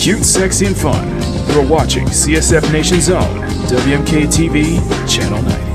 Cute, sexy, and fun. You're watching CSF Nation's Own WMK TV, Channel 90.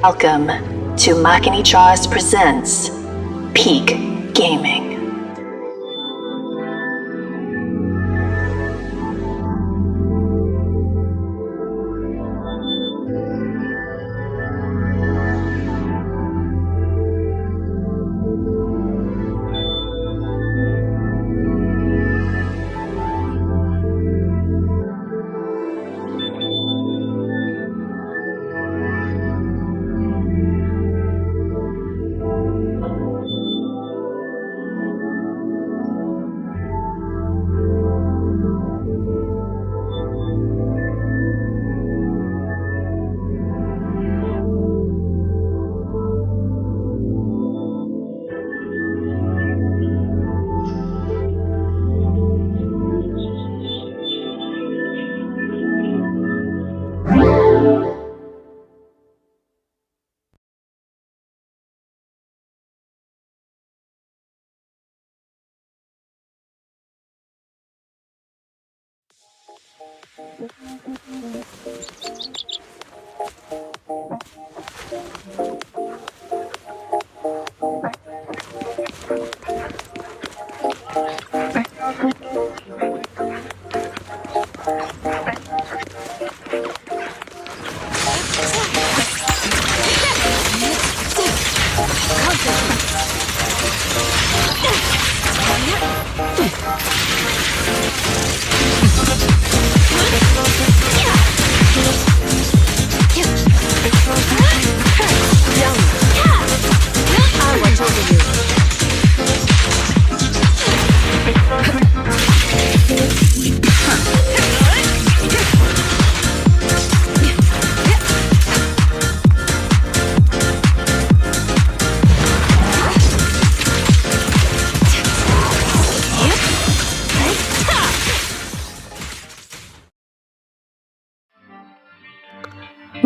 Welcome to Makini presents Peak Gaming.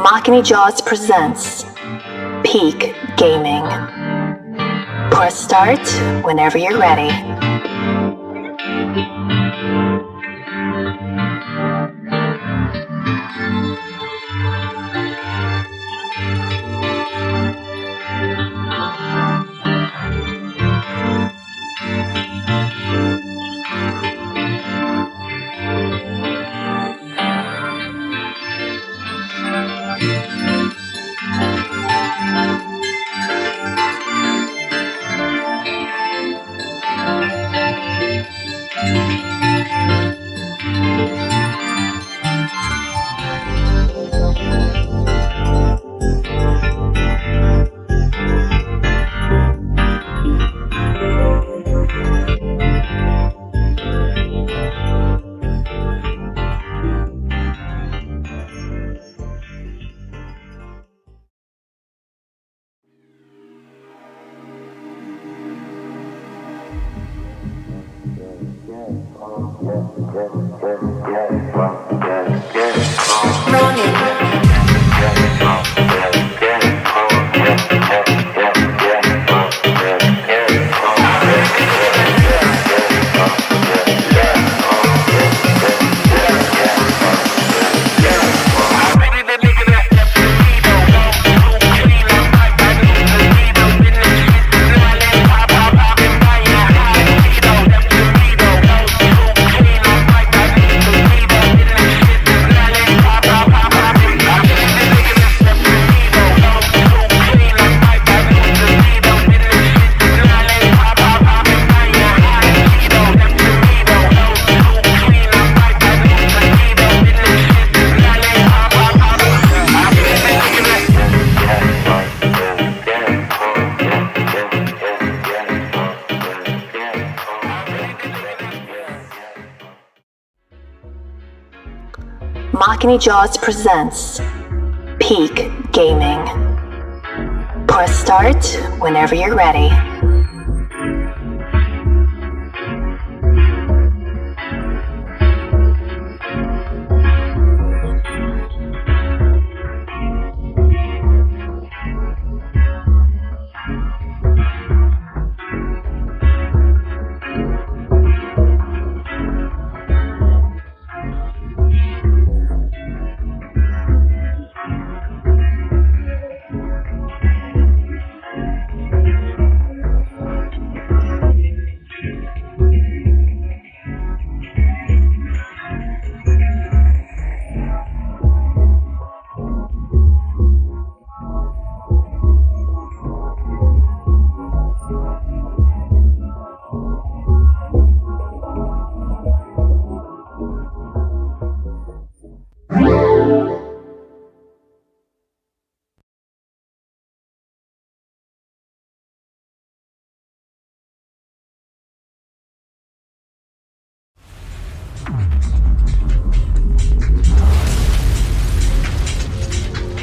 Makini presents Peak Gaming. Press start whenever you're ready. Makini Jaws presents Peak Gaming. Press start whenever you're ready.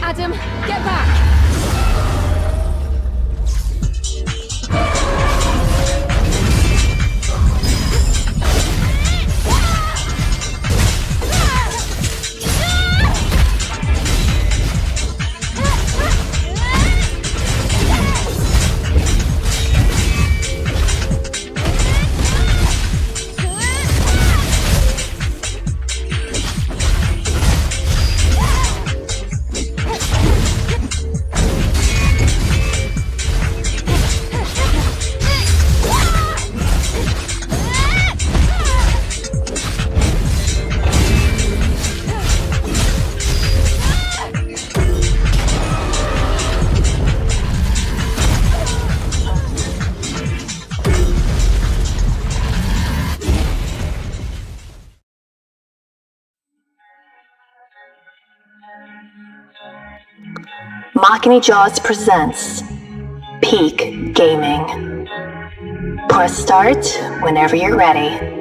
Adam, get back! Makini Jaws presents Peak Gaming. Press start whenever you're ready.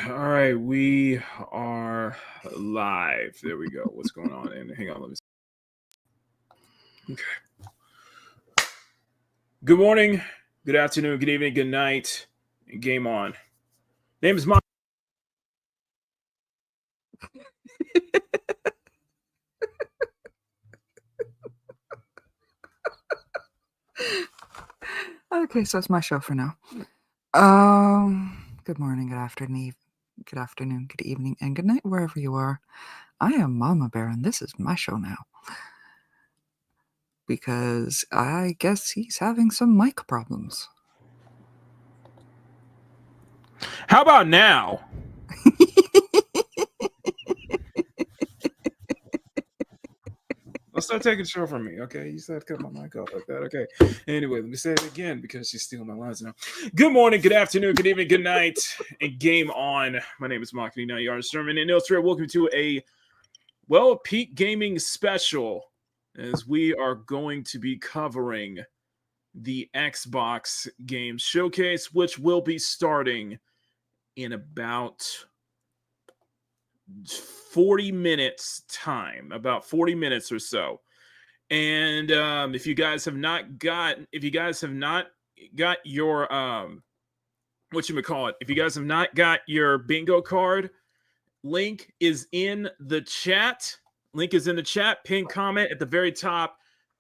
All right, we are live. There we go. What's going on? And hang on, let me see. Okay. Good morning, good afternoon, good evening, good night. Game on. Name is Mike. Okay, so it's my show for now. Good morning, good afternoon, good evening, and good night, wherever you are. I am Mama Bear, and this is my show now. Because I guess he's having some mic problems. How about now? Let's start taking the show from me, okay? You said cut my mic off like that, okay? Anyway, let me say it again because she's stealing my lines now. Good morning, good afternoon, good evening, good night, and game on. My name is Makini, now you are Sermon, and Illustrator. Welcome to a, peak gaming special, as we are going to be covering the Xbox Game Showcase, which will be starting in about 40 minutes time, about 40 minutes or so. And if you guys have not got your if you guys have not got your bingo card, link is in the chat. Pin comment at the very top.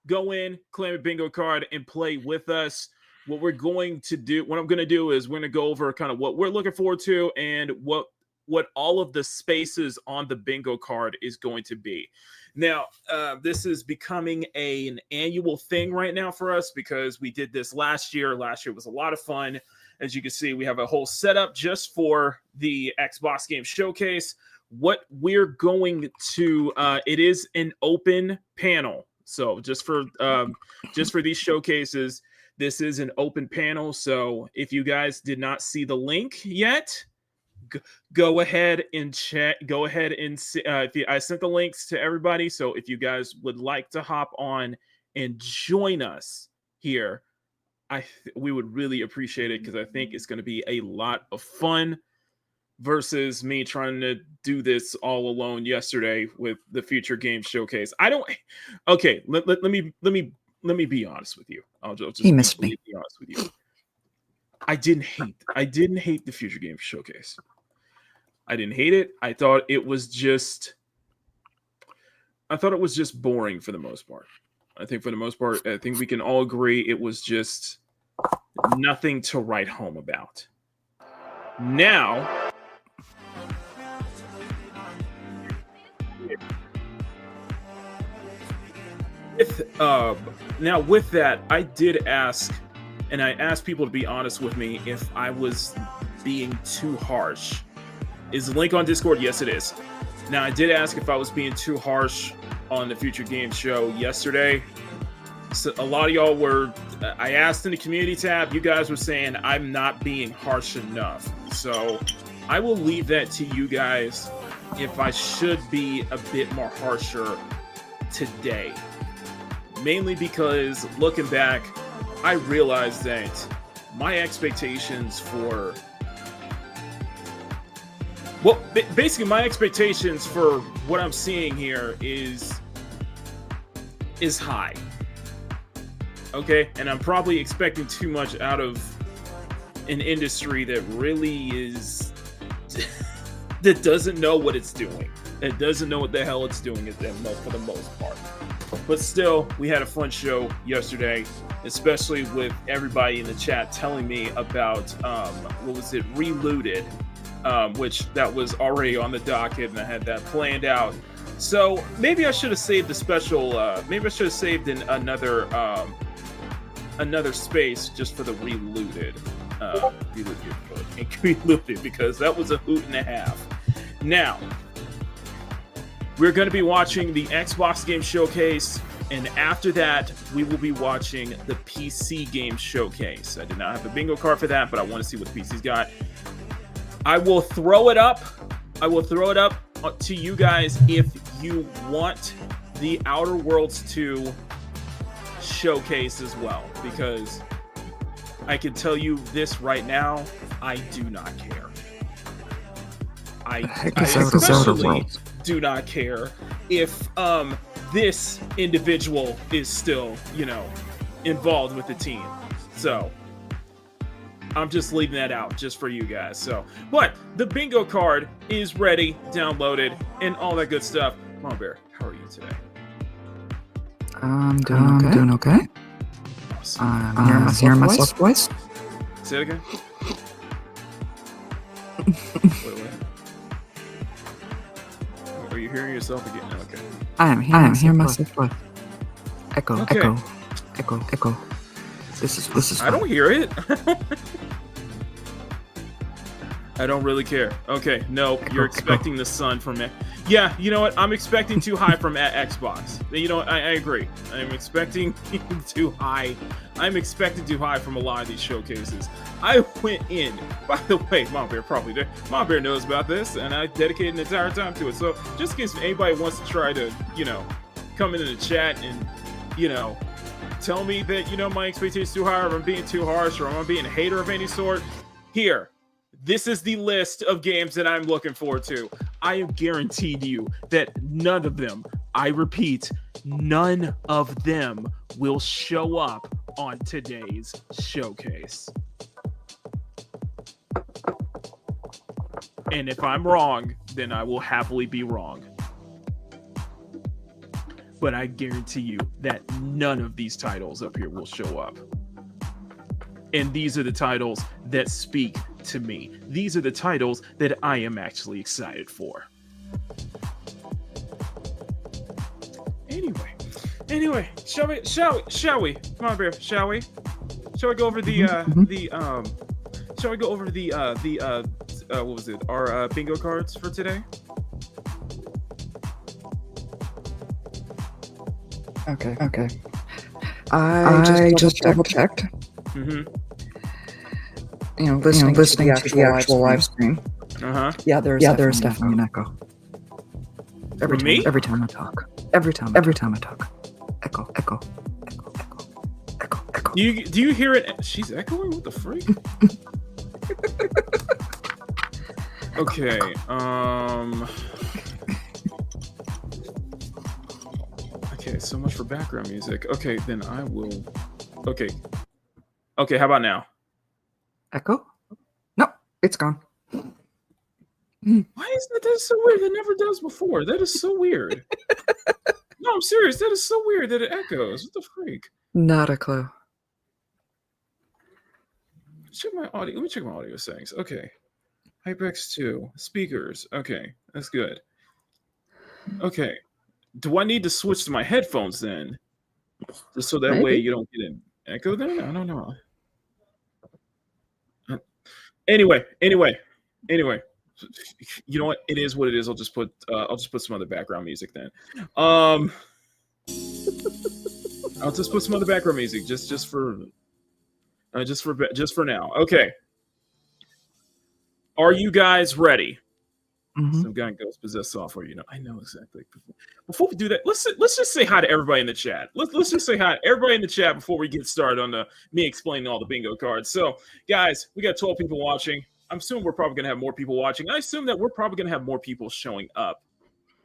Go in, claim a bingo card, and play with us. What I'm going to do is we're going to go over kind of what we're looking forward to and what all of the spaces on the bingo card is going to be. Now, this is becoming an annual thing right now for us because we did this last year. Last year was a lot of fun. As you can see, we have a whole setup just for the Xbox Game Showcase. What we're going to, it is an open panel. So just for these showcases, this is an open panel. So if you guys did not see the link yet, go ahead and check. Go ahead and see. I sent the links to everybody. So if you guys would like to hop on and join us here, we would really appreciate it because I think it's going to be a lot of fun versus me trying to do this all alone yesterday with the Future Game Showcase. Okay, let me be honest with you. I'll just he missed me. Be honest with you. I didn't hate the Future Game Showcase. I didn't hate it. I thought it was just boring for the most part. I think for the most part, I think we can all agree it was just nothing to write home about. Now, with that, I did ask, and I asked people to be honest with me if I was being too harsh. Is the link on Discord? Yes, it is. Now, I did ask if I was being too harsh on the Future Games Show yesterday. So a lot of y'all were, I asked in the community tab, you guys were saying I'm not being harsh enough. So I will leave that to you guys if I should be a bit more harsher today. Mainly because looking back, I realized that my expectations for basically my expectations for what I'm seeing here is high. Okay, and I'm probably expecting too much out of an industry that really is that doesn't know what it's doing. That doesn't know what the hell it's doing for the most part. But still, we had a fun show yesterday, especially with everybody in the chat telling me about Reloaded. Which that was already on the docket, and I had that planned out. So maybe I should have saved the special. Maybe I should have saved in another space just for the Reloaded, because that was a hoot and a half. Now we're going to be watching the Xbox Game Showcase, and after that, we will be watching the PC Game Showcase. I did not have a bingo card for that, but I want to see what the PC's got. I will throw it up to you guys if you want the Outer Worlds 2 showcase as well, because I can tell you this right now, I do not care. I especially do not care if this individual is still, involved with the team. So I'm just leaving that out just for you guys. So, but the bingo card is ready, downloaded, and all that good stuff. Mom Bear, how are you today? I'm doing okay. Awesome. I'm hearing myself twice. Say it again. Wait. Are you hearing yourself again? Okay. I am hearing myself. Echo, Okay. echo. This is. I don't hear it. I don't really care. Okay, no, you're expecting the sun from it. Yeah, you know what? I'm expecting too high from Xbox. You know what? I agree. I'm expecting too high. I'm expecting too high from a lot of these showcases. I went in. By the way, Mom Bear probably did. Mom Bear knows about this, and I dedicated an entire time to it. So just in case anybody wants to try to, come into the chat and, tell me that, my expectations too high, or I'm being too harsh, or I'm being a hater of any sort, here. This is the list of games that I'm looking forward to. I am guaranteed you that none of them, I repeat, none of them will show up on today's showcase. And if I'm wrong, then I will happily be wrong. But I guarantee you that none of these titles up here will show up. And these are the titles that speak to me. These are the titles that I am actually excited for. Anyway, shall we? Come on, Bear, shall we? Shall we go over our bingo cards for today? Okay. I just double checked. Mm-hmm. Listening to the actual live stream. Uh-huh. Yeah, there's definitely an echo. Every time I talk. Echo. Do you hear it? She's echoing? What the freak? Okay. Okay, so much for background music. Okay, then I will. Okay, how about now? Echo? No, it's gone. Why is that? That's so weird. That never does before. That is so weird. No, I'm serious. That is so weird that it echoes. What the freak? Not a clue. Check my audio. Let me check my audio settings. Okay. HyperX 2. Speakers. Okay. That's good. Okay. Do I need to switch to my headphones then? Just so that way you don't get an echo then? I don't know. Anyway. You know what? It is what it is. I'll just put some other background music then. I'll just put some other background music just for now. Okay. Are you guys ready? Mm-hmm. Some guy goes possess software. I know exactly. Before we do that, let's just say hi to everybody in the chat. Let's just say hi to everybody in the chat before we get started on me explaining all the bingo cards. So, guys, we got 12 people watching. I'm assuming we're probably going to have more people watching. I assume that we're probably going to have more people showing up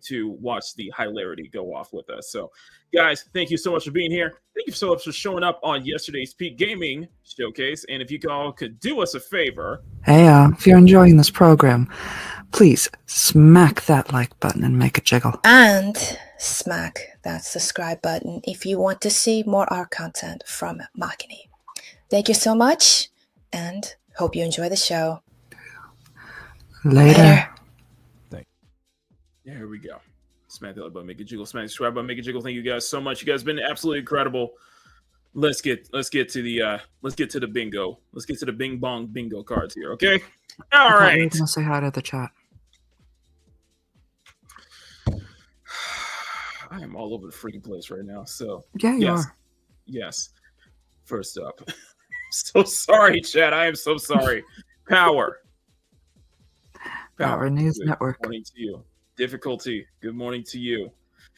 to watch the hilarity go off with us. So, guys, thank you so much for being here. Thank you so much for showing up on yesterday's Peak Gaming Showcase. And if you all could do us a favor. Hey, if you're enjoying this program, please smack that like button and make it jiggle. And smack that subscribe button if you want to see more art content from Makini. Thank you so much, and hope you enjoy the show. Later. There we go. Smack that like button, make it jiggle. Smack the subscribe button, make it jiggle. Thank you guys so much. You guys have been absolutely incredible. Let's get to the bingo. Let's get to the bing bong bingo cards here. Okay. All right. I'm gonna say hi to the chat. I am all over the freaking place right now. So Yeah, you are. Yes. First up. So sorry, chat. I am so sorry. Power News Good Network. morning to you. Difficulty. Good morning to you.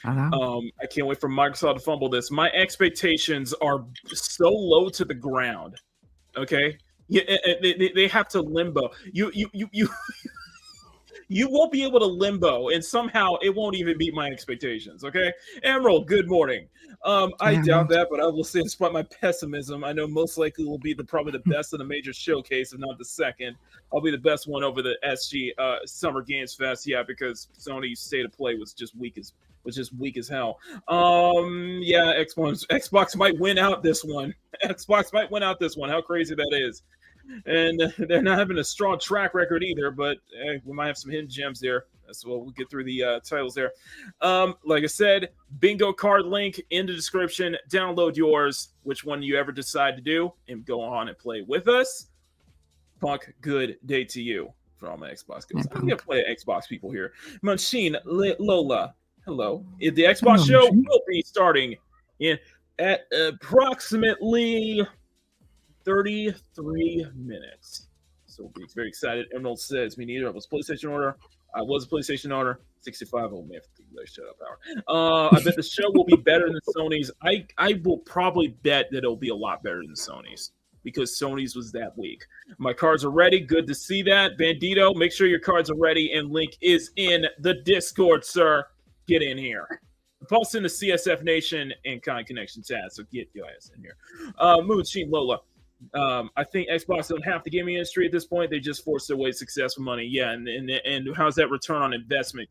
Hello. I can't wait for Microsoft to fumble this. My expectations are so low to the ground. Okay. Yeah, they have to limbo. You won't be able to limbo, and somehow it won't even meet my expectations. Okay, Emerald. Good morning. I doubt that, but I will say, despite my pessimism, I know most likely will be probably the best of the major showcase, if not the second. I'll be the best one over the SG Summer Games Fest. Yeah, because Sony's State of Play was just weak as hell. Yeah, Xbox might win out this one. Xbox might win out this one. How crazy that is. and they're not having a strong track record either. But we might have some hidden gems there. So we'll get through the titles there. Like I said, bingo card link in the description. Download yours, which one you ever decide to do, and go on and play with us. Punk, good day to you for all my Xbox guys. I'm gonna play Xbox people here. Munchine Lola, hello. The Xbox show will be starting at approximately 33 minutes. So we'll be very excited. Emerald says me neither. I was a PlayStation owner. I was a PlayStation owner. 65. Oh man, shut up, Howard. I bet the show will be better than Sony's. I will probably bet that it'll be a lot better than Sony's, because Sony's was that weak. My cards are ready. Good to see that. Bandito, make sure your cards are ready, and link is in the Discord, sir. Get in here. Post in the CSF Nation and Kind Connection chat, so get your ass in here. Moonsheen Lola. I think Xbox don't have the gaming industry at this point. They just forced their way to success with money. Yeah, and how's that return on investment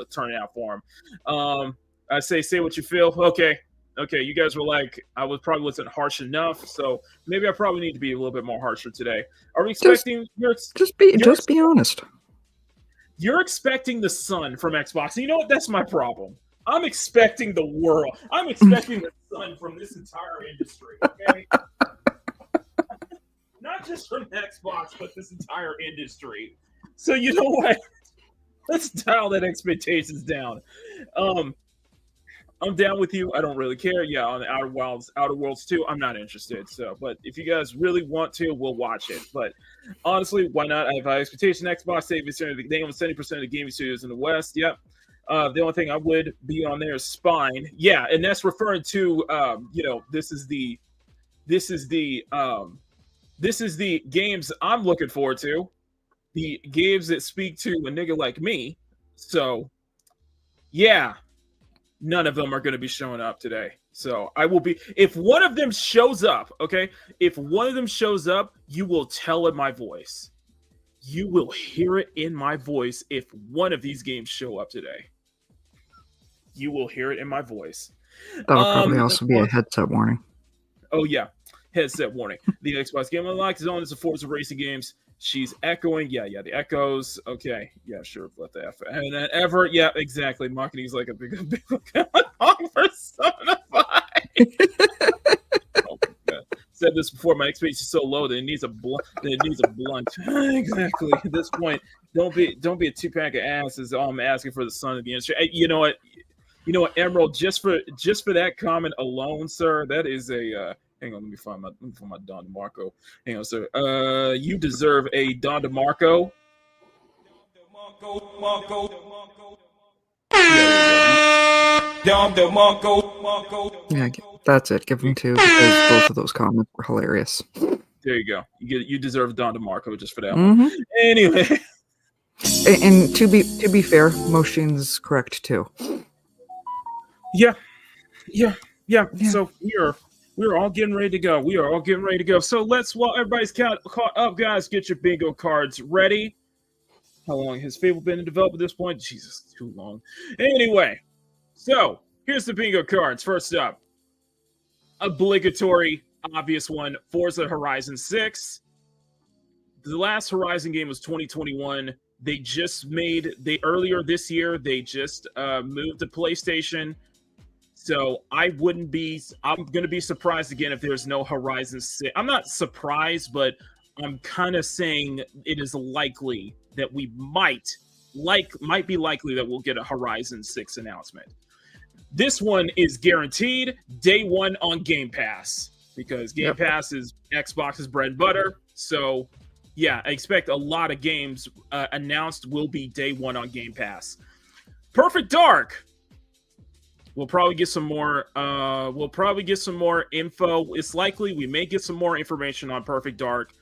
turning out for them? I say what you feel. Okay, you guys were like, probably wasn't harsh enough, so maybe I probably need to be a little bit more harsher today. Are we expecting? Just be honest. You're expecting the sun from Xbox. And you know what? That's my problem. I'm expecting the world. I'm expecting the sun from this entire industry. Okay. Not just from Xbox, but this entire industry. So you know what? Let's dial that expectations down. I'm down with you. I don't really care. Yeah, on the Outer Worlds 2, I'm not interested. So, but if you guys really want to, we'll watch it. But honestly, why not? I have high expectation. Xbox saving 70% of the gaming studios in the West. Yep. The only thing I would be on there is Spine. Yeah, and that's referring to this is the games I'm looking forward to. The games that speak to a nigga like me. So, yeah. None of them are going to be showing up today. So I will be, if one of them shows up, okay? If one of them shows up, you will tell in my voice. You will hear it in my voice if one of these games show up today. You will hear it in my voice. That'll probably also be a headset warning. Oh, yeah. Headset warning. The Xbox Game Unlocked is on as a Forza racing games. She's echoing. Yeah, the echoes. Okay. Yeah, sure. Let the F. And then ever. Yeah, exactly. Makini's like a big personified. Oh, God. Said this before. My expectation is so low that it needs a blunt. Exactly. At this point, don't be a 2-pack of asses. All I'm asking for the son of the industry. You know what, Emerald? Just for that comment alone, sir, that is a. Hang on, let me find my Don DeMarco. Hang on, sir. You deserve a Don DeMarco. Yeah, that's it. Give them two, because both of those comments were hilarious. There you go. You deserve Don DeMarco just for that one. Anyway. And to be fair, Moshin's correct too. Yeah. So we're all getting ready to go. We are all getting ready to go. So while everybody's caught up, guys, get your bingo cards ready. How long has Fable been in development at this point? Jesus, too long. Anyway, so here's the bingo cards. First up, obligatory, obvious one, Forza Horizon 6. The last Horizon game was 2021. Earlier this year, they just moved to PlayStation. So I'm going to be surprised again if there's no Horizon 6. I'm not surprised, but I'm kind of saying it is likely that we might be likely that we'll get a Horizon 6 announcement. This one is guaranteed day one on Game Pass, because Game Pass is Xbox's bread and butter. So yeah, I expect a lot of games announced will be day one on Game Pass. Perfect Dark. We'll probably get some more. Info. It's likely we may get some more information on Perfect Dark,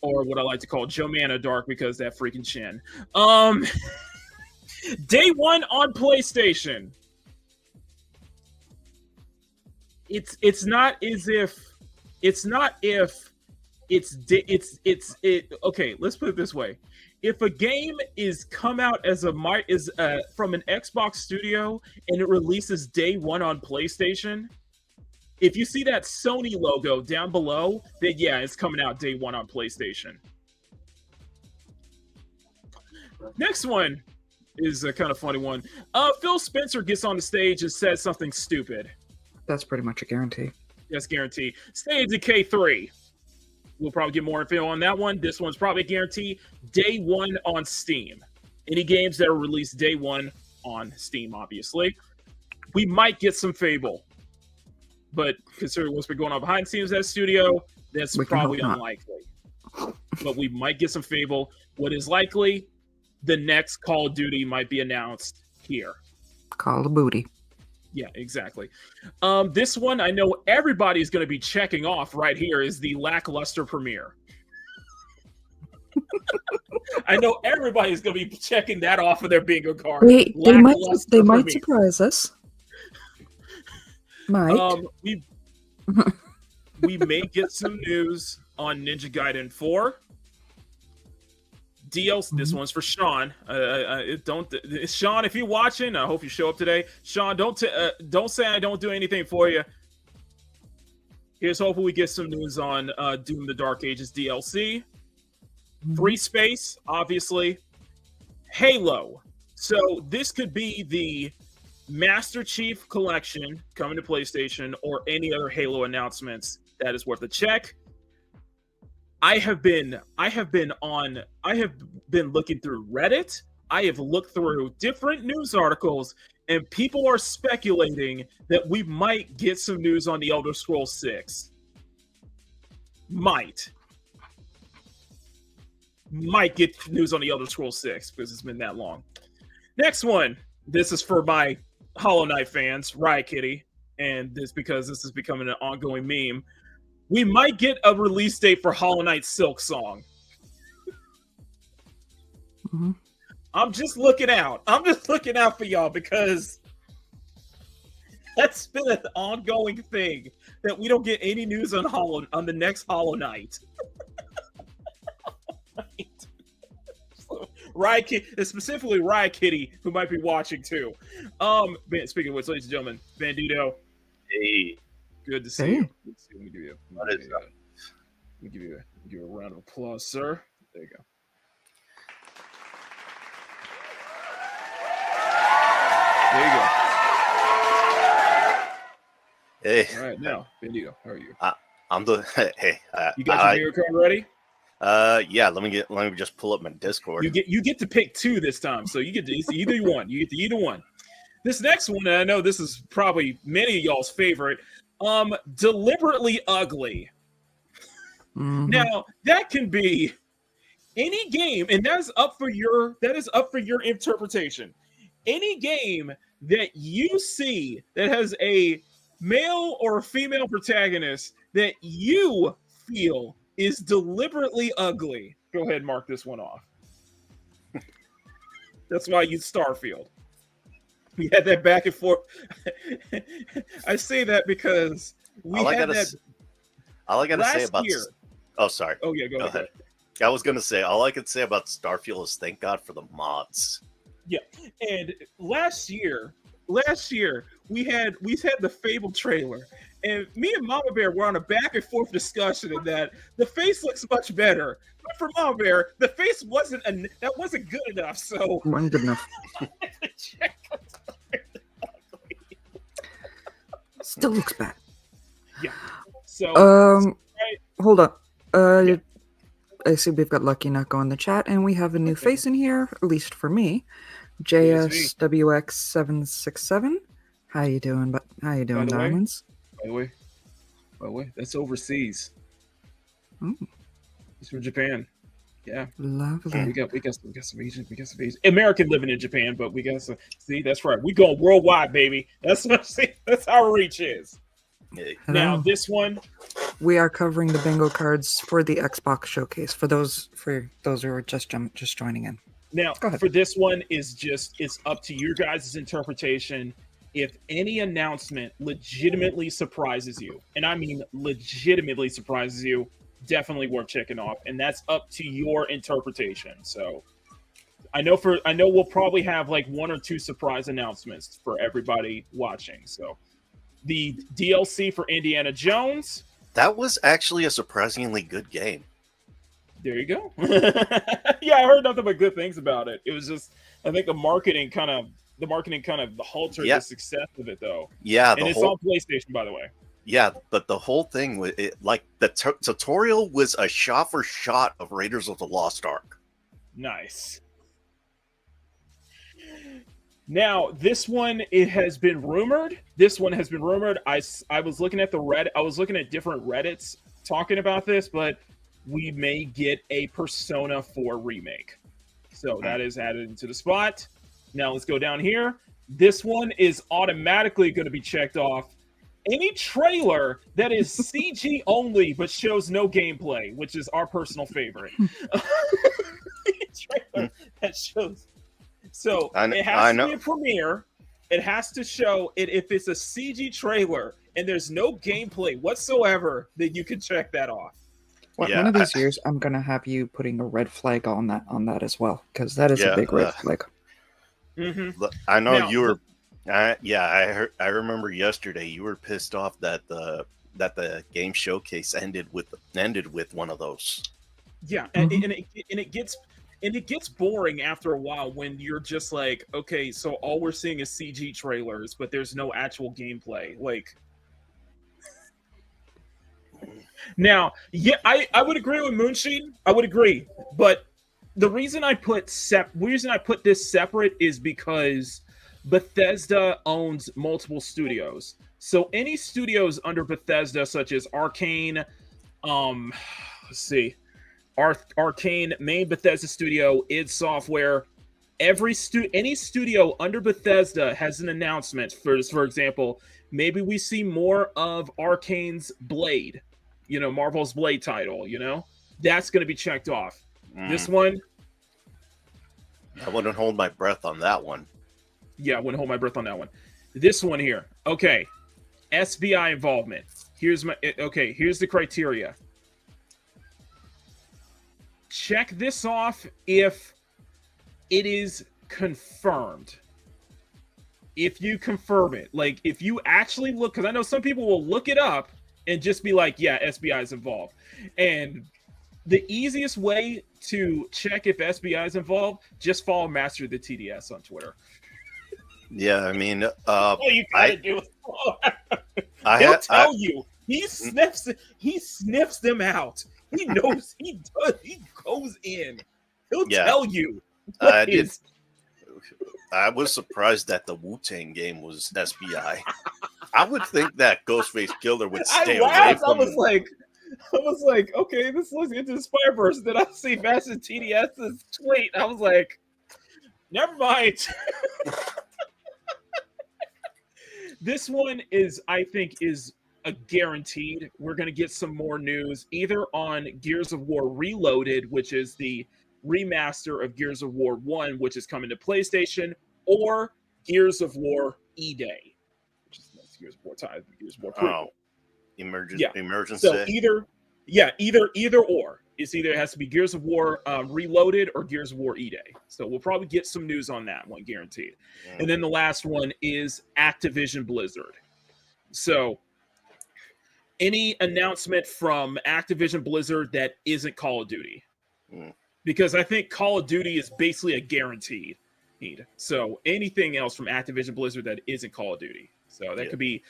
or what I like to call Joe-Mana Dark, because that freaking chin. Day one on PlayStation. It's not if okay, let's put it this way. If a game is come out from an Xbox studio and it releases day one on PlayStation, If you see that Sony logo down below, then yeah, it's coming out day one on PlayStation. Next one is a kind of funny one. Phil Spencer gets on the stage and says something stupid. That's pretty much a guarantee. That's guaranteed. State of Decay 3. We'll probably get more info on that one. This one's probably a guarantee. Day one on Steam. Any games that are released day one on Steam, obviously. We might get some Fable. But considering what's been going on behind the scenes at that studio, that's probably unlikely. But we might get some Fable. What is likely, the next Call of Duty might be announced here. Call of Booty. Yeah, exactly. This one, I know everybody's going to be checking off right here, is the lackluster premiere. I know everybody's going to be checking that off of their bingo card. They might surprise us. Might. We may get some news on Ninja Gaiden 4. DLC. This one's for Sean. Sean, if you're watching, I hope you show up today. Sean, don't say I don't do anything for you. Here's hoping we get some news on Doom: The Dark Ages DLC. Free Space, obviously. Halo. So this could be the Master Chief Collection coming to PlayStation, or any other Halo announcements that is worth a check. I have been looking through Reddit. I have looked through different news articles, and people are speculating that we might get some news on the Elder Scrolls 6. Might get news on the Elder Scrolls 6 because it's been that long. Next one. This is for my Hollow Knight fans, Riot Kitty, and this because this is becoming an ongoing meme. We might get a release date for Hollow Knight Silk Song. Mm-hmm. I'm just looking out. I'm just looking out for y'all because that's been an ongoing thing that we don't get any news on the next Hollow Knight. Riot Kitty, specifically Riot Kitty, who might be watching too. Speaking of which, ladies and gentlemen, Bandito. Hey. Good to see you. Good to see you. Let me give you a round of applause, sir. There you go. There you go. Hey. All right, now, Bandito, how are you? I'm the hey. You got your bingo card ready? Yeah. Let me just pull up my Discord. You get to pick two this time, so you get to either one. You get to either one. This next one, and I know this is probably many of y'all's favorite. Deliberately ugly. Mm-hmm. Now that can be any game, and that is up for your interpretation. Any game that you see that has a male or a female protagonist that you feel is deliberately ugly. Go ahead and mark this one off. That's why I use Starfield. We had that back and forth. I say that because we had that. All I gotta say about year. Oh, sorry. Oh yeah, go ahead. I was gonna say all I could say about Starfield is thank God for the mods. Yeah, and last year we had the Fable trailer, and me and Mama Bear were on a back and forth discussion of that. The face looks much better, but for Mama Bear, the face wasn't good enough. So wasn't good enough. Still looks bad. Yeah. So hold up. I see we've got Lucky Knuckle in the chat, and we have a new face in here, at least for me. JSWX767. How you doing? Diamonds? By the way, that's overseas. It's from Japan. Yeah, lovely. We got some Asian. American living in Japan, but we got some. See, that's right. We going worldwide, baby. That's what. That's how our reach is. Hey. Now this one, we are covering the bingo cards for the Xbox showcase. For those who are just joining in. Now, for this one it's up to your guys' interpretation. If any announcement legitimately surprises you, and I mean legitimately surprises you, definitely worth checking off, and that's up to your interpretation. So I know we'll probably have like one or two surprise announcements for everybody watching. So the DLC for Indiana Jones. That was actually a surprisingly good game. There you go. Yeah, I heard nothing but good things about it. It was just, I think the marketing kind of halted the success of it, though. Yeah, and it's on PlayStation, by the way. Yeah, but the whole thing was like the tutorial was a shot for shot of Raiders of the Lost Ark. Nice. Now, this one, it has been rumored. I was looking at I was looking at different Reddits talking about this, but we may get a Persona 4 remake. So that is added into the spot. Now let's go down here. This one is automatically going to be checked off. Any trailer that is CG only but shows no gameplay, which is our personal favorite. Trailer that shows. So it has to be a premiere. It has to show it. If it's a CG trailer and there's no gameplay whatsoever, then you can check that off. One of these years, I'm gonna have you putting a red flag on that as well, because that is a big red flag. Mm-hmm. I know you were. I remember yesterday you were pissed off that the game showcase ended with one of those. Yeah, and it gets boring after a while when you're just like, okay, so all we're seeing is CG trailers, but there's no actual gameplay. Like, now, yeah, I would agree with Moonsheen. I would agree, but the reason I put this separate is because Bethesda owns multiple studios. So any studios under Bethesda, such as Arcane, let's see, Arcane, main Bethesda studio, id Software, any studio under Bethesda has an announcement. For example, maybe we see more of Arcane's Blade, Marvel's Blade title, that's going to be checked off. This one, I wouldn't hold my breath on that one. Yeah, I wouldn't hold my breath on that one. This one here, okay, SBI involvement. Here's the criteria. Check this off if it is confirmed. If you confirm it, like if you actually look, because I know some people will look it up and just be like, yeah, SBI is involved. And the easiest way to check if SBI is involved, just follow Master of the TDS on Twitter. Yeah, I mean, you gotta do it. He'll tell you. He sniffs them out. He knows he does. He goes in. He'll tell you. I was surprised that the Wu-Tang game was SBI. I would think that Ghostface Killer would stay away from it. I was like, okay, this looks into the Spider-Verse. Then I see Master TDS's tweet. I was like, never mind. This one I think is a guaranteed. We're going to get some more news either on Gears of War Reloaded, which is the remaster of Gears of War 1, which is coming to PlayStation, or Gears of War E-Day, which is Gears of War time, Gears of War prequel. Emergency. So either or. It has to be Gears of War Reloaded or Gears of War E-Day. So we'll probably get some news on that one, guaranteed. And then the last one is Activision Blizzard. So any announcement from Activision Blizzard that isn't Call of Duty. Because I think Call of Duty is basically a guaranteed need. So anything else from Activision Blizzard that isn't Call of Duty. So that could be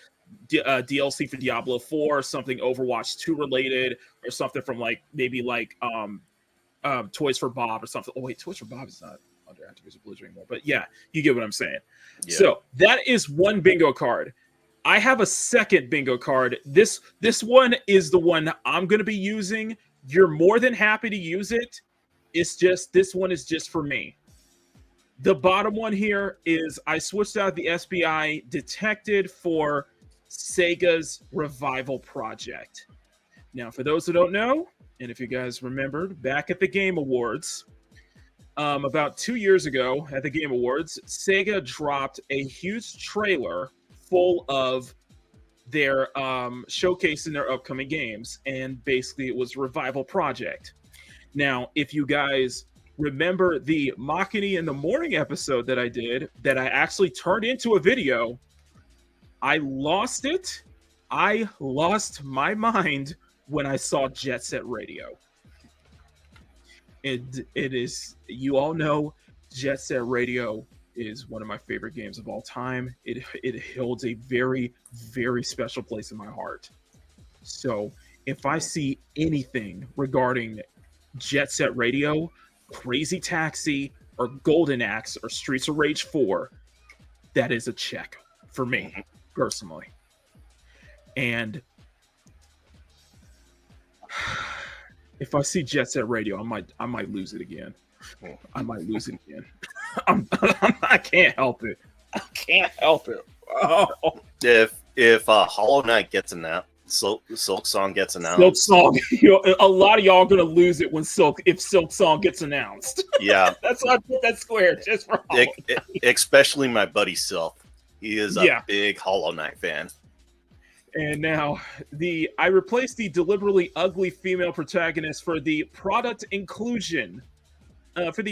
DLC for Diablo 4, something Overwatch 2 related, or something from Toys for Bob or something. Oh wait, Toys for Bob is not under Activision Blizzard anymore. But yeah, you get what I'm saying. Yeah. So that is one bingo card. I have a second bingo card. This one is the one I'm going to be using. You're more than happy to use it. It's just, this one is just for me. The bottom one here is I switched out the SBI detected for Sega's Revival Project. Now, for those who don't know, and if you guys remembered, back at the Game Awards, about 2 years ago at the Game Awards, Sega dropped a huge trailer full of their showcasing their upcoming games, and basically it was Revival Project. Now, if you guys remember the Makini in the Morning episode that I did, that I actually turned into a video, I lost it. I lost my mind when I saw Jet Set Radio. It is, you all know, Jet Set Radio is one of my favorite games of all time. It holds a very, very special place in my heart. So if I see anything regarding Jet Set Radio, Crazy Taxi, or Golden Axe, or Streets of Rage 4, that is a check for me personally. And if I see Jet Set Radio, I might lose it again. I might lose it again. I can't help it. I can't help it. Oh. If Hollow Knight gets announced, Silk Song gets announced. Silk Song, a lot of y'all are gonna lose it when if Silk Song gets announced. Yeah, that's why I put that square just for Hollow Knight. Especially my buddy Silk. He is a big Hollow Knight fan. And now I replaced the deliberately ugly female protagonist for the product inclusion. Now, for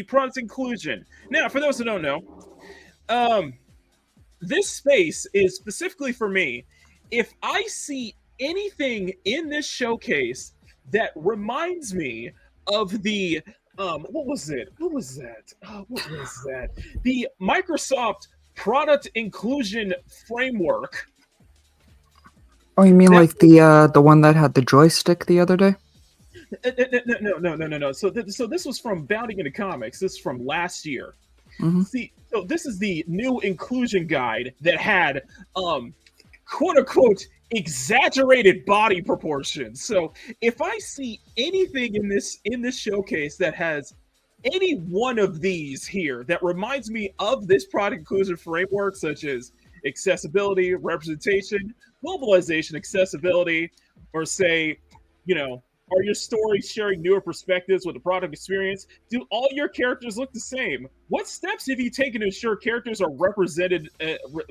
those who don't know, this space is specifically for me. If I see anything in this showcase that reminds me of the what was that? The Microsoft product inclusion framework. Oh, you mean like the one that had the joystick the other day? No. So this was from Bounding into Comics. This is from last year. Mm-hmm. See, so this is the new inclusion guide that had quote unquote exaggerated body proportions. So if I see anything in this showcase that has any one of these here that reminds me of this product inclusion framework, such as accessibility, representation, globalization, accessibility, or say, are your stories sharing newer perspectives with the product experience? Do all your characters look the same? What steps have you taken to ensure characters are represented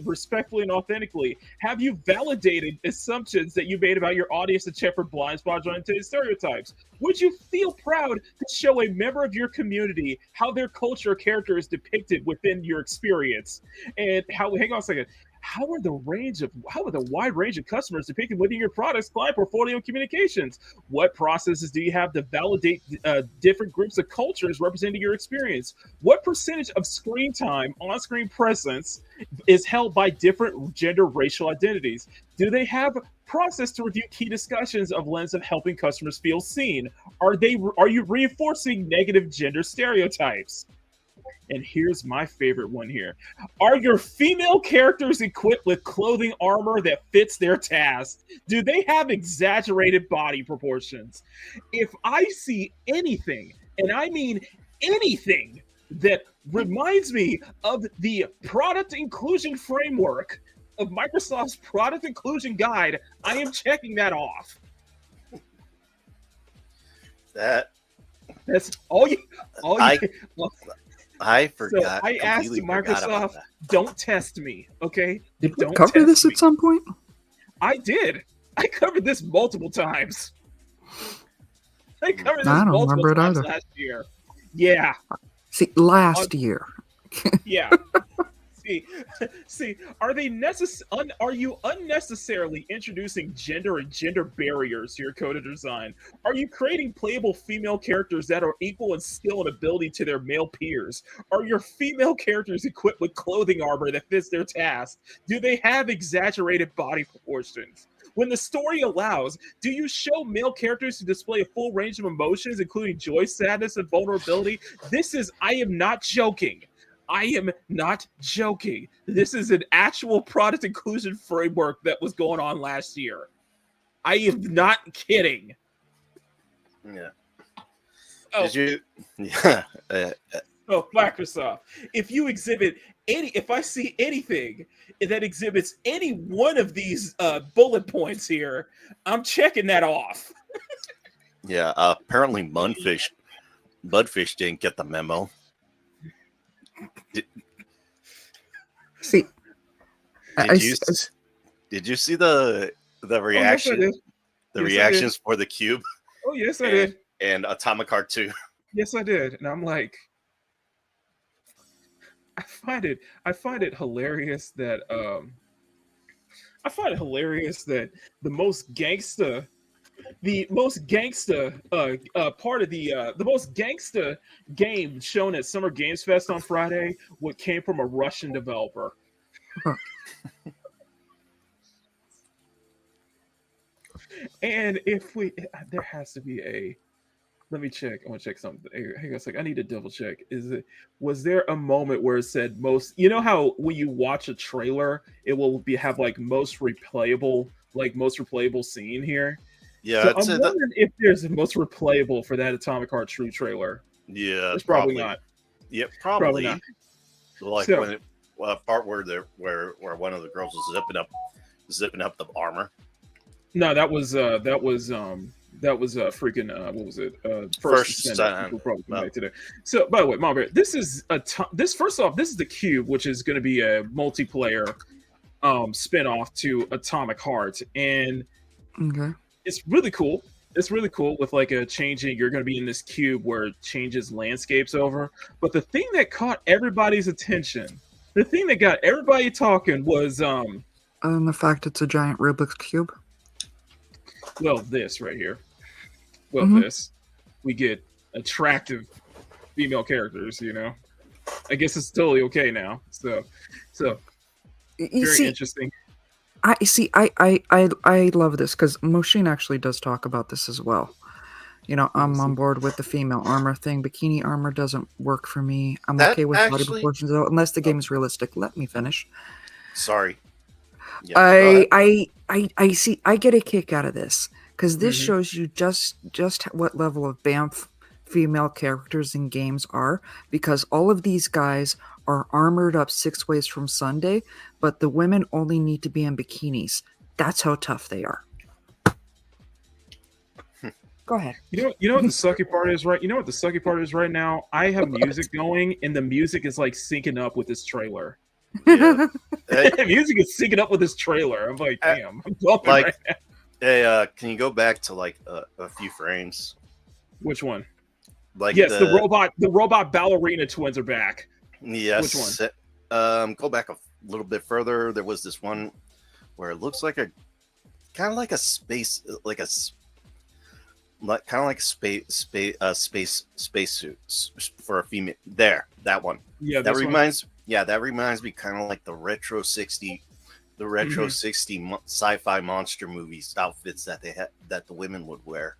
respectfully and authentically? Have you validated assumptions that you made about your audience to check for blind spots or unintended stereotypes? Would you feel proud to show a member of your community how their culture or character is depicted within your experience? And hang on a second. How are the wide range of customers depicted within your product's client portfolio and communications? What processes do you have to validate different groups of cultures representing your experience? What percentage of screen time, on-screen presence is held by different gender racial identities? Do they have process to review key discussions of lens of helping customers feel seen? Are you reinforcing negative gender stereotypes? And here's my favorite one here. Are your female characters equipped with clothing armor that fits their task? Do they have exaggerated body proportions? If I see anything, and I mean anything, that reminds me of the product inclusion framework of Microsoft's product inclusion guide, I am checking that off. That's all you. I forgot. So I asked Microsoft, don't test me, okay? Did we cover this at some point? I did. I covered this multiple times. I covered this I don't multiple remember it times either. last year. Yeah. See, last year. Yeah. See, are you unnecessarily introducing gender and gender barriers to your coded design? Are you creating playable female characters that are equal in skill and ability to their male peers? Are your female characters equipped with clothing armor that fits their task? Do they have exaggerated body proportions? When the story allows, do you show male characters to display a full range of emotions, including joy, sadness, and vulnerability? I am not joking. I am not joking. This is an actual product inclusion framework that was going on last year. I am not kidding. Yeah. Oh. Did you? Yeah. Microsoft. If I see anything that exhibits any one of these bullet points here, I'm checking that off. Yeah. Apparently, Mudfish didn't get the memo. Did you see the reaction? Yes, the reactions for the cube? Oh yes, I did. And Atomic Heart 2. Yes, I did. And I'm like, I find it hilarious that I find it hilarious that the most gangsta part of the most gangsta game shown at Summer Games Fest on Friday what came from a Russian developer. And if we there has to be a let me check. I want to check something. Hang on a second. I need to double check. Was there a moment where it said most? You know how when you watch a trailer, it will have like most replayable scene here. Yeah, So I'd I'm say that. wondering if there's a most replayable for that Atomic Heart True trailer. Yeah, It's probably not. Yep, Probably not. Like So- when part where where one of the girls was zipping up the armor. No, that was freaking what was it? First Descendant. Descendant. People probably connected it. So, by the way, Mom Bear, this is first off, this is the Cube, which is going to be a multiplayer spin-off to Atomic Heart, and Okay. it's really cool. It's really cool with like a changing. You're going to be in this cube where it changes landscapes over. But the thing that caught everybody's attention, the thing that got everybody talking was The fact it's a giant Rubik's cube. well, this right here. Well, Mhm. this. We get attractive female characters, you know. I guess it's totally okay now. So You very see, interesting. I love this because Moshin actually does talk about this as well. You know, I'm on board with the female armor thing. Bikini armor doesn't work for me. I'm That okay with body actually- proportions though, unless the game is realistic. Let me finish. Sorry. Yeah, go ahead. I see. I get a kick out of this because this Mhm. shows you just what level of BAMF female characters in games are. Because all of these guys are armored up 6 ways from Sunday, but the women only need to be in bikinis. That's how tough they are. Go ahead. You know what the sucky part is, right? You know what the sucky part is right now? I have music going, and the music is like syncing up with this trailer. Yeah. Hey, The music is syncing up with this trailer. I'm like, damn, I'm bumping like- right now. hey, can you go back to like a few frames? Which one? Like Yes, the robot ballerina twins are back. Yes. Which Go back a little bit further. There was this one where it looks like a kind of like a space, like a kind of like space suit for a female. There, that one. Yeah, That this one. reminds me kind of like the retro 60 sci-fi monster movies outfits that they had that the women would wear.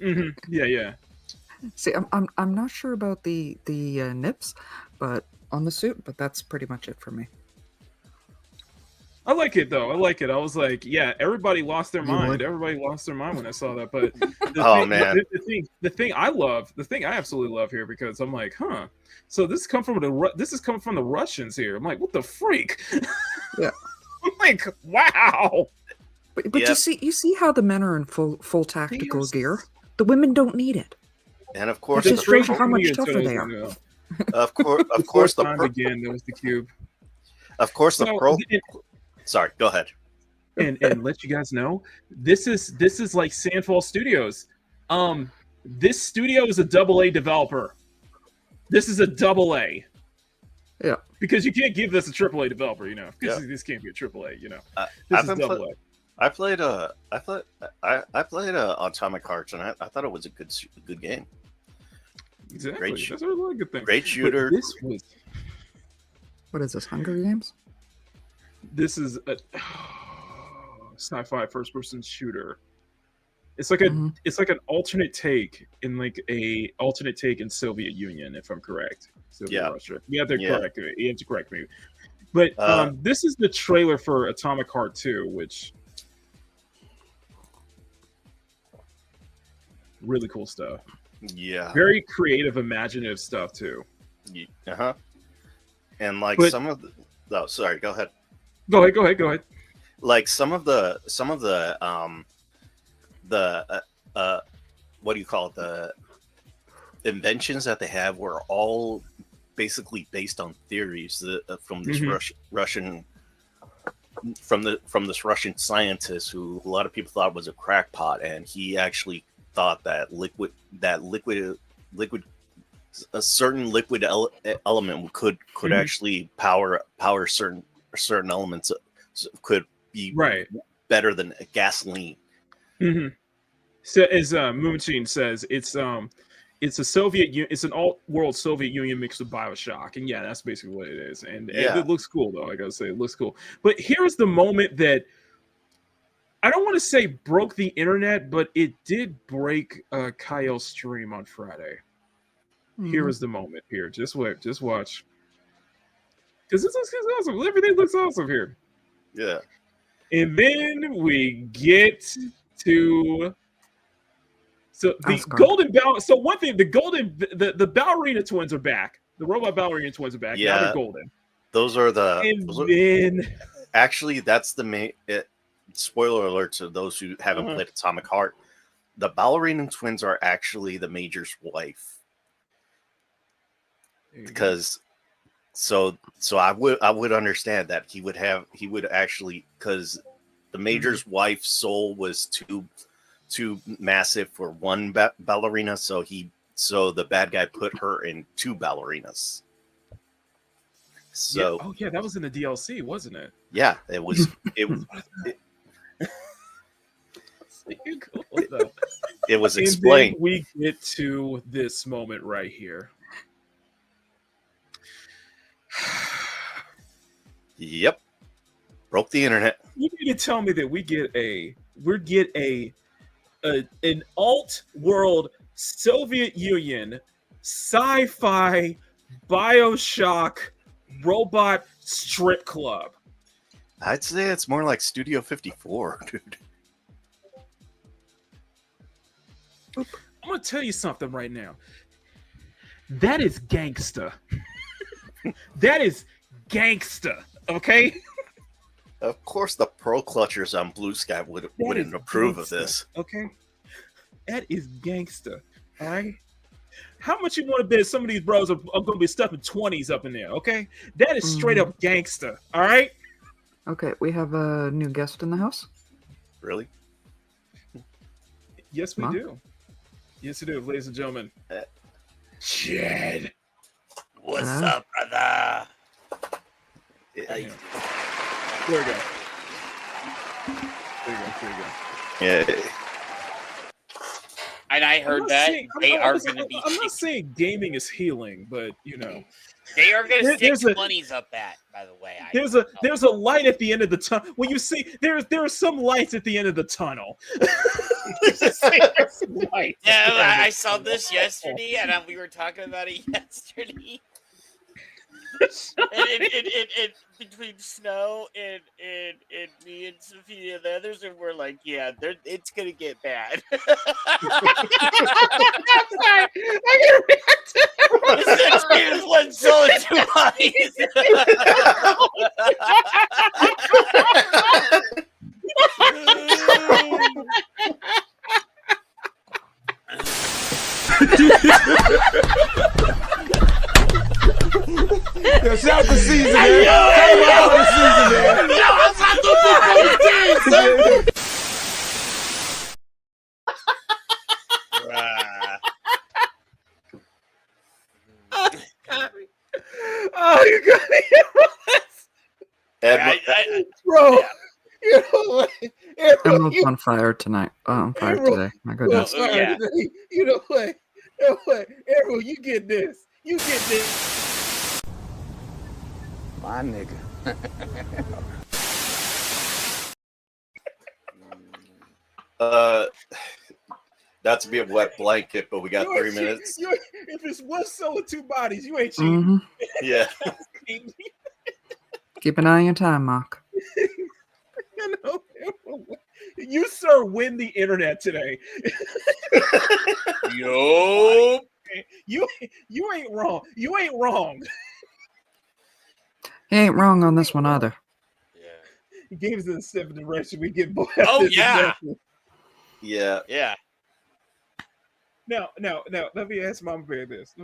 Mhm. Yeah. See, I'm not sure about the nips, but on the suit, but that's pretty much it for me. I like it though. I like it. I was like, yeah, everybody lost their You mind. would? Everybody lost their mind when I saw that. But Oh, man. the thing I absolutely love here because I'm like, huh. So this is coming from the Russians here. I'm like, what the freak? Yeah. I'm like, wow. But Yep. you see how the men are in full tactical There's- gear. The women don't need it. And of course, It's It's just shows the, you how much crazy tougher to me they are. as, of course, the of course, the time again, there was the cube. of course, the So, pro. Sorry, go ahead. and let you guys know, this is like Sandfall Studios. This studio is a AA developer. This is a AA. Yeah. Because you can't give this a AAA developer, you know. Because Yeah. this can't be a AAA, you know. I- This I've is been AA. I played Atomic Hearts, and I thought it was a good game. Exactly. Great That's a really good thing. Great But shooter. What is this, Hunger Games? This is a sci-fi first-person shooter. It's like Mhm. it's like an alternate take in Soviet Union, if I'm correct. Soviet Yeah. Russia. You have to Yeah. correct me. You have to correct me. But this is the trailer for Atomic Heart 2, which really cool stuff. Yeah. Very creative, imaginative stuff too. Uh huh. And like But- some of the. Oh, sorry. Go ahead. Go ahead. Like some of the what do you call it, the inventions that they have were all basically based on theories from this Mhm. Russian from this Russian scientist who a lot of people thought was a crackpot, and he actually thought that a certain liquid element could Mhm. actually power certain elements, could be Right. better than gasoline. Mm-hmm. So as Moon Machine says, it's a it's an alt world Soviet Union mixed with Bioshock, and yeah, that's basically what it is. And Yeah. it looks cool though. I gotta say, it looks cool. But here's the moment that I don't want to say broke the internet, but it did break Kyle's stream on Friday. Here is the moment. Here, just wait, just watch, because this looks awesome. Everything looks awesome here. Yeah. And then we get to the Asgard. golden ball. So one thing, the ballerina twins are back. The robot ballerina twins are back. Now Yeah. they're golden. Those are the. And then Actually, that's the main. Spoiler alert to those who haven't played Atomic Heart. The ballerina twins are actually the Major's wife. Because, so I would understand that he would actually, because the Major's wife's soul was too massive for one ballerina, so the bad guy put her in two ballerinas. So that was in the DLC, wasn't it? yeah, it was. It was explained. And then we get to this moment right here. Yep, broke the internet. You need to tell me that we get an alt world Soviet Union sci-fi Bioshock robot strip club. I'd say it's more like Studio 54, dude. I'm gonna tell you something right now. That is gangsta. That is gangsta. Okay. Of course, the pro clutchers on Blue Sky wouldn't approve of this. Okay. That is gangsta. All right. How much you want to bet some of these bros are going to be stuffing 20s up in there? Okay. That is straight up gangsta. All right. Okay, we have a new guest in the house. Really? Yes, we do. Yes, we do, ladies and gentlemen. Chad. What's up, brother? There we go. There you go. Yeah. And I heard that they are going to be. I'm not saying gaming is healing, but you know, they are going to stick monies up that. By the way, there's a light at the end of the tunnel. When you see there are some lights at the end of the tunnel. Yeah, I saw this yesterday, and we were talking about it yesterday. and between Snow and me and Sophia and the others, and we're like, yeah, it's gonna get bad. It's one soul and two bodies. Yo, shout the season, man. Shout the season, man. Yo, I'm not the Oh, you got it, bro. You know what? Everyone's on fire tonight. On fire today. My goodness. You know what? Errol, you get this. You get this. My nigga. Not to be a wet blanket, but we got 3 minutes. If it's one soul and two bodies, you ain't cheating. Yeah. Keep an eye on your time, Mark. You know, you sir win the internet today. Yo, you ain't wrong. You ain't wrong. He ain't wrong on this one either. Yeah. He gave us in the step direction. We get both. Oh yeah. Yeah. Now, let me ask Mama Bear this.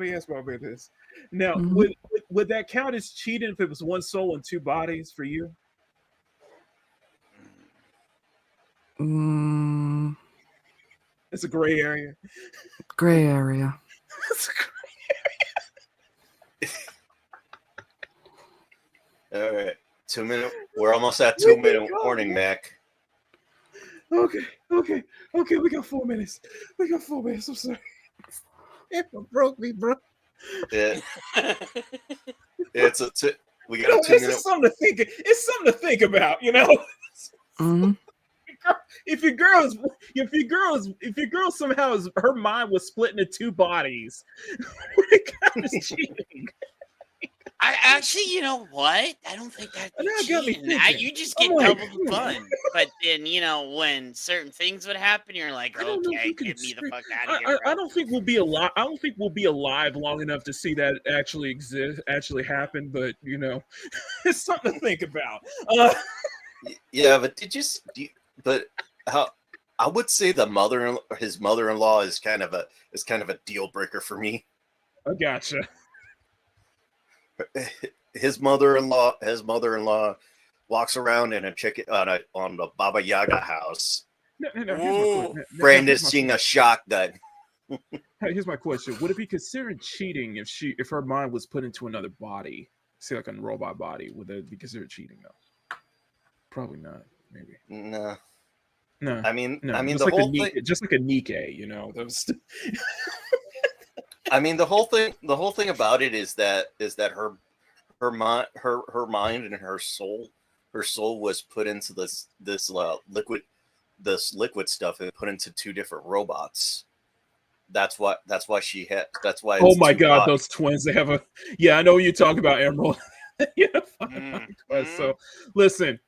Now, would that count as cheating if it was one soul and two bodies for you? It's a gray area. Gray area. It's a gray area. All right. 2 minute. We're almost at 2 minute warning, Mac. Okay. We got 4 minutes. I'm sorry. It broke me, bro. It, it's a we got a It's 2 minute. just something to think. It's something to think about. Mm-hmm. If your girl somehow her mind was split into two bodies, what kind of cheating? I actually, you know what? I don't think that'd be Now it got me cheating. thinking. You just I'm get like, double the fun. But then, when certain things would happen, you're like, I don't know if okay, you can get me the scream. fuck out of here, bro. I don't think we'll be alive. I don't think we'll be alive long enough to see that actually happen. But it's something to think about. Yeah, but but how? I would say his mother-in-law is kind of a deal breaker for me. I gotcha. His mother-in-law walks around in a chicken on the Baba Yaga house, brandishing a shotgun. Here's my question: would it be considered cheating if her mind was put into another body, say like a robot body? Would that be considered cheating though? Probably not. Maybe. No. No. I mean, just the like whole thing. just like a Nike, Those. I mean, the whole thing about it is that her mind and her soul was put into this liquid stuff and put into two different robots. That's why Oh my God, bodies. those twins! They have a. Yeah, I know what you're talking about, Emerald. So listen,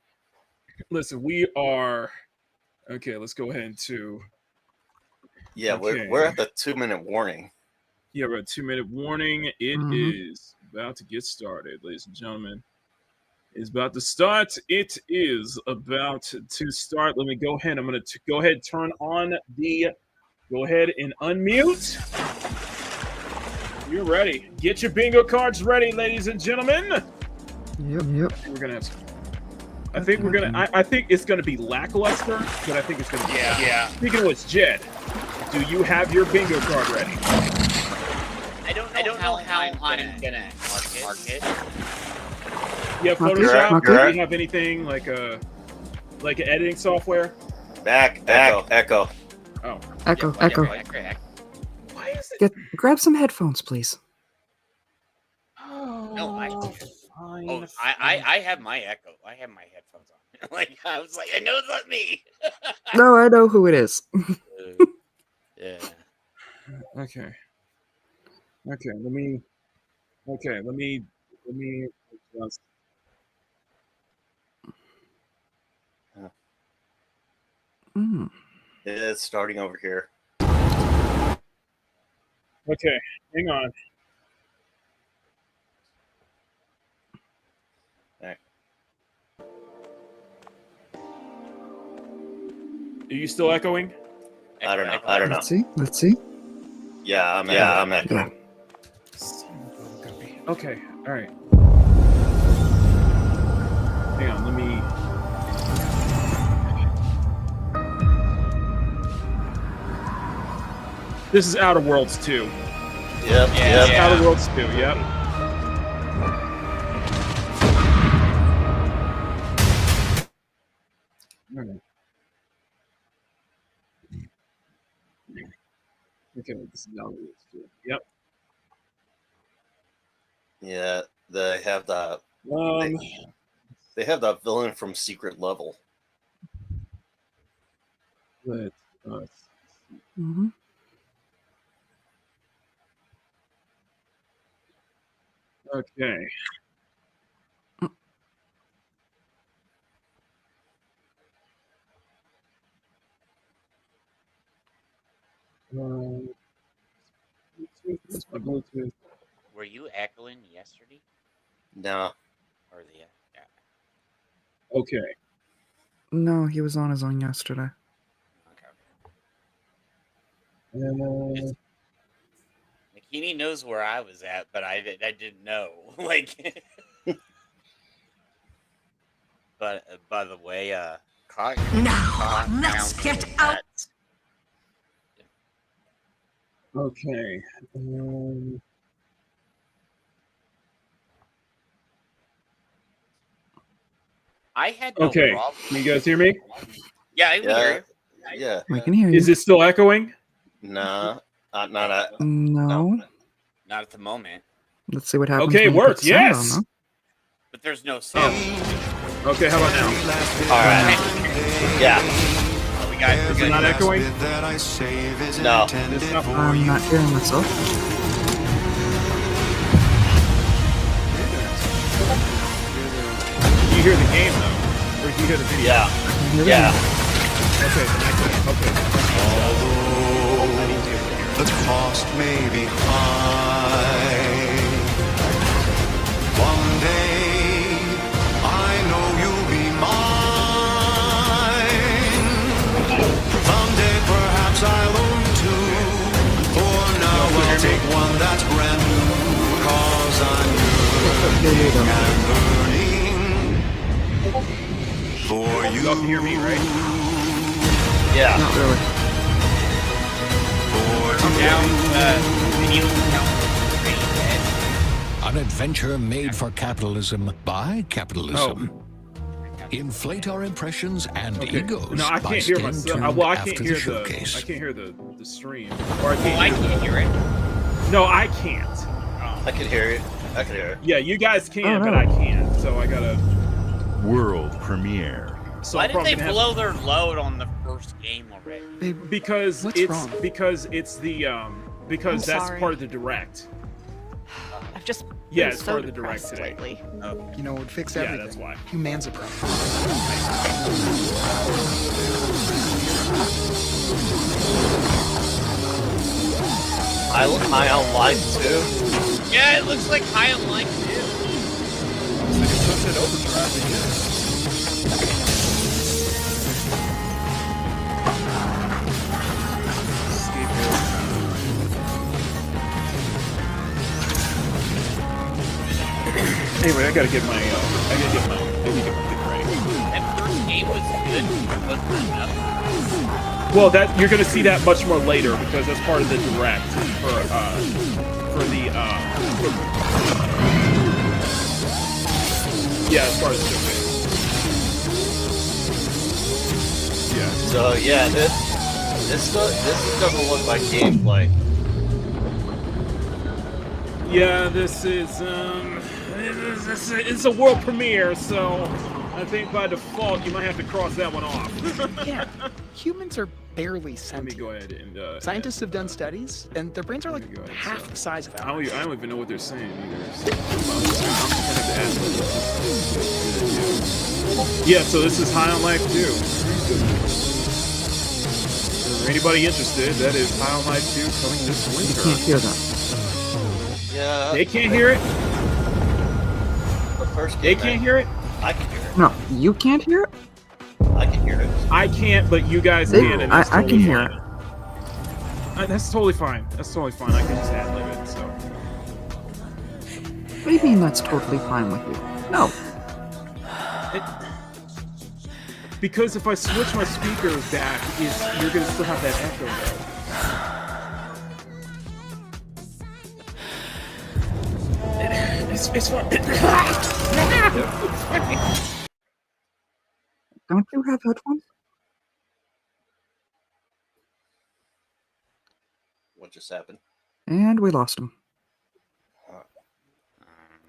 we are. Okay, let's go ahead to. Yeah, okay. we're at the 2-minute warning. Yeah, we're at 2-minute warning. It is about to get started, ladies and gentlemen. It's about to start. It is about to start. Let me go ahead. I'm going to go ahead, turn on the. Go ahead and unmute. You're ready. Get your bingo cards ready, ladies and gentlemen. Yep. We're gonna have. I think we're gonna. I think it's gonna be lackluster, but I think it's gonna be. Yeah. Speaking of which, Jed, do you have your bingo card ready? I don't know how I'm gonna mark it. Yeah, Photoshop. Do you have anything like an editing software? Echo. Oh. Echo. Why is it? Grab some headphones, please. No, Fine. I have my Echo. I have my headphones on. I was like, I know it's not me. No, I know who it is. Yeah. Okay. Let me adjust. It's starting over here. Okay, hang on. Right. Are you still echoing? I don't know. Let's see. Yeah, I'm echoing. Okay, all right. Hang on, let me. This is Outer Worlds 2. Yep. Outer Worlds 2, yep. Alright. Okay, this is Outer Worlds 2. Yep. Yeah, they have they have the villain from Secret Level. Let us. Okay. Where's my Bluetooth? Were you echoing yesterday? No. Or the Okay. No, he was on his own yesterday. Okay. Makini knows where I was at, but I didn't know. But by the way, Now, let's get out. Okay. I had no Okay, problem. can you guys hear me? Yeah, I can hear you. Yeah. We can hear you. Is it still echoing? Nah. Not at. No. Not at the moment, Let's see what happens Okay, it when you put works. sound Yes. on, but there's no sound. Okay, how about now? All right. Yeah. We got it. Is it not echoing? No. It's not. I'm not hearing myself. You hear the game though, or do you hear the video? Yeah. Hear me? Yeah. Okay, then I can. Okay. The cost may be high. One day, I know you'll be mine. Someday, perhaps I'll own two. For now, we'll take one that's brand new. Cause I'm yearning and burning for you. Y'all can hear me, right? Yeah. Not really. Down. Can you count? An adventure made for capitalism by capitalism. Inflate our impressions and Okay. egos No, I by can't hear staying myself. tuned Well, I after can't the hear the. showcase. I can't hear the stream, or I can't. I can't hear it. No, I can't. I can hear you. I can hear it. Yeah, you guys can, Oh, no. but I can't. So I gotta. World premiere. So Why I'm did probably they gonna have- blow their load on the first game already? Because What's it's wrong? because it's the because I'm that's sorry. part of the direct. I've just Yeah, been it's so part of the direct depressed today. lately. You know, it would fix Yeah, everything. that's why. Human's a problem. I on live too. Yeah, it looks like high on life too. Sunset Overdrive. Anyway, I gotta get my thing ready. That first game was good. It wasn't enough. Well, that you're gonna see that much more later because that's part of the direct for the yeah, it's part of the showcase. Yeah. So yeah, this doesn't look like gameplay. Yeah, this is it's a world premiere, so I think by default you might have to cross that one off. Yeah, humans are barely Let me sentient. go ahead and Scientists have done studies, and their brains are Let like me go ahead, half so- the size of I ours. don't even know what they're saying either. So, I'm just gonna have to add yeah, so this is High on Life 2. For anybody interested, that is High on Life 2 coming this You winter. can't hear that. Yeah. They can't hear it? The first They game. can't hear it? I can hear it. No, you can't hear it? I can hear it. I can't, but you guys They- can. And I that's can totally hear fine. That's totally fine. That's totally fine. I can just ad-lib it, so. What do you mean that's totally fine with you? No. Because if I switch my speakers back, you're gonna still have that echo though. It's fine. Don't you have headphones? What just happened? And we lost him.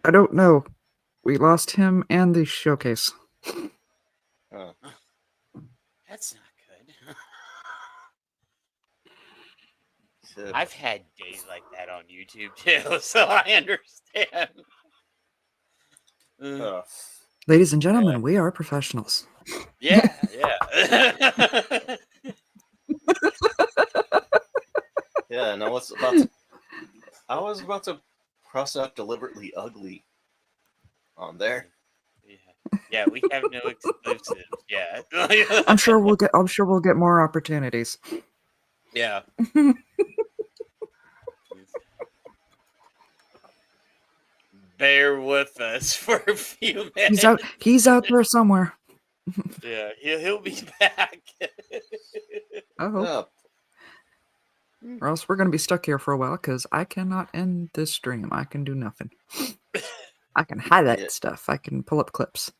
I don't know. We lost him and the showcase. Oh. That's not good. So, I've had days like that on YouTube too, so I understand. oh. Ladies and gentlemen, we are professionals. Yeah, yeah. Yeah, and I was about to cross out deliberately ugly on there. Yeah, we have no exclusives. Yeah. I'm sure we'll get more opportunities. Yeah. Bear with us for a few minutes. He's out there somewhere. Yeah, he'll be back. I hope. Yeah, Or else we're gonna be stuck here for a while because I cannot end this stream. I can do nothing. I can highlight Yeah. stuff. I can pull up clips.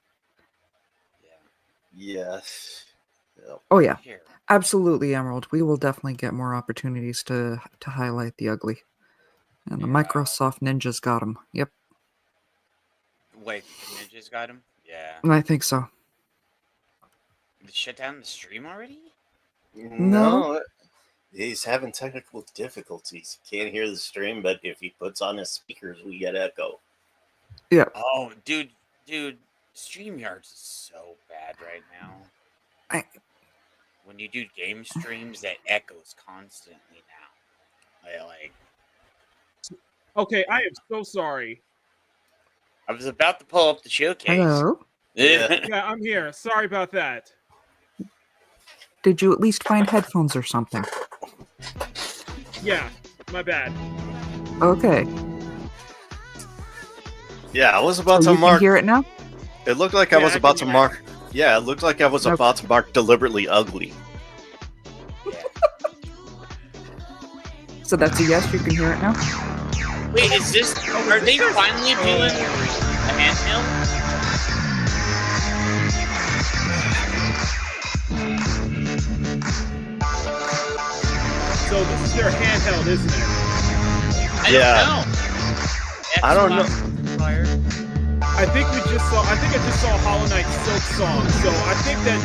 Yes. Yep. Oh yeah, absolutely, Emerald. We will definitely get more opportunities to highlight the ugly. And the Microsoft ninjas got him. Yep. Wait, the ninjas got him? Yeah. I think so. They shut down the stream already? No. He's having technical difficulties. He can't hear the stream, but if he puts on his speakers, we get echo. Yeah. Oh, dude, StreamYards is so bad right now. When you do game streams, that echoes constantly now. Okay, I am so sorry. I was about to pull up the showcase. Hello? Yeah, I'm here. Sorry about that. Did you at least find headphones or something? Yeah, my bad. Okay. Yeah, I was about So to you mark. can hear it now? It looked like I was about to mark. Yeah, it looked like I was about to mark deliberately ugly. So that's a yes, you can hear it now? Wait, is this? Are they finally doing a handheld? So this is their handheld, isn't it? I don't know. I think I just saw Hollow Knight Silk Song. So I think you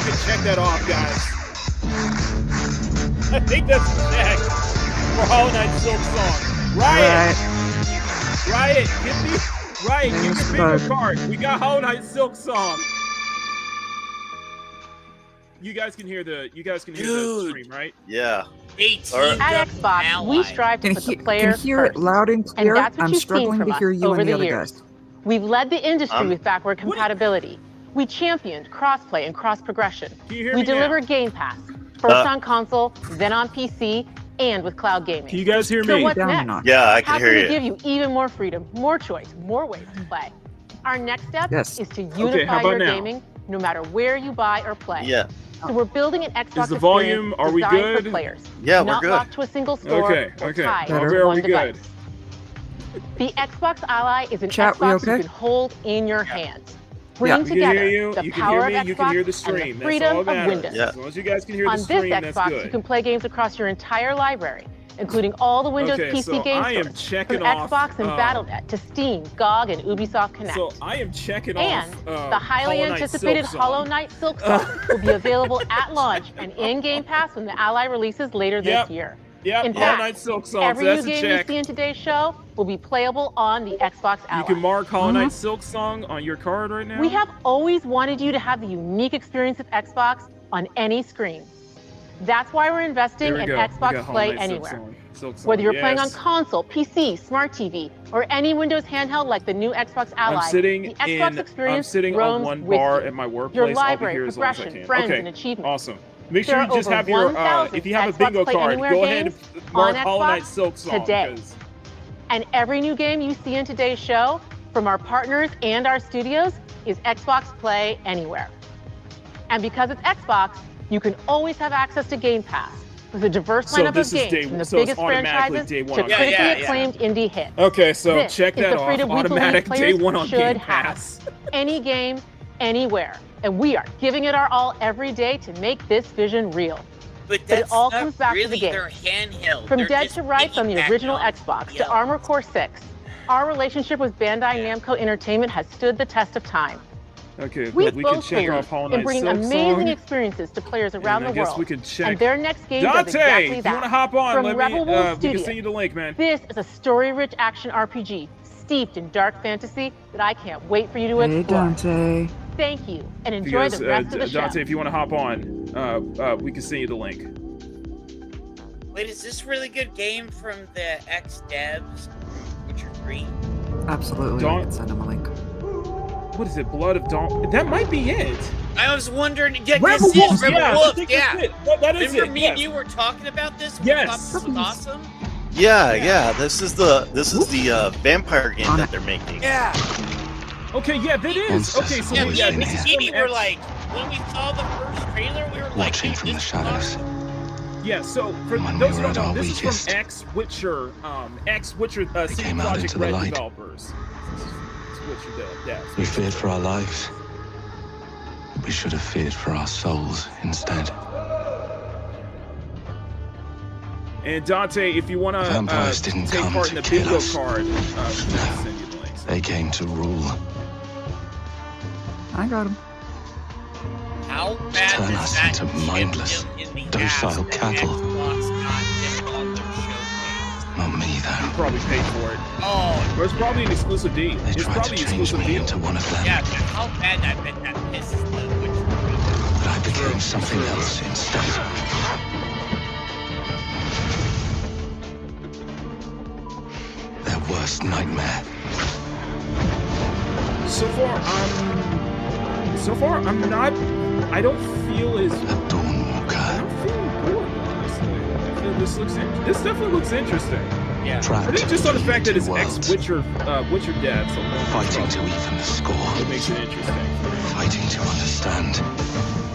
can check that off, guys. I think that's a check for Hollow Knight Silk Song. Riot, give me bingo card. We got Hollow Knight Silk Song. You guys can hear the stream, right? Yeah. At Xbox, we strive to put the player Can hear first. it loud and clear. And that's what I'm you've struggling seen from to hear us you over and the the other years. guys. We've led the industry with backward compatibility. We championed crossplay and cross progression. hear We me now? delivered Game Pass, first on console, then on PC, and with cloud gaming. Can you guys hear So me? what's next? Yeah, I can How hear can you. we give you even more freedom, more choice, more ways to play? Our next step Yes. is to Okay, unify how about your now? gaming, no matter where you buy or play. Yeah. So we're building an Xbox Is the volume? experience Are we designed good? for players, Yeah, we're not good. locked to a single store Okay. or tied to Are one we device. good? The Xbox Ally is an Chat, we Xbox okay? you can hold in your hands. Yeah. Bring We can together hear you. the You can power hear of me. Xbox You can hear the and stream. the That's freedom all that of matters. Windows. As long as you guys can hear On the this stream, that's Xbox, good. you can play games across your entire library, including all the Windows Okay, PC so game I am stores, checking from off, Xbox and Battle.net to Steam, GOG, and Ubisoft Connect. So I am checking And off the highly Hollow Knight anticipated Silk Hollow Song. Knight Silk Song will be available at launch and in Game Pass when the Ally releases later this year. Yep, In Hollow fact, Knight Silk Song. every So that's new a game check. you see in today's show will be playable on the Xbox Ally. You can mark Hollow Knight Silk Song on your card right now. We have always wanted you to have the unique experience of Xbox on any screen. That's why we're investing There we in go. We Xbox got Hollow Play Knight Silk Anywhere. Song. Silk Song, Whether you're playing on yes. console, PC, smart TV, or any Windows handheld like the new Xbox Ally, I'm sitting the Xbox experience on roams one with bar you. at my workplace. Your I'll be library, here as long as I progression, can. friends, Okay. and achievements. Awesome. Make There sure are you just over have your 1,000 if you have a Xbox bingo Play card, Anywhere go ahead games and mark on Hollow Knight Xbox Silk Song. today. 'Cause- And every new game you see in today's show, from our partners and our studios, is Xbox Play Anywhere. And because it's Xbox, you can always have access to Game Pass with a diverse So lineup this of is games from the so it's biggest automatically franchises day one to on critically Game Pass. acclaimed indie hits. Okay, so This check is that the off. freedom we believe Automatic day players one on should Game have. Pass. Any game, anywhere. And we are giving it our all every day to make this vision real. But But that's it all not comes back to the really game. their handheld. From They're Dead just to Rights on the piggybacking original on Xbox somebody to else. Armored Core 6, our relationship with Bandai Namco Entertainment has stood the test of time. Okay, We but we can both check believe off Hollow in Knight bringing Silk amazing Song. experiences to players around And the I guess world. we can check. And their next game Dante, does exactly if you that. want to hop on, From let Rebel me. Wolf We can Studios, send you the link, man. This is a story-rich action RPG steeped in dark fantasy that I can't wait for you to Hey, explore. Dante. Thank you, and If you enjoy guys, the rest of the show. Dante, if you want to hop on, we can send you the link. Wait, is this really good game from the ex-devs from Witcher 3? Absolutely. Don't- We can send him a link. What is it? Blood of Dawn? That might be it. I was wondering. Yeah, Rebel this is Wolves, Rebel yeah, I Wolves. think Yeah, that's it. That is remember it, me yes. and you were talking about this? We Yes. thought this was awesome. Yeah. This is the vampire game that they're making. Yeah. Okay, yeah, that is. Okay, so Yeah, yeah, me and this is Makini from were X- like, when we saw the first trailer, we were like, Watching dude, from the this is shadows. Yeah, so for When those we who were don't at know, our this is weakest, from X-Witcher, CD came out Projekt into the Red light. developers. It's Witcher devs. we feared for our lives. We should have feared for our souls instead. And Dante, if you want to Vampires didn't take come part to in the kill bingo us. card, I'll send you the links. They came to rule. I got him. How bad Turn does us that into chip mindless, him in the docile ass that cattle. Xbox got him on their showcase? Not me, You though. probably paid for it. Oh, Or it's probably an exclusive deal. They It's tried probably to an change exclusive me deal. into one of them. yeah, but how bad I bet that pisses the Witcher. But I became something else instead. Their worst nightmare. So far, I'm not. I don't feel as. A Dawnwalker. I'm feeling bored, honestly. I feel this definitely looks interesting. Yeah. I Trapped think just on the between fact that two it's worlds. ex-Witcher devs alone, Fighting to even the score. it makes it interesting. Fighting to understand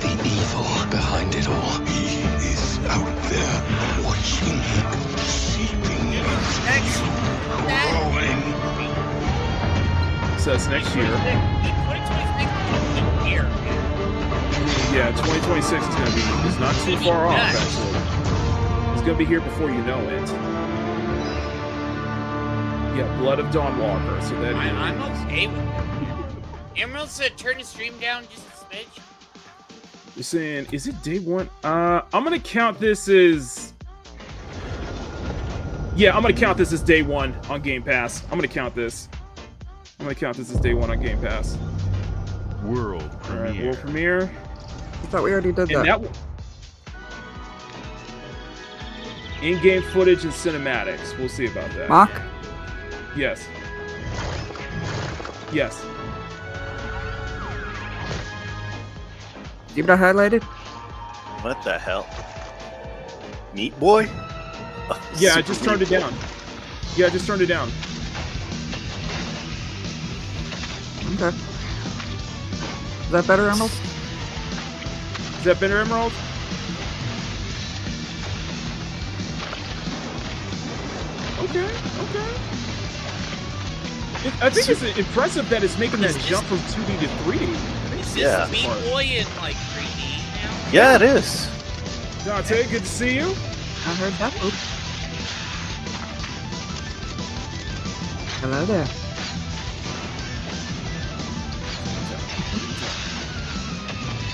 the evil behind it all. He is out there watching, seeping, growing. So that's next year. 2026 is a year. Yeah, 2026 is gonna be. It's not too far off, actually. It's gonna be here before you know it. Yeah, Blood of Dawnwalker. So that. I'm okay with it. Emerald said turn the stream down just a smidge. You're saying, is it day one? I'm gonna count this as. Yeah, I'm gonna count this as day one on Game Pass. I'm gonna count this as day one on Game Pass. World All right, premiere. world premiere. I thought we already did And that. In-game footage and cinematics. We'll see about that. Mock? Yes. Yes. You got highlighted? What the hell? Meat Boy? Oh, Yeah, I Super just turned Meat it Boy. down. Yeah, I just turned it down. Okay. Is that better, Emerald? Is that better, Emerald? Okay. I think it's impressive that it's making that jump from 2D to 3D. Is this Yeah. Meat Boy in like 3D now? Yeah, it is. Dante, good to see you. I heard that. Oops. Hello there.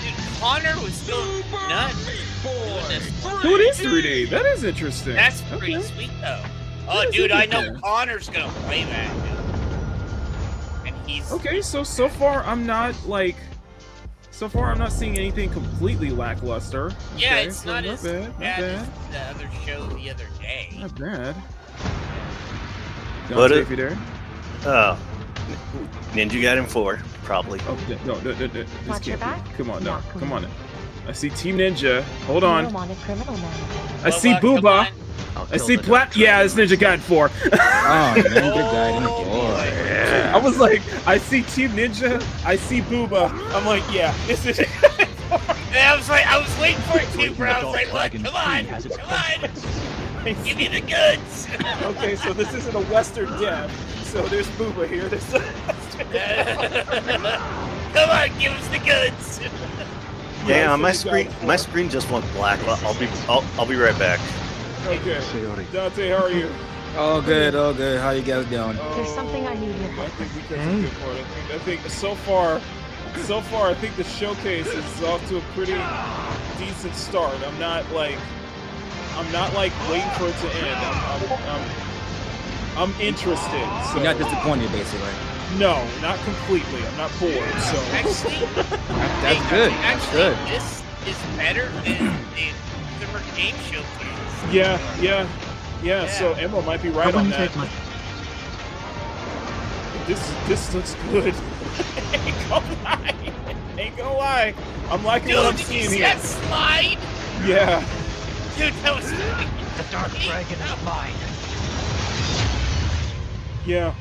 Dude, Connor was still nuts. doing this. Dude, it is 3D. That is interesting. That's pretty sweet though. Oh, That is dude, I know interesting. Connor's gonna play that. Dude. And he's Okay, so far I'm not seeing anything completely lackluster. yeah, Okay, it's so not as bad, bad as not the other show the other day. bad. Not bad. But Dante, it- if you're there. Oh, Ninja got him 4, probably. Oh, no, this Watch your can't be. back. Come on, no, Not come on. I see Team Ninja. Hold on. Wanted criminal man. I see Booba. I see Plat. Yeah, this Ninja got 4. Oh, Ninja got him 4. I was like, I see Team Ninja. I see Booba. I'm like, yeah, this is. And I was waiting for it too, bro. I was like, look, come on. Give me the goods. Okay, so this isn't a Western dev. So there's Booba here. Come on, give us the goods. Yeah, my screen just went black. I'll be right back. Okay. Dante, how are you? All good, all good. How you guys doing? There's something I need your I help think with. we got some good part. I think so far, I think the showcase is off to a pretty decent start. I'm not like waiting for it to end. I'm interested. So. You're not disappointed, basically. No, not completely. I'm not bored. So Actually, That's good. Actually, Good. this is better than the Summer Game Showcase. yeah. So Emerald might be right on that. This looks good. Ain't gonna lie. I'm liking Dude, what I'm did you seeing see here. that slide? Yeah. Dude, that was The Dark Dragon is mine. Yeah.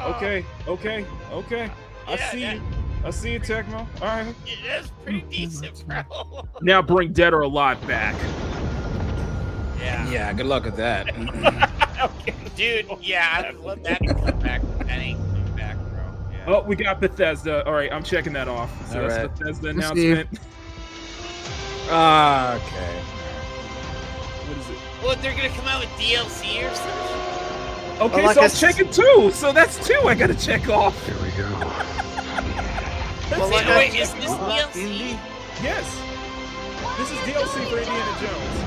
Okay. I Yeah, see that- you. I see you, Tecmo. All right. Yeah, that's pretty decent, bro. Now bring Dead or Alive back. Yeah. Yeah, good luck with that. Dude, yeah, I would love that to come back. That ain't coming back, bro. Yeah. Oh, we got Bethesda. All right, I'm checking that off. So All that's right. Bethesda Let's announcement. Okay. What is it? What, they're gonna come out with DLC or something? Okay, Well, like so I I'm s- checking 2. So that's 2 I gotta check off. Here we go. Well, like I- Wait, is this DLC? Yes. This is DLC for Indiana Jones.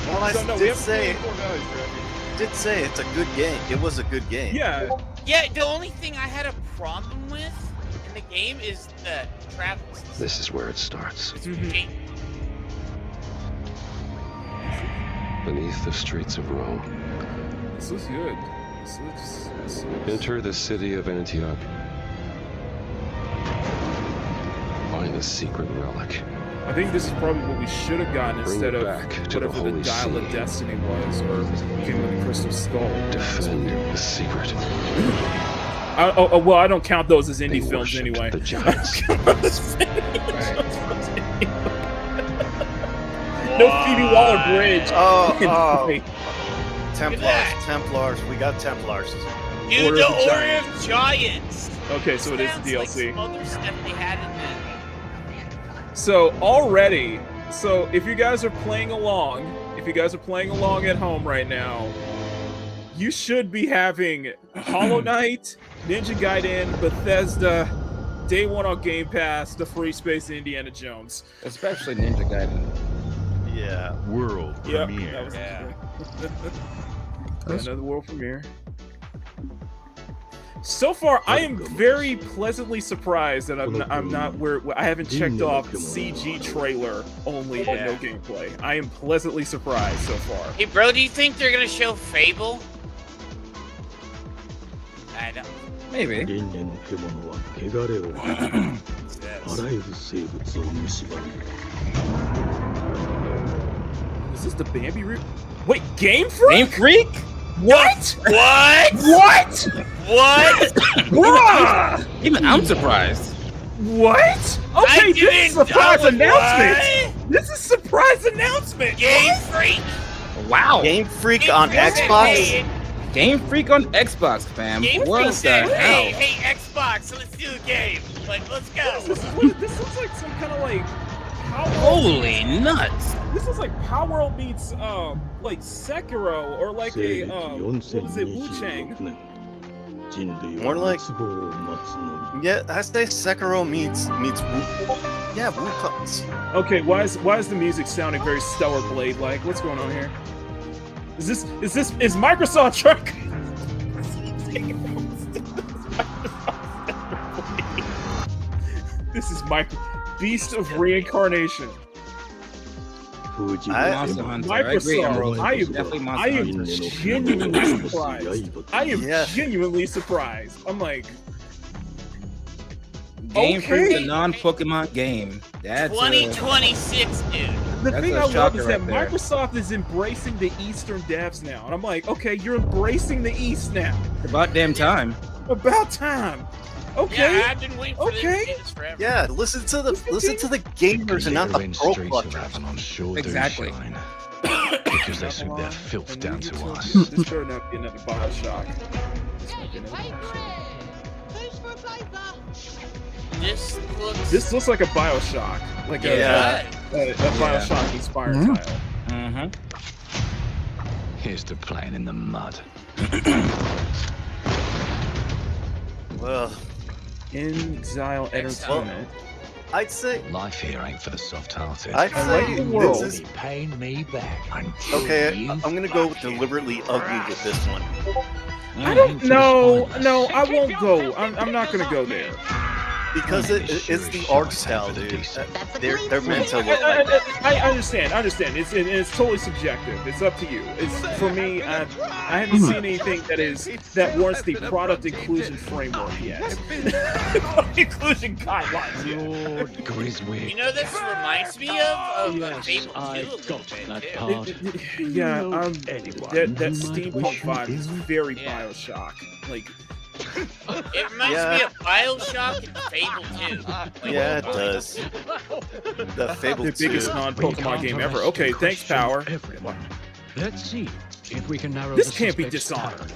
Well, I So, no, we did haven't say played 4 values, Trev. it's a good game. It was a good game. Yeah. Yeah, the only thing I had a problem with in the game is the travel system. This is where it starts. Okay. Beneath the streets of Rome. This looks good. This looks... Enter the city of Antioch. Find a secret relic. I think this is probably what we should have gotten Bring instead it of back to the whatever the Holy Dial See. of Destiny was, or King of the Crystal Skull. Defend the secret. Well, I don't count those as indie They films worshipped anyway. the giants. No Phoebe Waller-Bridge. Oh. Wait, Templars. We got Templars. Dude, Order the of the Order Giants. of Giants. Okay, so it is Sounds DLC. Like some other stuff they had in that. So already, if you guys are playing along, at home right now, you should be having Hollow Knight, Ninja Gaiden, Bethesda, Day 1 on Game Pass, the Free Space, Indiana Jones. Especially Ninja Gaiden. Yeah. World Yep, premiere. that was Yeah. another world premiere. So far, I am very pleasantly surprised that I'm not where I haven't checked off CG trailer only but no gameplay. I am pleasantly surprised so far. Hey, bro, do you think they're gonna show Fable? I don't. Maybe. Is this the Bambi route? Wait, Game Freak? Game Freak? What? What? What? What? Bruh! Even I'm surprised. What? Okay, this is a surprise announcement. This is surprise announcement. Game Freak. Wow. Game Freak on Xbox. Game Freak on Xbox, fam. Game What Freak the said, hell? hey, Xbox, let's do a game. Like, let's go. This looks like some kind of like Power Holy nuts. This is like Power World meets like Sekiro or like a what is it, Wu Chang. More like I say Sekiro meets Wu. Yeah, Wu comes. Okay, why is the music sounding very Stellar Blade like? What's going on here? Is Microsoft trying? This is Beast of Reincarnation. Monster Hunter. Microsoft. I am genuinely surprised. I am genuinely surprised. I'm like, Game Freak's okay. a non-Pokemon game. That's 2026, dude. The That's thing a I love shocker is that right there. Microsoft is embracing the Eastern devs now, and I'm like, okay, you're embracing the East now. About damn time. About time. Okay. Yeah, I've been waiting for this forever. Yeah, listen to the gamers and not the pro clutchers. Exactly. Because they suit their filth down to us. This better not be another Bioshock. This looks like a Bioshock, like a Bioshock inspired title. Mm-hmm. Here's to playing in the mud. Well, Exile Entertainment. I'd say life here ain't for the soft-hearted. I'd say this is paying me back. okay. I'm gonna go deliberately ugly with this one. I don't know. No, I won't go. I'm not gonna go there. Because it's the art style, dude. They're meant to look like that. I understand. It's totally subjective. It's up to you. It's for me. I haven't seen anything that warrants the product inclusion framework yet. Inclusion guidelines. Yet. You know, this reminds me of Fable 2 a little bit, too. Yeah, that steampunk vibe is very Bioshock. Like. It reminds me of Bioshock and Fable 2. Like, Yeah, it does. The Fable 2. The biggest non-Pokemon game ever. Okay, thanks, Power. Let's see if we can narrow This can't be Dishonored.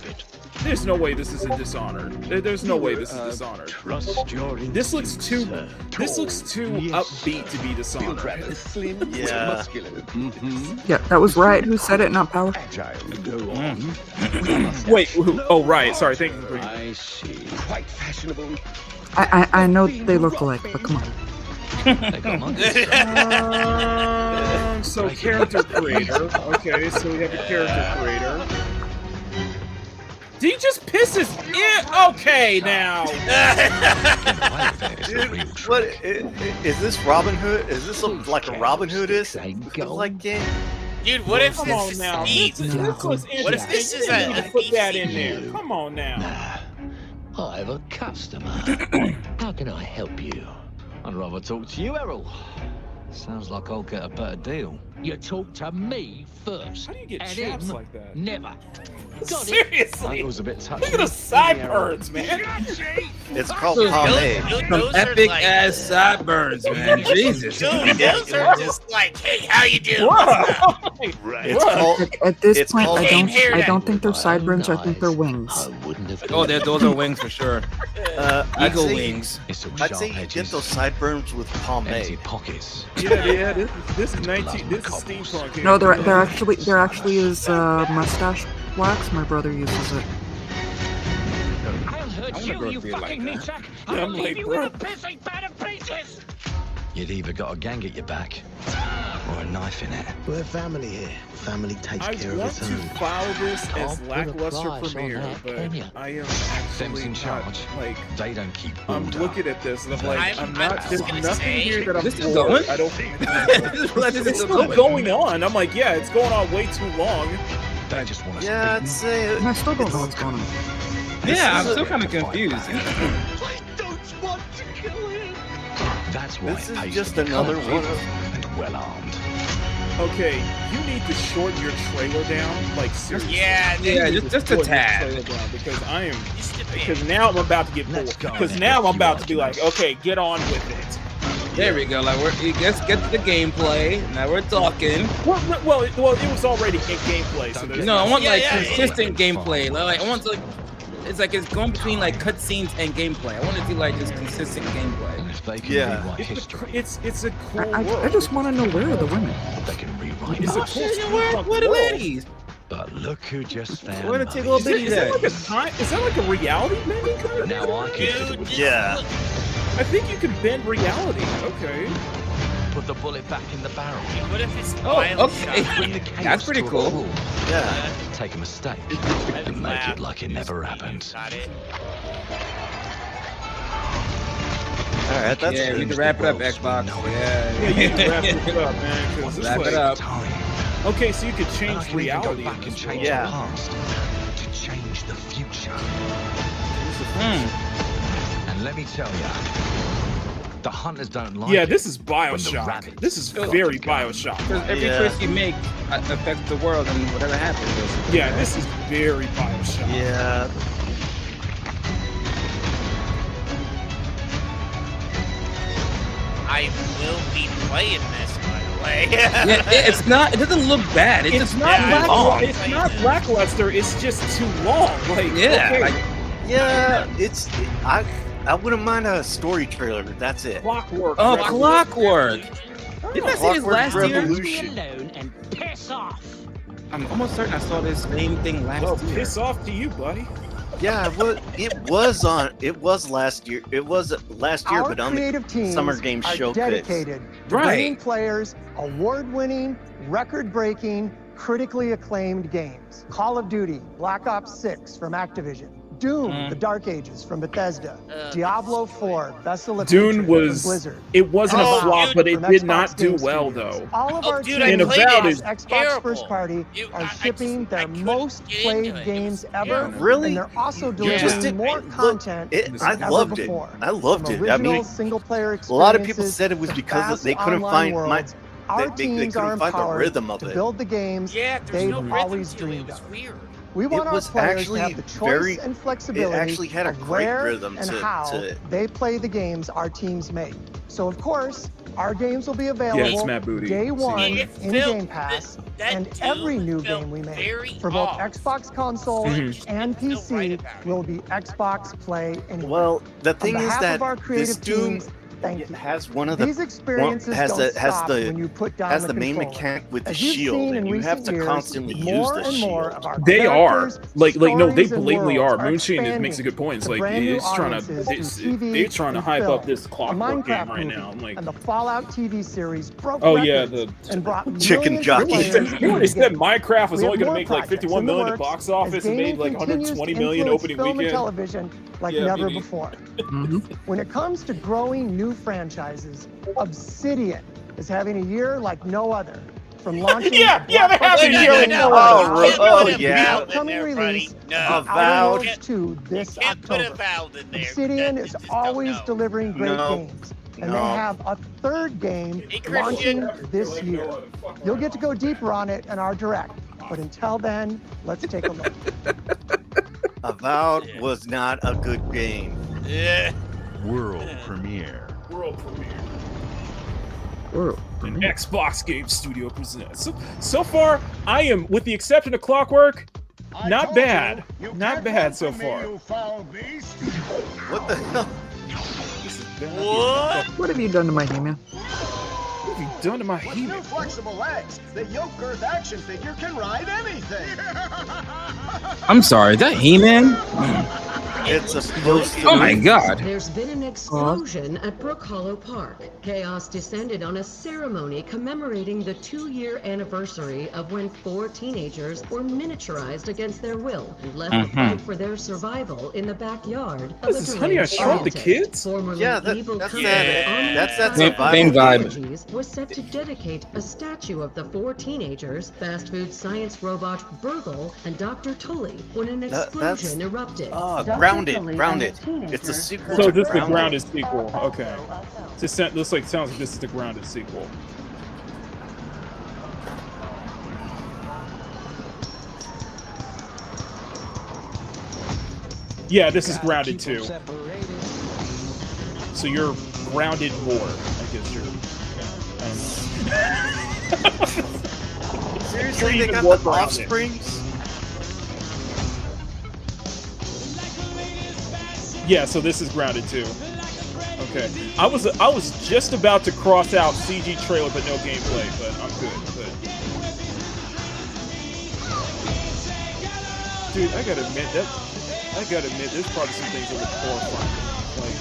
There's no way this isn't Dishonored. There's no way this is Dishonored. Trust your This looks too upbeat to be Dishonored. Yeah. Yeah, that was Riot who said it, not Power. Wait, oh right, sorry, thank you. I see. Quite fashionable. I know they look alike, but come on. So character creator. Okay, so we have a character creator. Did he just piss his okay, now. Dude, what is this Robin Hood? Is this like a Robin Hood-ish like game? Dude, what if Come on this now. is This was What if this is interesting. You need a to put that in there. Come on now. I have a customer. How can I help you? I'd rather talk to you, Errol. Sounds like I'll get a better deal. You talk to me first. How do you get and chaps him, like that? Never. Got Seriously? It was a bit touchy. Look at the sideburns, man. It's called pomade. Some epic ass sideburns, man. Jesus. Dude, those are just like, hey, how you doing? It's called, At this it's point, called I don't think they're sideburns. I think they're wings. Oh, those are wings for sure. Eagle wings. I'd say you get those sideburns with pomade. Pockets. Yeah. This is steampunk. Here. No, there actually is mustache wax. My brother uses it. I'll hurt you fucking meathead. I'll leave you with a pissing bed of pieces. You'd either got a gang at your back or a knife in it. We're family here. Family takes I care of want its to own. file this as I'll put a lackluster price on premiere, that, but can ya? I am Them's actually in not, charge. like, They don't keep I'm order. looking at this and I'm like, I'm there's just gonna nothing say- here that I'm This is for. going? I don't This it's still going on. I'm like, yeah, it's going on way too long. They just want to Yeah, I'd say And I still don't know what's going on. Yeah, I'm still kind of confused. I don't want to kill him. That's why This it is pays just to be another confident one of- and well armed. Okay, you need to shorten your trailer down, like seriously. Yeah, Yeah, You need just to a shorten your tad. trailer down because I am. just a bit. Because now I'm about to get bored. Let's go Because then, now I'm you about to be like, argument. okay, get on with it. There we go. Like let's get to the gameplay. Now we're talking. Well, it was already in gameplay, so there's No, I want like Yeah, consistent gameplay. Like I want to it's like it's going between like cutscenes and gameplay. I want to do like just consistent gameplay. And if they can Yeah. rewrite history, It's a cool I world. just want to know where are the women. they can rewrite It's a past. cool Where steampunk the world. ladies? But look who just found Where the money. tickle bitties Is that at? like a time? Is that like a reality bending kind of Now thing? I consider Dude, it Yeah. I think you can bend reality. Okay. put the bullet back in the barrel. What if it's Oh, Bioshock? okay. Bring the chaos That's pretty to a cool. halt. Yeah. Take a mistake and make it like it never happened. Got it. All right, that's Yeah, we good. need to wrap it up, Xbox. Yeah, you Yeah. need to wrap this up, man. 'Cause it's Wrap like, it up. Time. Okay, so you could And I change can even reality. go in back and this change world. Yeah. the past to change the future. Hmm. And let me tell you, the hunters don't like Yeah, it this is when the Bioshock. rabbits This is got very the gun. Bioshock. Because every Yeah. choice you make affects the world and whatever happens. Basically. Yeah, this is very Bioshock. Yeah. I will be playing this, by the way. Yeah, it's not. It doesn't look bad. It's just not too long. It's not lackluster. It's just too long. Like Yeah, okay, like, Yeah, I wouldn't mind a story trailer. That's it. Clockwork. oh, Revolution. Clockwork. Didn't I see this Clockwork last year? Revolution. alone and piss off. I'm almost certain I saw this same thing last Well, year. piss off to you, buddy. Yeah, it was last year. It was last year, Our but on creative the teams Summer Game are Showcase. dedicated to Right. bringing players award-winning, record-breaking, critically acclaimed games. Call of Duty, Black Ops 6 from Activision, Doom, The Dark Ages from Bethesda, Diablo 4, Vessel of Dune Hatred was. from Blizzard. It wasn't Oh, a flop, dude, but it from did Xbox not do Game well, Studios. though. All of Oh, our dude, teams I And played about it. is Xbox terrible. First Party Dude, are I shipping just- I their couldn't most get into played it. It games was ever, terrible. Really? and they're also You delivering just did- more look, content I than ever loved it. before. I loved From it. I mean, original single-player a lot of people experiences said it was to because fast they couldn't online find worlds, our they teams couldn't are find the empowered rhythm of to it. build the games Yeah, there's they've no rhythm always to it. dreamed It was of. weird. We want our was players actually to have the choice very- and flexibility it actually had a of great where rhythm and to- how to- they play the games our teams make. So, of course, our games will be it's available Matt Booty. day one It in felt- Game Pass, that and tune every new felt game we make very for both off. Xbox console Mhm. and didn't feel PC right about it. will be Xbox Play Anywhere. Well, the On thing is behalf that of our this creative Doom teams, thank you. has one of the These experiences has don't the has stop the when you put down has the the main controller. mechanic with the As you've shield, seen in and you have recent to years, constantly use more the and more shield. of our They are characters, like no, they stories, and blatantly are. worlds Moonshine expanding makes a good point. It's to like brand new it's trying to audiences through TV they're trying to and hype film. up this The Clockwork game Minecraft right movie now. I'm like, and the Fallout TV series broke oh yeah, records and brought Chicken millions of jockey. players you into already the said game. Minecraft was We only have going to more make like projects 51 in the million at works box office as and made gaming like continues 120 to million influence opening film and weekend. television like Yeah, never maybe. before. Mhm. When it comes to growing new franchises, Obsidian is having a year like no other. From launching Yeah, they're having No, a no, year. no, Oh, you can't oh, put a yeah. valve in upcoming there, release buddy. No, of Avowed. Outer Worlds 2 this can't put a October. valve in there. Obsidian That- is just always don't know. delivering great No. games, and No. they have a third game Hey, launching Christian. this year. You'll get to go deeper on it in our direct, but until then, let's take a look. Avowed was not a good game. Yeah. World premiere. World premiere. World An premiere. Xbox Game Studio presents. So far, I am, with the exception of Clockwork, not bad. Not bad so far. What the hell? This is bad. What? What have you done to my He-Man? What have you done to my With He-Man? new flexible legs, the Yoke Earth action figure can ride anything. I'm sorry, that He-Man? It's supposed to Oh my be- god. There's been an explosion at Brook Hollow Park. Chaos descended on a ceremony commemorating the 2-year anniversary of when 4 teenagers were miniaturized against their will and left to fight for their survival in the backyard of This a is Honey, I deranged Shrunk the scientist. Kids? Formerly Yeah, evil that's company that. on That's that Same- survival same vibe. Technologies was set to dedicate a statue of the 4 teenagers, fast food science robot Burgle, and Dr. Tully when an That's- explosion erupted. Grounded. It's a sequel So to this is the Grounded. Grounded sequel. Okay. This looks like sounds like this is the Grounded sequel. Yeah, this is Grounded too. So you're grounded more, I guess you're. Seriously, You're they even got more the grounded. offsprings? Yeah, so this is Grounded too. Okay. I was just about to cross out CG trailer but no gameplay, but I'm good. But dude, I gotta admit, there's probably some things that look horrifying. Like,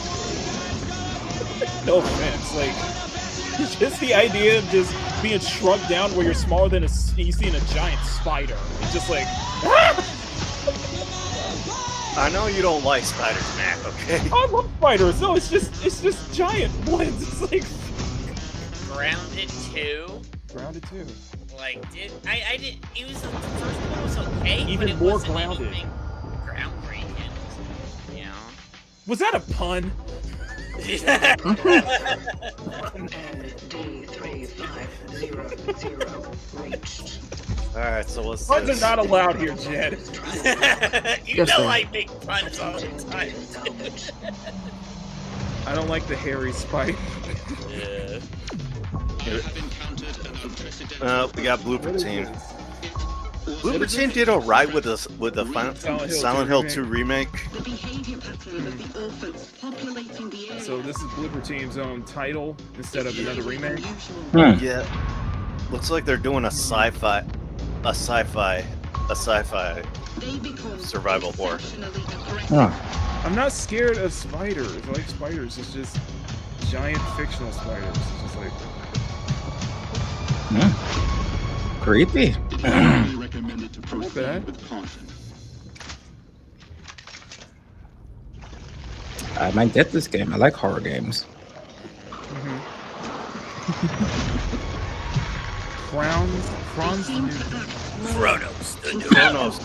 no offense, like, just the idea of just being shrunk down where you're smaller than you seeing a giant spider. It's just like, I know you don't like spiders, Mac, okay? I love spiders. No, it's just giant ones. It's like Grounded 2. Grounded 2. Like, I did. It was the first one was okay, Even but it more wasn't grounded. anything groundbreaking. You know. Was that a pun? Alright, so what's Puns are this? not allowed here, Jed. You Yes, know sir. I make puns all the time. I don't like the hairy spike. Yeah. We got Blooper Team. Blooper Team did alright with the Silent Hill 2 remake. So this is Blooper Team's own title instead of another remake. Yeah. Looks like they're doing a sci-fi survival horror. I'm not scared of spiders. I like spiders. It's just giant fictional spiders. It's just like Creepy. not bad. I might get this game. I like horror games. Franz Chronos. Chronos.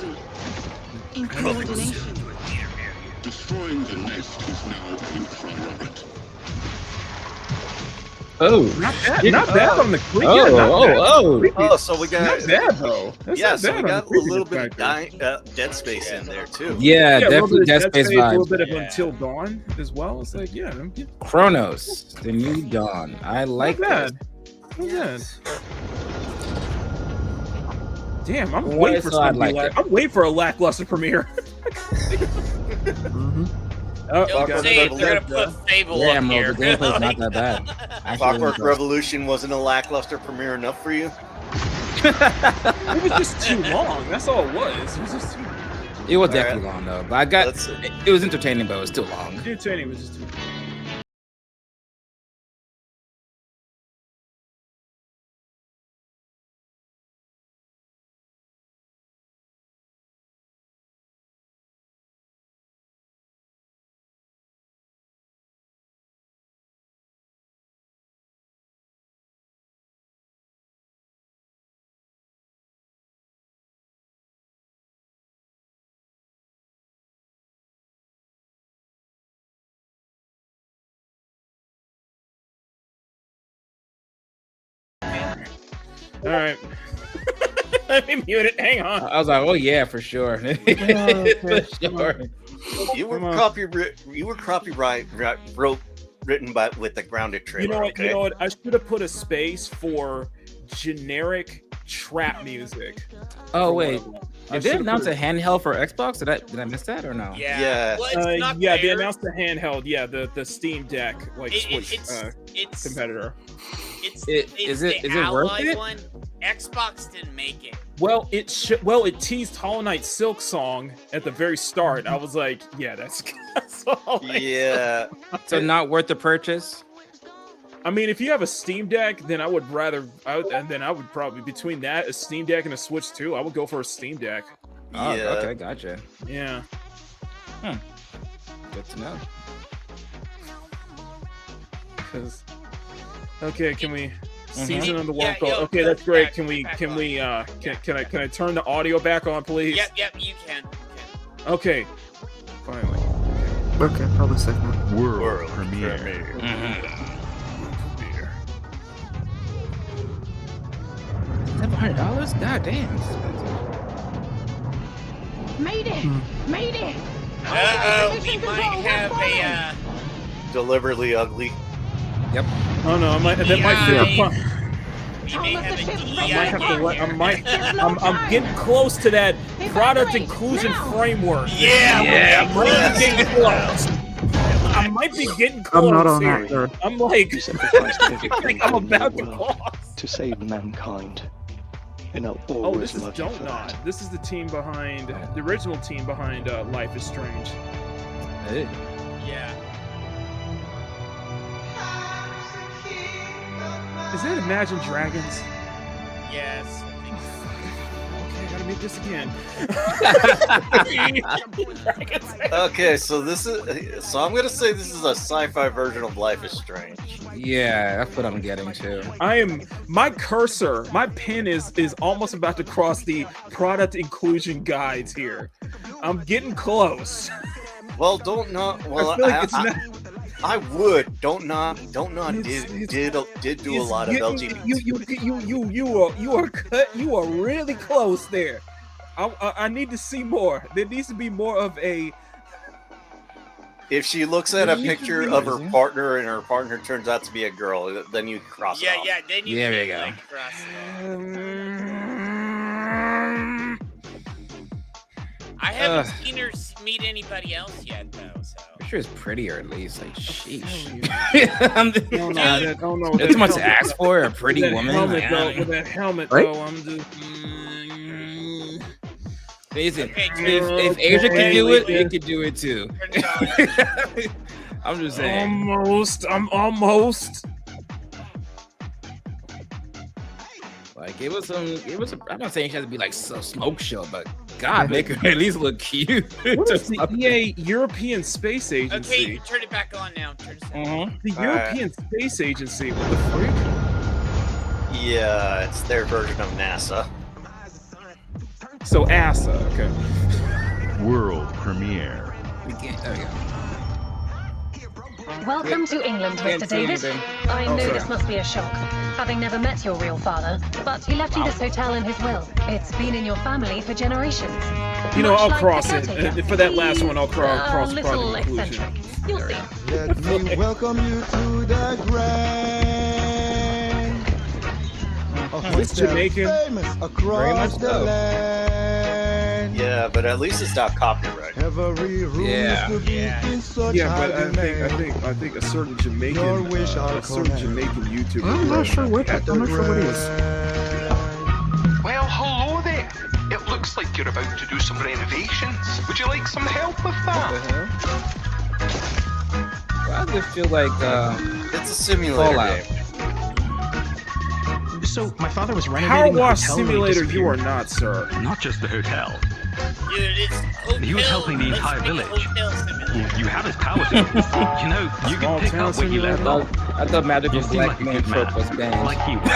Destroying the nest is now a feat for Robert. Not bad on the creep. Yeah, So we got not bad though. That's so not we bad got on a the little creepiness bit factor. of Dead Space in there too. Yeah, a little definitely bit Dead of Space A little vibes. bit of Until Dawn as well. It's like, yeah, Chronos, the new Dawn. I like not this. bad. Not bad. Damn, I'm Why waiting for so I something to be like it? I'm waiting for a lackluster premiere. Don't say it, they're gonna put Fable Yeah, up bro, here. the gameplay's not that bad. Actually, Clockwork really Revolution wasn't a lackluster premiere enough for you? It was just too long. That's all it was. It was just too. It was definitely long though, but I got it was entertaining, but it was still long. Entertaining was just too. All right. Let me mute it. Hang on. I was like, oh yeah, for sure. For sure. You were copyright written by with the grounded trailer. You know what? Okay? You know what? I should have put a space for generic trap music. Oh wait, did they announce a handheld for Xbox? Did I miss that or no? Yeah. Well, it's not yeah, they fair. announced the handheld. Yeah, the Steam Deck Switch it's competitor. It's Is it the worth Ally it? one. Xbox didn't make it. Well, it teased Hollow Knight Silk Song at the very start. I was like, yeah, that's all. Yeah. So not worth the purchase. I mean, if you have a Steam Deck, then I would probably between that, a Steam Deck, and a Switch 2, I would go for a Steam Deck. Oh, Yeah. okay, gotcha. Yeah. Good to know. Because, okay, can we Mm-hmm. season on the Yeah, one call? yo, Okay, that's great. Can back we on. can I turn the audio back on, please? Yep, you can. Okay. Finally. Okay, probably second one. World premiere. $700? God damn. Made it! Made it! We might have a. Deliberately ugly. Yep. Oh no, that might fit the pun. We may have a I'm getting close to that product inclusion framework. Yeah, I'm really getting close. I might be getting close. I'm not on here. that third. I'm like, You sacrificed everything like I'm in about your to world cross. to save mankind. And I'll Oh, always this is love you Don't for Nod. that. This is the team behind the original team behind Life is Strange. Hey. Yeah. Is that Imagine Dragons? Yes. I think so. Okay, I gotta make this again. Okay, so I'm gonna say this is a sci-fi version of Life is Strange. Yeah, that's what I'm getting to. My cursor, my pen is almost about to cross the product inclusion guides here. I'm getting close. Well, Don't Nod. Well, I feel like it's not. I would. Don't Nod did do a lot of LGBT. You are really close there. I need to see more. There needs to be more of a. If she looks at a picture of her partner and her partner turns out to be a girl, then you cross it off. Yeah, then you There can we go. like cross it off. I haven't seen her meet anybody else yet, though. So. I'm sure it's prettier at least. Like, sheesh. Oh no! That's too much to ask for. A pretty woman. Helmet, Like, with that helmet, Right? though, I'm just. Listen, Okay, if Asia can do it, you can do it too. I'm just saying. I'm almost. Like it was I'm not saying she has to be like so smoke show, but God, make her at least look cute. What is the EA European Space Agency? Okay, turn it back on now. Turn it The European Space Agency. What the freak? Yeah, it's their version of NASA. So ASA. Okay. World premiere. There we go. Welcome to England, Can't Mr. see David. anything. I Oh, know sorry. this must be a shock, having never met your real father, but he left you this hotel in his will. It's been in your family for generations. You know, Much I'll like cross the it. caretaker. For that last one, I'll cross A project little inclusion. eccentric. You'll see. Let me welcome you to the grand. Is this Jamaican? Famous across Very much the so. land. Yeah, but at least it's not copyright. Every room Yeah. used to be in such Yeah, high but I demand. think a certain Jamaican, Your wish I'll a certain Jamaican YouTuber. I'm not sure what At the I'm not sure what it is. Well, hello there. It looks like you're about to do some renovations. Would you like some help with What the that? hell? Why does it feel like It's a simulator Fallout? game. So my father was Power renovating the Wash hotel when he Simulator, you are disappeared. not, sir. Not just the hotel. Dude, it's hotel. He was helping the Let's entire make a village. hotel simulator. You have his power to. You know, you Small can pick town up where he left simulator. off. I thought magical You seem black like a man good trope man. was banned. Like he was.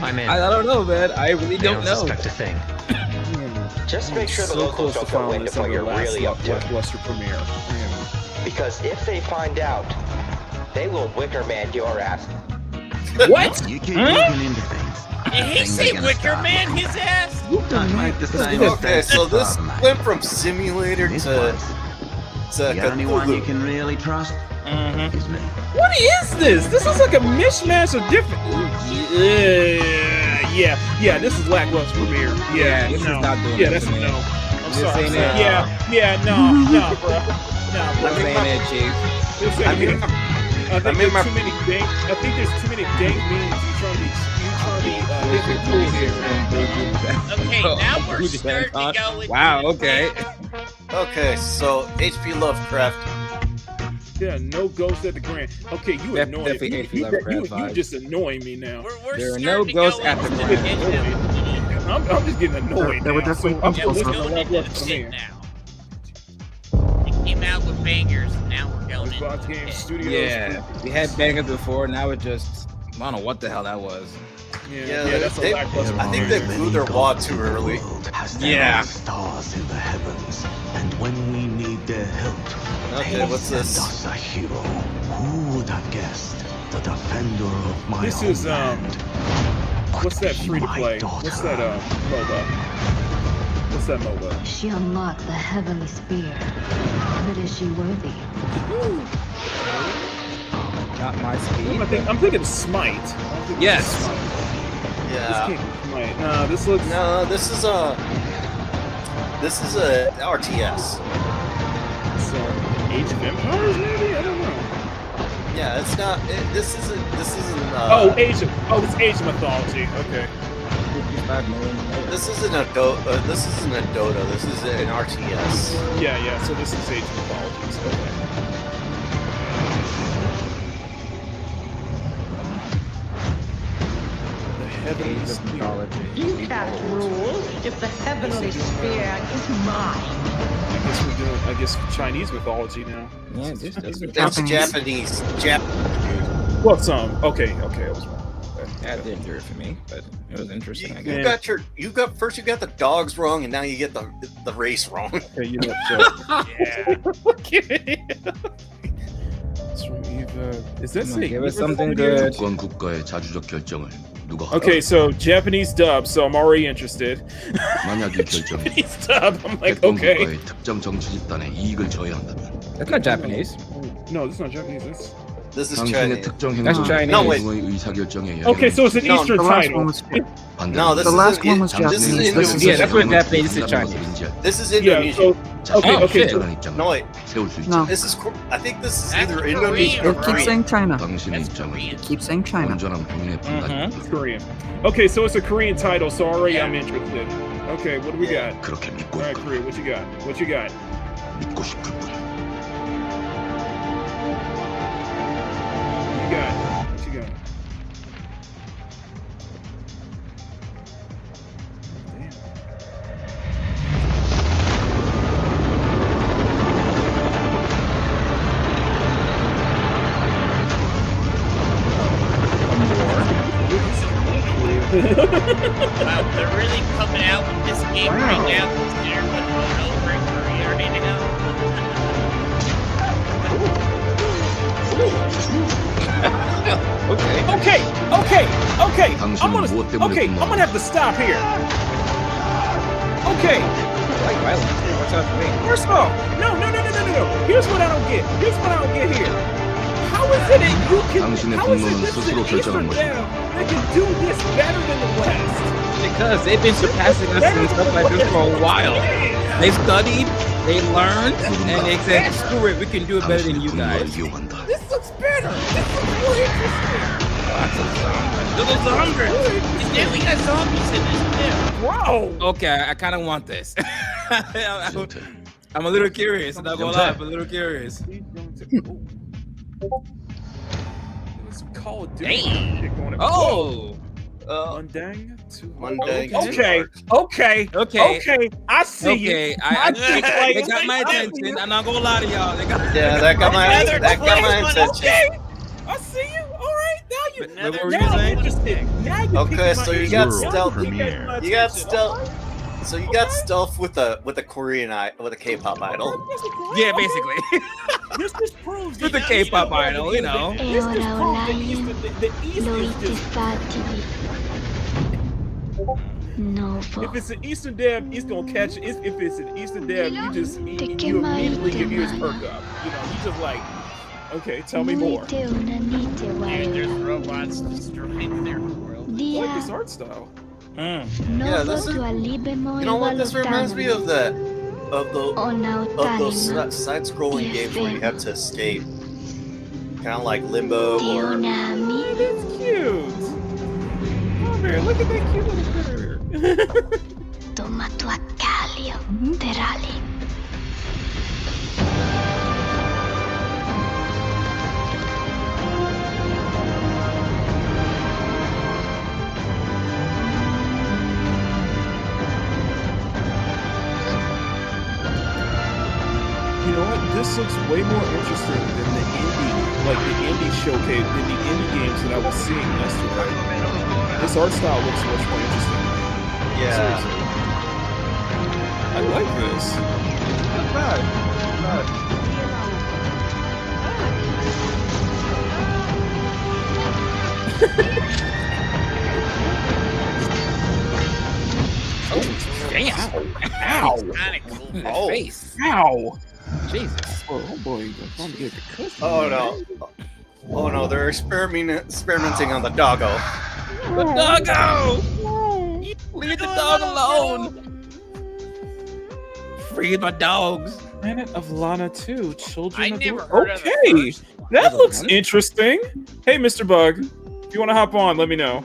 I'm in. I don't know, man. I really They don't know. suspect a thing. Just make sure the So locals close to don't know following when to this on what the you're last really up to. Blockbuster premiere. Because if they find out, they will Wicker Man your ass. What? You keep looking into things. Did he say Wicker Man his ass? Don't make the same Okay, mistake so as this Father Mac. went from simulator This to was. The only one you Cthulhu. can really trust is me. What is this? This is like a mishmash of different. Yeah. This is lackluster premiere. Yeah, this is not doing Yeah, it that's for a me. no. I'm This sorry. ain't it. Yeah, no, bro. I'm saying it, Chief. I think I mean, there's my- too many dank. I think there's too many dank memes. You trying to be Okay, now we're starting to go into Wow, okay. Okay, so HP Lovecraft. Yeah, no ghosts at the Grand. Okay, you annoying definitely me. H.P. Lovecraft You vibes. just annoying me now. We're There are starting no to ghosts go at the into Grand. I'm just getting annoyed. That would now. definitely So I'm come going closer. to Going into lackluster the shit premiere. now. It came out with bangers, and now we're going Xbox into Game it. Studios. Yeah, we had bangers before. Now it just, I don't know what the hell that was. Yeah, that's a they, lackluster I think they blew their wad too early. Yeah. Stars in the heavens, and when we need their help, Okay, they what's send this? us a hero. Who would have guessed? The defender of my This is homeland. what's that free to play? What's that MOBA? What's that MOBA? She unlocked the heavenly spear, but is she worthy? Not my speed. I'm thinking Smite. Yes. Yeah. This can't be Smite. No, this looks. No, this is a RTS. So, Age of Empires, maybe? I don't know. Yeah, it's not. This isn't. It's Age of Mythology. Okay. 55 million. This isn't a Dota. This isn't a Dota. This is an RTS. Yeah. So this is Age of Mythology. So, okay. The heavenly Age of spear. mythology. You can't rule if the heavenly spear is mine. I guess Chinese mythology now. Yeah, this doesn't. It's Japanese. Well, some. Okay, I was wrong. That didn't do it for me, but it was interesting. I You guess. got first you got the dogs wrong, and now you get the race wrong. Okay, you know what? Yeah. Okay. It's from Eva. Is that Come on, say give us Eva something Video? good. 주권 국가의 자주적 결정을 누가 Okay, so Japanese dub, so I'm already interested. 만약 이 결정이 Japanese dub, I'm like, 개권 okay. 국가의 특정 정치 집단의 이익을 저해한다면 That's not Japanese. No, this is not Japanese. This is 당신의 Chinese. 특정 That's 행동은 Chinese. No, wait. 공의 의사결정에 Okay, so it's an No, Eastern The last title. one was No, this the is last one was this is Japanese. Indonesian. This is Yeah, that's what Japanese. This is Chinese. This is Yeah, Indonesian. so okay, Oh, okay. shit. So, No wait, 세울 수 있지. No, this is. I think this is That's either Korean. Indonesian or it keeps Korean. saying China. 당신의 That's 입장은 Korean. Keep saying China. 온전한 국민의 판단. it's Korean. Okay, so it's a Korean title, so already I'm interested. Okay, what do we got? 그렇게 믿고 All right, 있고 Korea, what you got? What you got? 믿고 싶을 뿐. What you got? What you got? Wow, they're really coming out with this game right now, considering what's going over in Korea right now. Okay, 당신은 무엇 때문에 okay, I'm gonna have to stop here. Okay. Like violence. What's up for me? First of all, no. Here's what I don't get. Here. How is it that you can? 당신의 How is it 분노는 this is 스스로 an Eastern 결정하는 것이다. Dam that can do this better than the West? Because they've been surpassing us and stuff like this for a while. They studied, they learned, and they said, screw it, we can do it better than you guys. This looks better. This looks more interesting. Little zombies. Yeah, we got zombies in this too. Bro. Okay, I kind of want this. I'm a little curious. I'm not gonna lie, I'm a little curious. Call of Duty. Oh. Mundang. Mundang. Okay. I see you. Okay, they got my attention. I'm not gonna lie to y'all. That got my attention. Okay. I see you. All right. Now What were you saying? Okay, so you got stealth. premiere. You got stealth. So you got stealth with a Korean with a K-pop idol. Yeah, basically. This just proves with the K-pop idol, you know. This just proves the East is just. If it's an Eastern Dam, it's gonna catch. If it's an Eastern Dam, you immediately your ears perk up. You know, you just like, okay, tell me more. There's robots destroying their world. I like this art style. Yeah, this is. You know what? This reminds me of those side-scrolling games where you have to escape, kind of like Limbo or. That's cute. Oh man, look at that cute little critter. You know what? This looks way more interesting than the indie showcase, than the indie games that I was seeing yesterday. This art style looks much more interesting. Yeah. Seriously. I like this. Not bad. Damn. Ow. Kind of cool. Oh. Face. Ow. Jesus. Oh boy, I'm gonna get the cushion. Oh no. Oh no, they're experimenting on the doggo. The doggo! Leave the dog alone! Free my dogs! Planet of Lana 2, Children I of never the... heard of the Okay, first one. that looks interesting. Hey, Mr. Bug, if you want to hop on, let me know.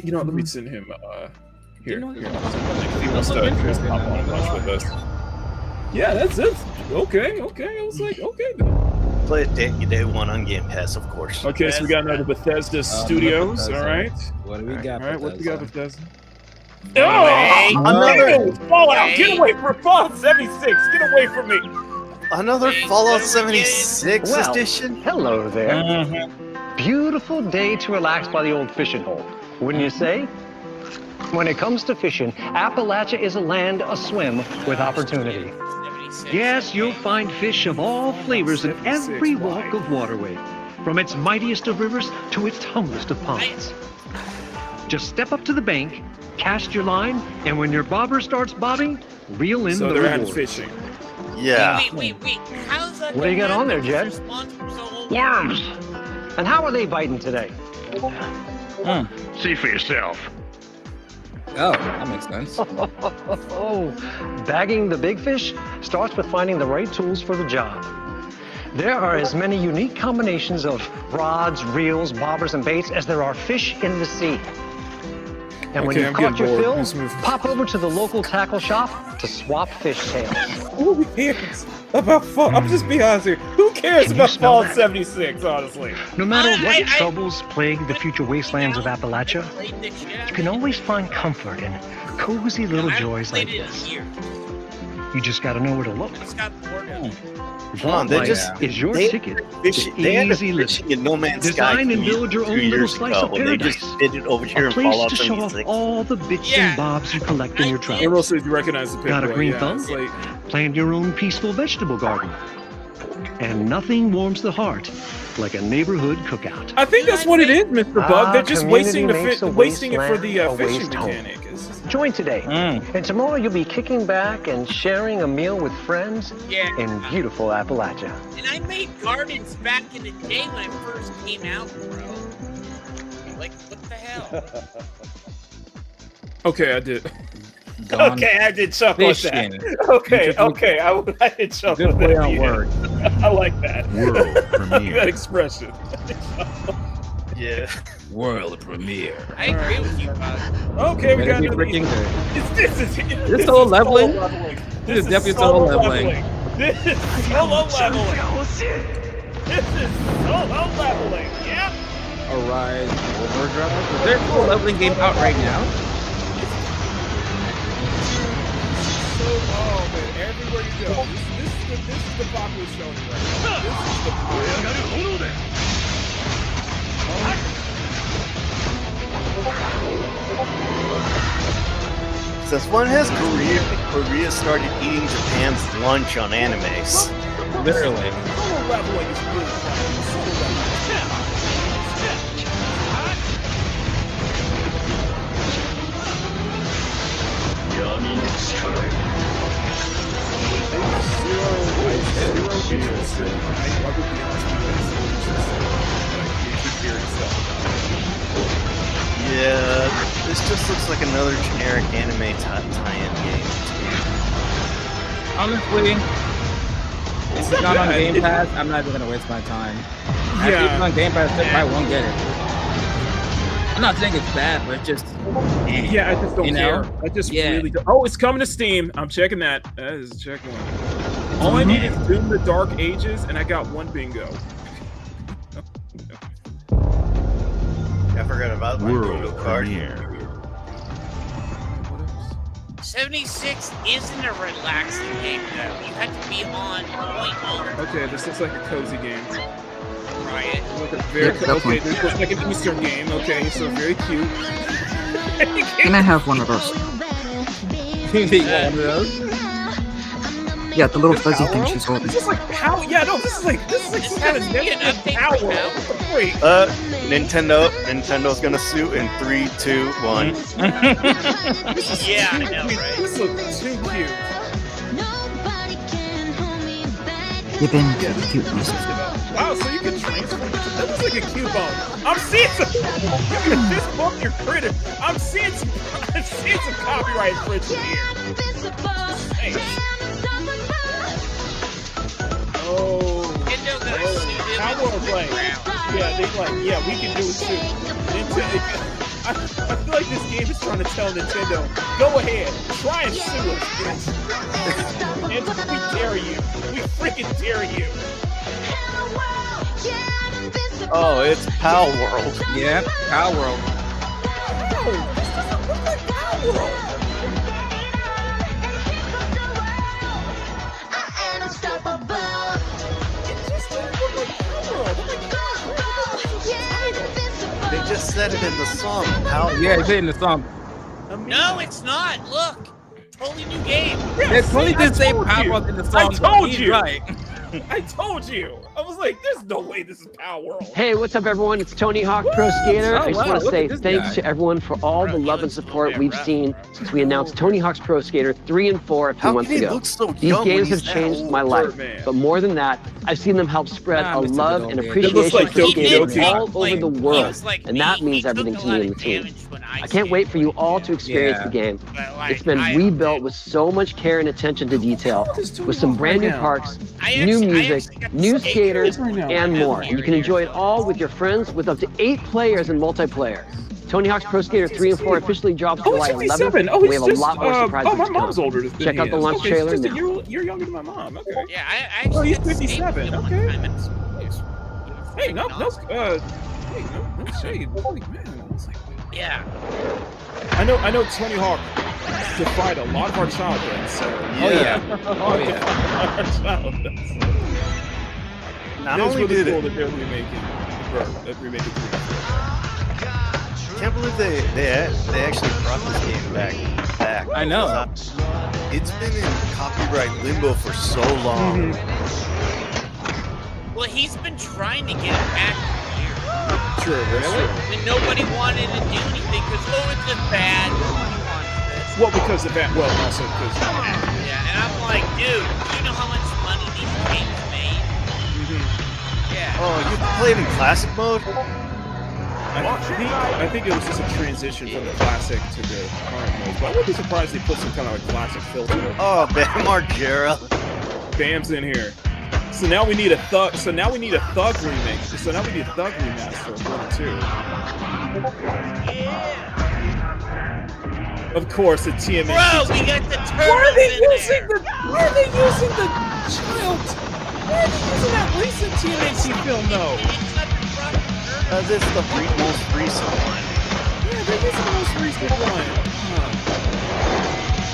You know, let me send him. Here. He wants to hop on and watch with us. Yeah, that's it. Okay. I was like, okay. Play it day one on Game Pass, of course. Okay, so we got another Bethesda Studios. All right. What do we got? All right, what do we got, Bethesda? Oh, another Fallout! Get away from Fallout 76! Get away from me! Another Fallout 76 edition? Hello there. Beautiful day to relax by the old fishing hole, wouldn't you say? When it comes to fishing, Appalachia is a land aswim with opportunity. Yes, you'll find fish of all flavors in every walk of waterway, from its mightiest of rivers to its humblest of ponds. Just step up to the bank, cast your line, and when your bobber starts bobbing, reel in the reward. Fishing. Yeah. Wait. How's that? What do you got on there, Jed? Worms. And how are they biting today? See for yourself. Oh, that makes sense. Bagging the big fish starts with finding the right tools for the job. There are as many unique combinations of rods, reels, bobbers, and baits as there are fish in the sea. And when you've caught your fill, pop over to the local tackle shop to swap fish tails. Who cares about Fall? I'm just being honest here. Who cares about Fallout 76, honestly? No matter what troubles plague the future wastelands of Appalachia, you can always find comfort in cozy little joys like this. You just gotta know where to look. Vault Life is your ticket to easy living. In No Man's Sky Design and build your own little slice of They paradise. just did it over here A in place Fallout to show off 76. all the bits and bobs you collect in your travels. Emerald says you recognize the picture. Got a green thumb? Plant your own peaceful vegetable garden. And nothing warms the heart like a neighborhood cookout. I think that's what it is, Mr. Bug. They're just wasting wasting it for the fishing home. mechanic. Join today, and tomorrow you'll be kicking back and sharing a meal with friends in beautiful Appalachia. And I made gardens back in the day when I first came out, bro. Like, what the hell? Okay, I did. Okay, I did chuckle at that. Okay, I did chuckle at that. Word. I like that. World premiere. That expression. Yeah. World premiere. I agree with you, Bug. Okay, we got freaking good. This is solo leveling? This is definitely solo leveling. This is solo leveling. This is solo leveling. Yep. Arise Overdrive. Is there a solo leveling game out right now? Oh man, everywhere you go, this is the popular show right now. This is the Since when has Korea started eating Japan's lunch on animes? Literally. solo leveling is really fun. Solo leveling. Yeah, this just looks like another generic anime tie-in game to me. Honestly, if it's not on Game Pass, I'm not even gonna waste my time. If it's on Game Pass, I won't get it. I'm not saying it's bad, but it's just yeah, I just don't care. Know? I just really don't. Oh, it's coming to Steam. I'm checking that. That is check one. All I need is Doom the Dark Ages, and I got one bingo. I forgot about my World premiere. 76 isn't a relaxing game, though. You have to be on point all the time. Okay, this looks like a cozy game. Riot. Look at very okay, this looks like an Eastern game. Okay, so very cute. Can I have one of those? You want one of those? Yeah, the little fuzzy thing she's holding. This is like how? Yeah, no, this is like some kind of negative power. Wait. Nintendo's gonna sue in 3, 2, 1. Yeah, I know, right? This looks too cute. Give in to the cuteness. Wow, so you can transform. That looks like a coupon. I'm seeing some. You can just book your critter. I'm seeing some copyright infringement here. Hey. How will play? Yeah, they like, yeah, we can do it too. I feel like this game is trying to tell Nintendo, go ahead, try and sue us, bitch. And we dare you. We freaking dare you. Oh, it's Pal World. Yeah, Pal World. No, this doesn't look like Pal World. They just said it in the song. Pal Yeah, it's in the song. No, it's not. Look. Totally new game. It's funny to say Pal World in the song. I told He's you. Right. I told you. I was like, there's no way this is Pal World. Hey, what's up, everyone? It's Tony Hawk Pro Skater. I just want to say thanks to everyone for all the love and support we've seen since we announced Tony Hawk's Pro Skater 3 and 4 a few months ago. These games have changed my life, but more than that, I've seen them help spread a love and appreciation for skaters all over the world, and that means everything to me and the team. I can't wait for you all to experience the game. It's been rebuilt with so much care and attention to detail, with some brand new parks, new music, new skaters, and more. And you can enjoy it all with your friends with up to 8 players in multiplayer. Tony Hawk's Pro Skater 3 and 4 officially drops July 11th. Oh, we have a lot more surprises my to mom's come. older than Check out the launch trailer now. You're younger than my mom. Okay. Yeah, I actually. Oh, he's 57. Okay. Hey, no shade. Holy man. I was like, yeah. I know Tony Hawk defied a lot of our childhood, so Not only did cool that they're remaking I can't believe they actually brought this game back. I know. It's been in copyright limbo for so long. Well, he's been trying to get it back for years. True, really? And nobody wanted to do anything because, it's just bad. Nobody wants this. Well, because of that. Well, also because of that. Yeah, and I'm like, dude, do you know how much money these games made? Yeah. Oh, you played in classic mode? I think it was just a transition from the classic to the current mode. But I wouldn't be surprised they put some kind of a classic filter. Oh, Bam Margera. Bam's in here. So now we need a thug. So now we need a thug remake. So now we need a thug remaster of 1 and 2. Yeah. Of course, the TMNT. Bro, we got the turtles Why are they in using there? Why are they using the child? Why are they using that recent TMNT film though? This is the most recent one. Yeah, they're using the most recent one.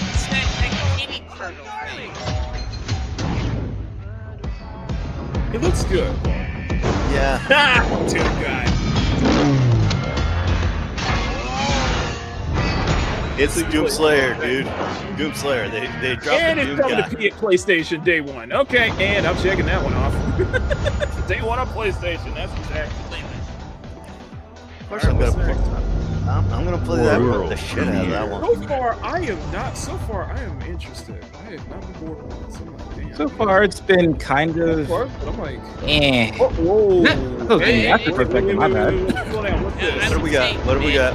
It's that Makini turtle thing. It looks good. Yeah. Ha! Dude, guy. It's a Doom Slayer, dude. Doom Slayer. They dropped And the it's Doom coming guy. to PlayStation day 1. Okay, and I'm checking that one off. Day 1 on PlayStation. That's exactly. Of course, I'm gonna play the shit out of that one. So far, I am interested. I have not been bored with it. So far, it's been kind of. But I'm like, eh. Whoa. Okay, that's a perfect. My bad. Slow down. What's this? What do we got? What do we got?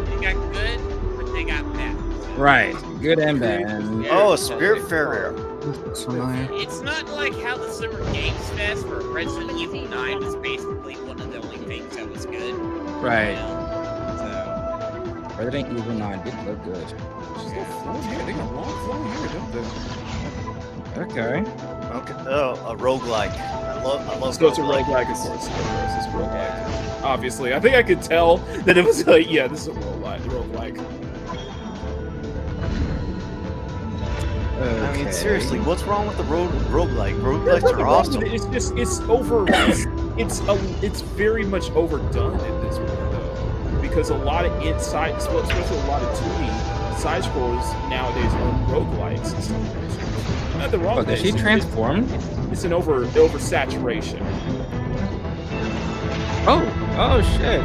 They got good, but they got bad. Right, good and bad. Oh, a Spiritfarer. It's not like how the Summer Games Fest for Resident Evil 9 was basically one of the only things that was good. Right. So, Resident Evil 9 did look good. They got long flowing hair, don't they? Okay. Oh, a roguelike. I love So it's a roguelike, of course. It's a roguelike. Obviously. I think I could tell that it was like, yeah, this is a roguelike. Okay. I mean, seriously, what's wrong with the roguelike? Roguelikes are awesome. It's just, it's very much overdone at this point, though. Because a lot of especially a lot of 2D side scrollers nowadays are roguelikes and stuff. Not the wrong. Oh, did she transform? It's an oversaturation. Oh shit.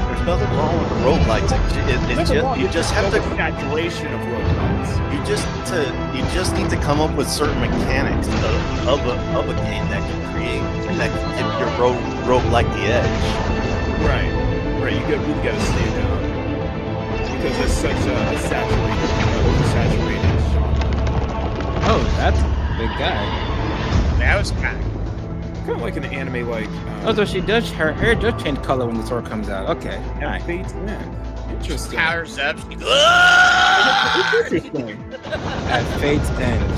There's nothing wrong with the roguelikes. You just have to saturation of roguelikes. You just need to come up with certain mechanics of a game that can give your roguelike the edge. Right. You really got to stand out because it's such a oversaturated genre. Oh, that's a big guy. That was kind of like an anime, like. Oh, so she does. Her hair does change color when the sword comes out. Okay, nice. Fades in. Interesting. Powers up. Interesting. At Fate's End.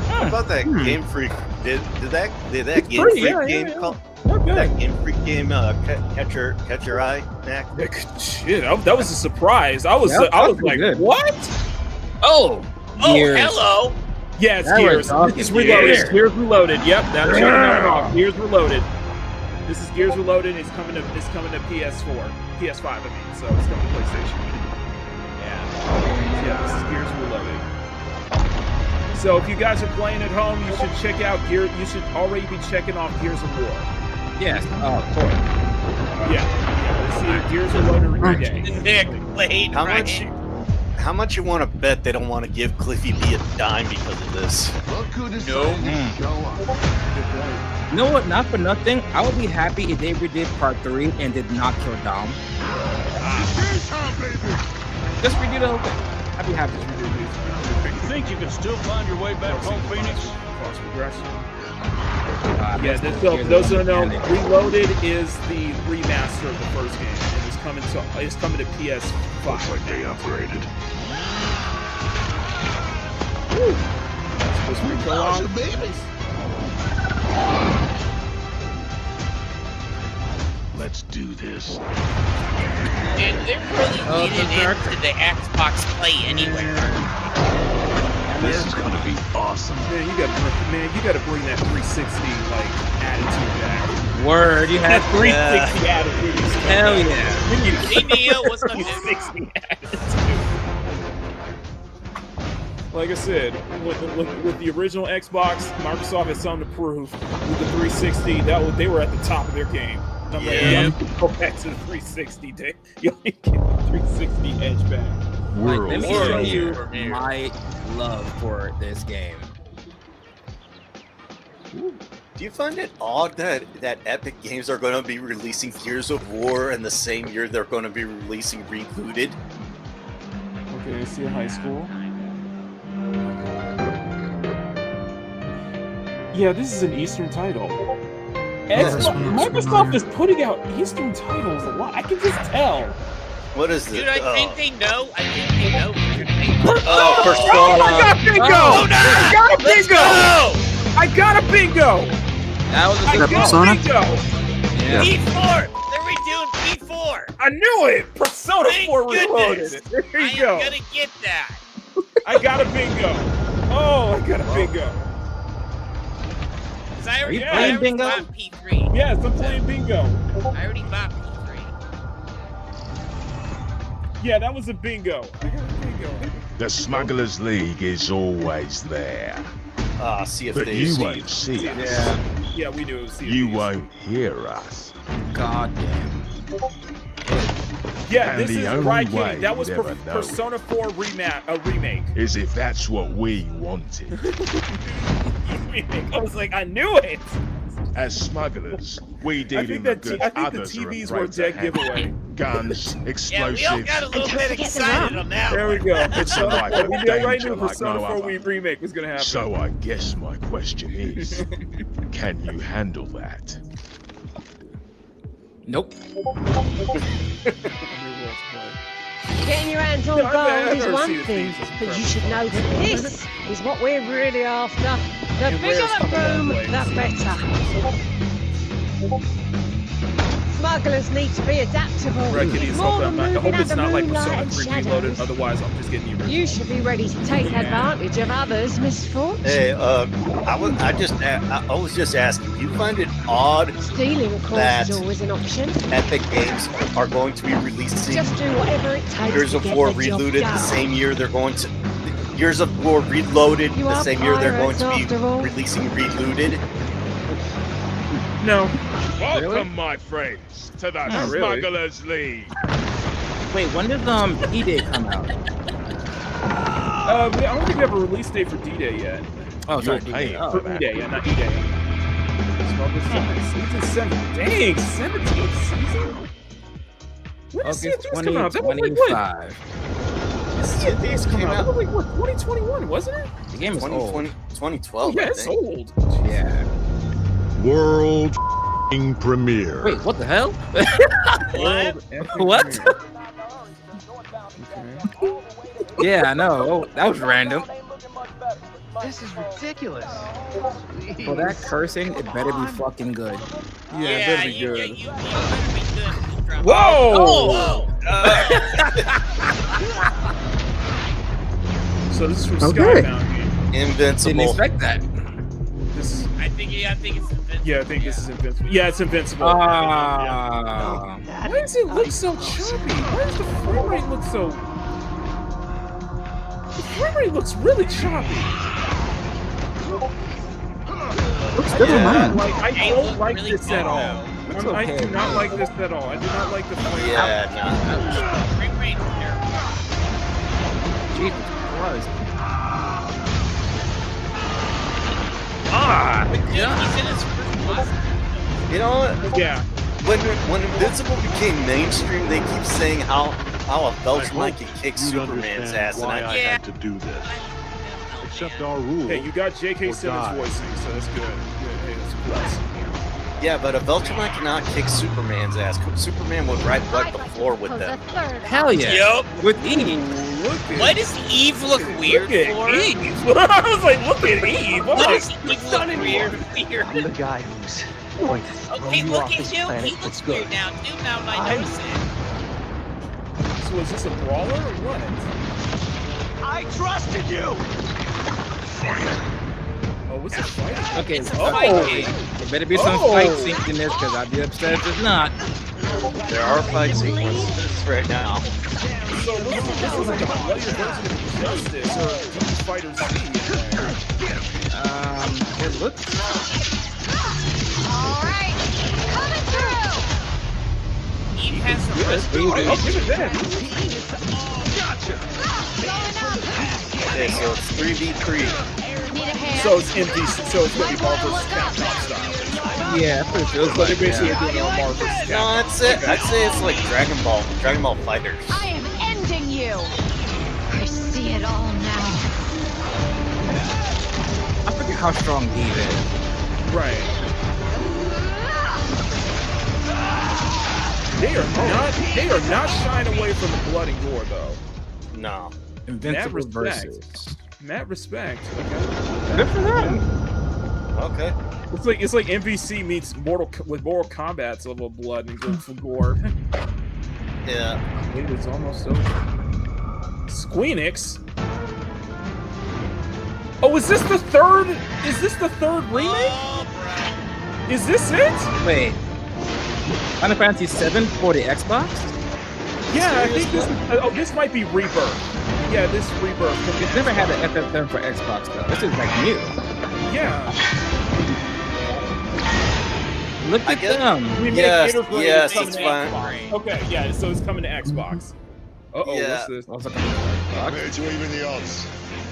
How about that Game Freak? Did that Game Freak game call? That Game Freak game catch your eye, Mac? Shit, that was a surprise. I was like, good. What? Oh, Gears. Hello. Yeah, it's Gears. It's reloaded. Gears Reloaded. Yep, that's checking that off. Gears Reloaded. This is Gears Reloaded. It's coming to PS4, PS5. I mean, so it's coming to PlayStation. Yeah, this is Gears Reloaded. So if you guys are playing at home, you should check out Gears. You should already be checking off Gears of War. Yes. Oh, of course. Yeah. See, Gears Reloaded every day. Nick, wait. How much you want to bet they don't want to give Cliffy B a dime because of this? No. You know what? Not for nothing. I would be happy if they redid Part 3 and did not kill Dom. Just redo the whole thing. I'd be happy to redo this. You think you can still find your way back home, Phoenix? Cross progression. Those who know, Reloaded is the remaster of the first game. It's coming to PS5. Looks like they upgraded. Supposed to be prolonged. Let's do this. And they're really leaning into the Xbox Play Anywhere. This is gonna be awesome. Man, you gotta bring that 360 like attitude back. Word, you have 360 attitude. Hell yeah. Hey Neo, what's up? 360 attitude. Like I said, with the original Xbox, Microsoft had something to prove. With the 360, they were at the top of their game. And I'm like, y'all need to go back to the 360 day. Y'all need to get the 360 edge back. Like, let me show you my love for this game. Do you find it odd that Epic Games are going to be releasing Gears of War in the same year they're going to be releasing Rebooted? Okay, I see a high school. Yeah, this is an Eastern title. Microsoft is putting out Eastern titles a lot. I can just tell. What is this? Dude, I think they know. I think they know. Oh, Persona. I got bingo! Oh, no! I got a Let's bingo! go! I got a bingo! That was a good Persona? Bingo! Yeah. P4! They're redoing P4! I knew it! Persona 4 Reloaded. There you go. I'm gonna get that. I got a bingo. Oh, I got a bingo. I already, playing bingo? bought P3. Yes, I'm playing bingo. I already bought P3. Yeah, that was a bingo. I got a bingo. The Smugglers League is always there. See if but they you see won't it. see us. Yeah, we do. See You won't hear us. God damn. Yeah, And this the is only right, way Kenny. That was you never know Persona 4 remake. Is if that's what we wanted. I was like, I knew it. As smugglers, we deal in the goods I think the others are TVs were a afraid to dead handle. giveaway. Guns, explosives. Yeah, we all got a little bit excited on that There we one. go. It's a life of We knew right danger now like Persona no 4 other. remake was gonna happen. So I guess my question is, can you handle that? Nope. Getting your hands on No, I've gold is never one seen a thing, season but from you should know that this is what we're really after. The It bigger wears the come a long room, way. the better. Smugglers need to be adaptable. Right, Kenny, It's I more hope, than I moving hope it's under not like moonlight Persona and 3 shadows. Reloaded, otherwise I'm just getting you. You should be ready to take advantage of others' misfortune. Hey, I was just asking. Do you find it odd Stealing, of course, that is always an option. Epic Games are going to be releasing Just do whatever it takes Gears to of get War the job Reloaded done. the same year they're going to Gears of War Reloaded You the are same year they're going pirates to after all. be releasing Reloaded? No. Welcome, my friends, to the Not really. Smugglers League. Wait, when does D-Day come out? I don't think we have a release date for D-Day yet. Oh, sorry, You're paying D-Day. for For that. E-Day, yeah, not E-Day. Season 7. Dang, 17th season? When did August Sea of Thieves come out? That was like what? 2025. Sea of Thieves came out. That was like what? 2021, wasn't it? The game is old. 2012. Yeah, I it's think. old. Yeah. World premiere. Wait, what the hell? What? What? Yeah, I know. Oh, that was random. This is ridiculous. For that cursing, it better be fucking good. Yeah, it better be good. You better be good. Whoa! Oh! So this is from Okay. Skybound game. Invincible. Didn't expect that. This is, I think it's Invincible. yeah, I think this is Invincible. Yeah, it's Invincible. Ah. Why does it look so choppy? Why does the frame rate look so... The frame rate looks really choppy. Looks good on mine. Like, I don't like really this at all. It's I okay, do not man. like this at all. I do not like the frame rate. Yeah, Frame rate is terrible. Jesus Christ. Ah! Dude, he's in his first boss. You know what? Yeah. When Invincible became mainstream, they keep saying how a Belgian can kick Superman's ass, and I had to do this. Accept our rules. Hey, you got J.K. Or Simmons die. voicing, so that's good. Hey, that's a plus. Yeah, but a Belgian cannot kick Superman's ass. Superman would wipe the floor with them. Hell yeah. Yup. With Eve. Why does Eve look weird Look at for? Eve. I was like, look at Eve. Why What does Eve look weird? I'm the guy who's going to throw Okay, you look off at this you. planet. He It's looks good. weird now too. Now I notice it. So is this a brawler or what? I trusted you! Oh, what's it fighting? Okay, It's a oh, fight game. there better be some fight scenes in this because I'd be upset if it's not. There are fight sequences right now. So this is like a bloody version of Justice or Street Fighter Z. It looks. Alright, coming through! Eve has some I'll give it that. Okay, so it's 3v3. So it's MVC, so it's going to be Marvel vs. Capcom style. Yeah, pretty sure. So they're basically doing Marvel vs. Capcom. No, that's it. I'd say it's like Dragon Ball Fighters. I am ending you! I see it all now. I forget how strong Eve is. Right. They are not shying away from the blood and gore though. No. Invincible versus. Mad respect. Okay. Good for them. Okay. It's like MVC meets Mortal Kombat's level of blood and gore. Yeah. It is almost over. Squeenix. Oh, is this the third? Is this the third remake? Oh, bro. Is this it? Wait. Final Fantasy VII for the Xbox? Yeah, I think this. This might be Rebirth. Yeah, this Rebirth. It's never had an FF7 for Xbox though. This is like new. Yeah. Look at them. Yes, it's fine. Okay, yeah, so it's coming to Xbox. Uh-oh, Yeah. what's this? Compared to even the odds.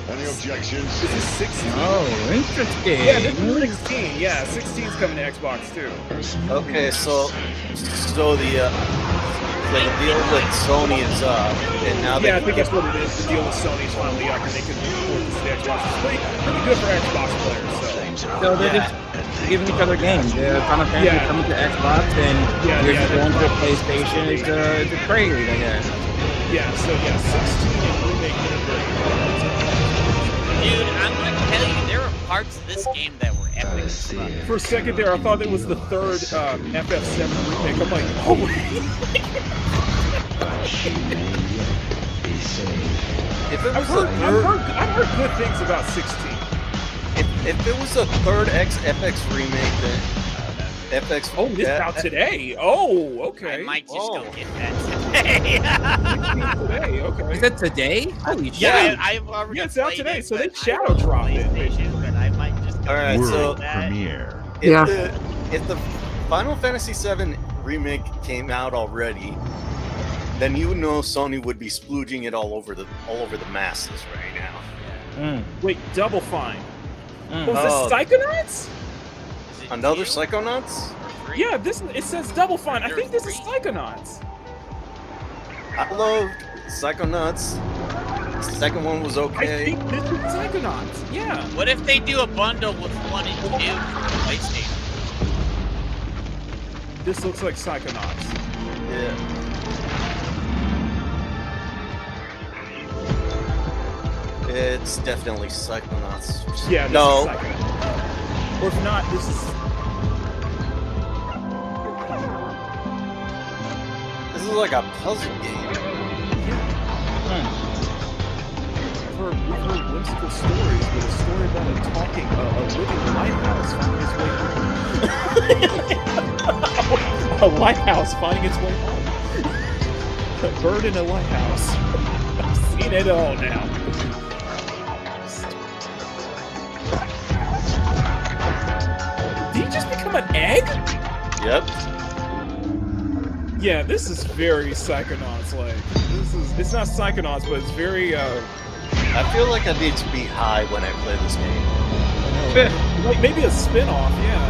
Any objections? This is 16. Oh, interesting. Yeah, this is 16. Yeah, 16's coming to Xbox too. Okay, so the deal with Sony is up, and now I think that's what it is. The deal with Sony's finally up, and they can afford this to Xbox. It's pretty good for Xbox players. So they're just giving each other games. The Final Fantasy coming to Xbox, and you're just going to PlayStation. It's a crazy, I guess. Yeah, so 16 and remake integrated. Dude, I'm gonna tell you, there are parts of this game that were epic. For a second there, I thought it was the third FF7 remake. I'm like, oh wait. I've heard good things about 16. If it was a third FX remake, then FX. Oh, it's out today. Oh, okay. I might just go get that today. Today, okay. Is that today? Holy shit! Yeah, I've already. Yeah, it's out today. So they shadow dropped it. But I might just. All right, so premiere. If the Final Fantasy VII remake came out already, then you know Sony would be splooging it all over the masses right now. Wait, Double Fine. Was this Psychonauts? Another Psychonauts? Yeah, it says Double Fine. I think this is Psychonauts. I loved Psychonauts. The second one was okay. I think this is Psychonauts. Yeah. What if they do a bundle with 1 and 2 for PlayStation? This looks like Psychonauts. Yeah. It's definitely Psychonauts. Yeah, this no. is Psychonauts. Or if not, this is. This is like a puzzle game. We've heard whimsical stories, but a story about a living lighthouse finding its way home. A lighthouse finding its way home. A bird in a lighthouse. I've seen it all now. Did he just become an egg? Yep. Yeah, this is very Psychonauts-like. It's not Psychonauts, but it's very, I feel like I need to be high when I play this game. like maybe a spin-off, yeah.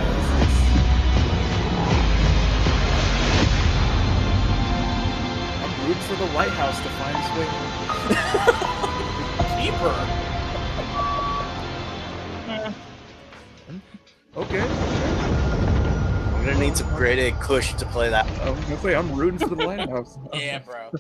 I'm rooting for the lighthouse to find its way home. Keeper. Okay. I'm gonna need some grade A Kush to play that. I was gonna say, I'm rooting for the lighthouse. Yeah, bro.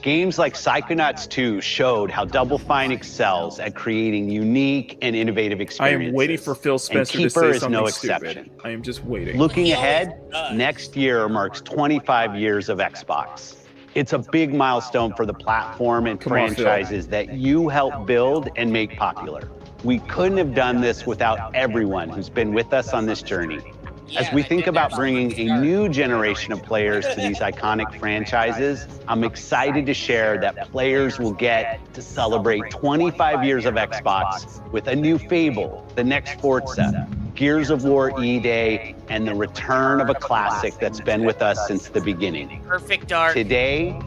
Games like Psychonauts 2 showed how Double Fine excels at creating unique and innovative I experiences. am waiting for Phil Spencer to and say Keeper is something no stupid. exception. I am just waiting. Looking ahead, next year marks 25 years of Xbox. It's a big milestone for the platform and Come on, Phil. franchises that you helped build and make popular. We couldn't have done this without everyone who's been with us on this journey. As we think about bringing a new generation of players to these iconic franchises, I'm excited to share that players will get to celebrate 25 years of Xbox with a new Fable, the next Forza, Gears of War E-Day, and the return of a classic that's been with us since the beginning. Perfect Dark. Today,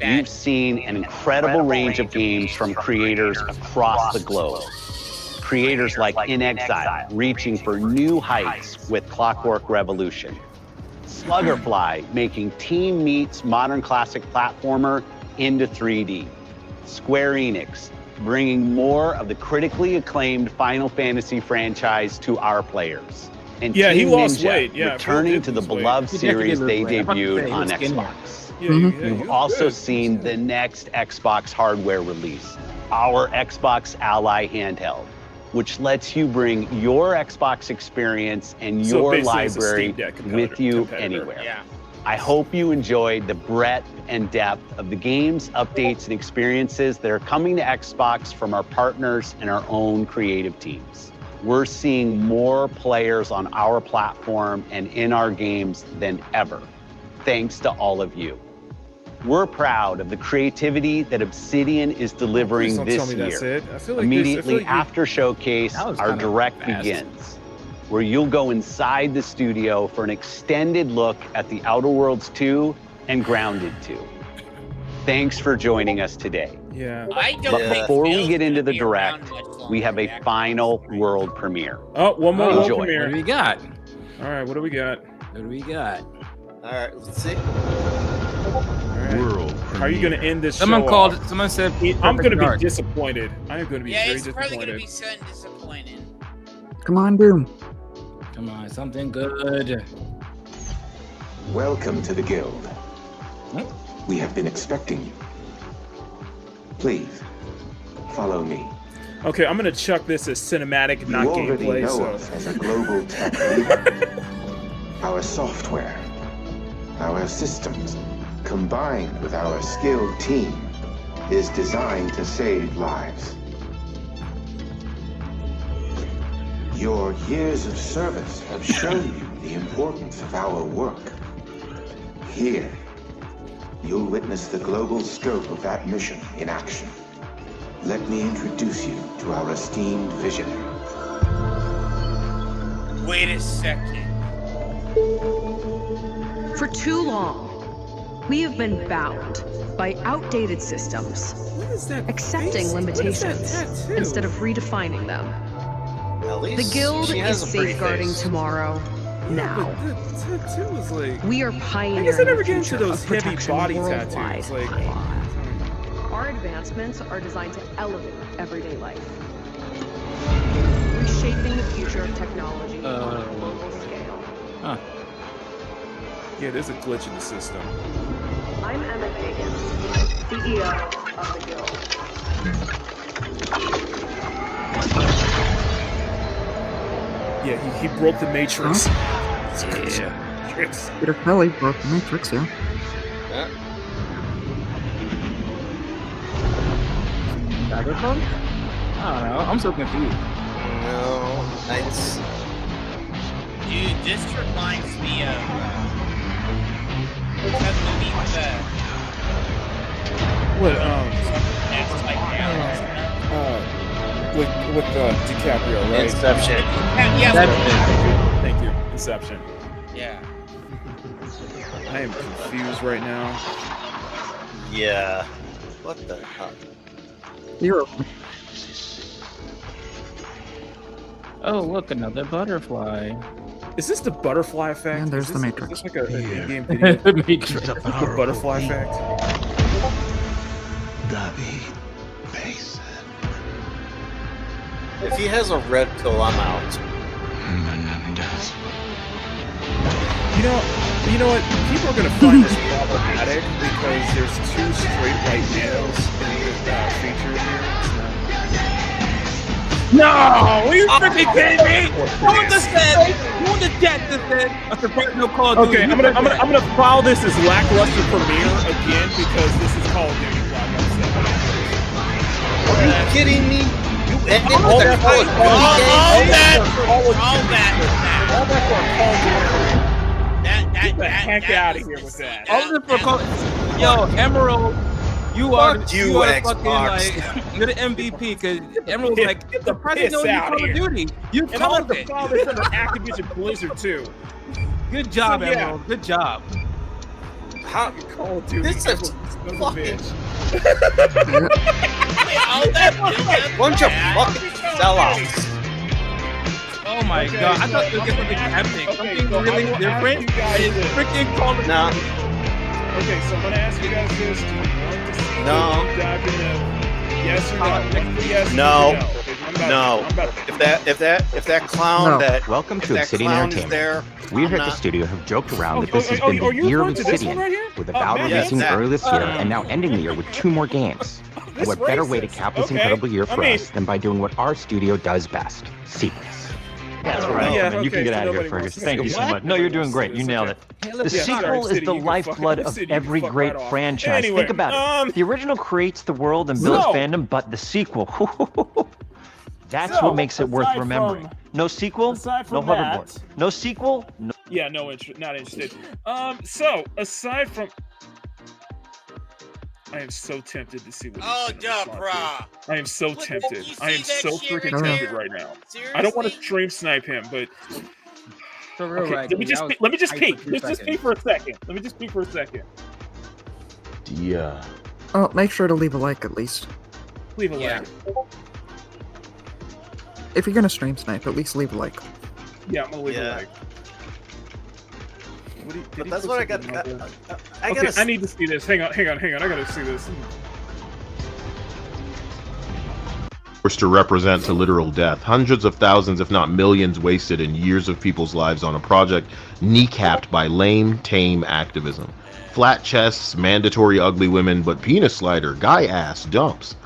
you've seen an incredible range of games from creators across the globe. Creators like In Exile, reaching for new heights with Clockwork Revolution. Sluggerfly, making Team Meat's modern classic platformer into 3D. Square Enix, bringing more of the critically acclaimed Final Fantasy franchise to our players. And Yeah, he Team lost Ninja, weight. Yeah, returning to the beloved He definitely series did they lose weight. I'm about to debuted say, on he was skinnier. Xbox. You've also seen the next Xbox hardware release, our Xbox Ally handheld, which lets you bring your Xbox experience and So your basically it's a library Steam Deck with you competitor. anywhere. Yeah. I hope you enjoyed the breadth and depth of the games, updates, and experiences that are coming to Xbox from our partners and our own creative teams. We're seeing more players on our platform and in our games than ever, thanks to all of you. We're proud of the creativity that Obsidian is delivering don't this tell me year. that's it. I feel like Immediately after Showcase, That was our kinda direct fast. begins, where you'll go inside the studio for an extended look at the Outer Worlds 2 and Grounded 2. Thanks for joining us today. Yeah. I don't But think before we Phil's get into gonna the be around direct, much longer. we have a final world premiere. Oh, one more world Enjoy. premiere. What do we got? All right, what do we got? What do we got? All right, let's see. World How are you going to end this Someone show called. off? Someone said. I'm going to be Dark. disappointed. I am going to be Yeah, very it's probably disappointed. gonna be so disappointing. Come on, Doom. Come on, something good. Welcome to the Guild. We have been expecting you. Please, follow me. Okay, I'm going to chuck this as cinematic, not You already gameplay. know So. us as a global tech leader. Our software, our systems, combined with our skilled team, is designed to save lives. Your years of service have shown you the importance of our work. Here, you'll witness the global scope of that mission in action. Let me introduce you to our esteemed visionary. Wait a second. For too long, we have been bound by outdated systems, accepting limitations instead of redefining them. At least The Guild she is has a pretty safeguarding face. tomorrow. Now, The tattoo is like. we are I pioneering guess I never the get into future those of heavy protection body worldwide. tattoos. Like, Our advancements are designed to elevate everyday life, reshaping the future of technology on a global scale. Huh. yeah, there's a glitch in the system. I'm Emma Kagan, CEO of the Guild. Yeah, he broke the Matrix. Yeah. Matrix. Peter Kelly broke the Matrix, yeah. Yeah. Cyberpunk? I don't know. I'm so confused. No, it's Dude, this reminds me of that movie with What? that's like With DiCaprio, right? Inception. yeah. Thank you. Inception. Yeah. I am confused right now. Yeah. What the hell? You're Oh, look, another butterfly. Is this the butterfly effect? And there's Is the this- Matrix. Is this like a in-game video? The Matrix. The butterfly effect? If he has a red pill, I'm out. You know what? People are gonna find this problematic because there's two straight white males in the feature here. No! Are you freaking kidding me? Who would have said? Who would have guessed this? A surprise no Call of Duty. Okay, I'm gonna file this as lackluster premiere again because this is Call of Duty Black Ops 7. Are you kidding me? You All that Get the heck out of here with that. All this for Yo, Emerald, you are the fucking like you're the MVP because Emerald's like the president of Call of Duty. You and all called the it. fathers of Activision Blizzard too. Good job, So, yeah. Emerald. Good job. How Call of Duty? This is fucking bunch of fucking sellouts. Oh my god! I thought it was something epic, something really different. It's freaking Call of Duty. No. Okay, so I'm gonna ask you guys this: do you want to see No. the dive into yes or no? Yes or No. no. If that clown No. that Welcome if to that Obsidian clown is Entertainment. there, We here I'm at the not- studio have joked around that Oh, this has oh, been oh, the you're year of referring to this Obsidian, one right here? with Oh, Avowed man, releasing yeah. early this year and now ending the year with 2 more games. That's What better way to racist. cap this Okay. incredible year I for mean- us than by doing what our studio does best, sequels. That's Oh, right. yeah, You okay, can get so out of here, nobody Fergus. wants to Thank see you so it. much. No, you're doing great. You nailed it. The Yeah, sequel sorry, is City, the you can lifeblood fuck- of City, you can every fuck great right off. franchise. Anyway, Think about it. The original creates the world and builds fandom, but the sequel, that's So, what makes it worth aside remembering. from- No sequel, aside no from that- hoverboard. No sequel, no. Yeah, not interested. So aside from, I am so tempted to see what. Oh, he's gonna duh, respond brah. to. I am so tempted. you I am see that so shit freaking right tempted there? right now. I don't want to Seriously? stream snipe him, but For real, okay, right? let me just That was let me just hype peek. for 2 Let's just peek seconds. for a second. Let me just peek for a second. Yeah. Oh, make sure to leave a like at least. Leave a like. If you're gonna stream snipe, at least leave a like. Yeah, I'm gonna leave Yeah. a like. What did But he that's put what I something got. out there? I Okay, gotta. I need to see this. Hang on. I gotta see this. Forced to represent to literal death. Hundreds of thousands, if not millions, wasted in years of people's lives on a project kneecapped by lame, tame activism. Flat chests, mandatory ugly women, but penis slider, guy ass, dumps.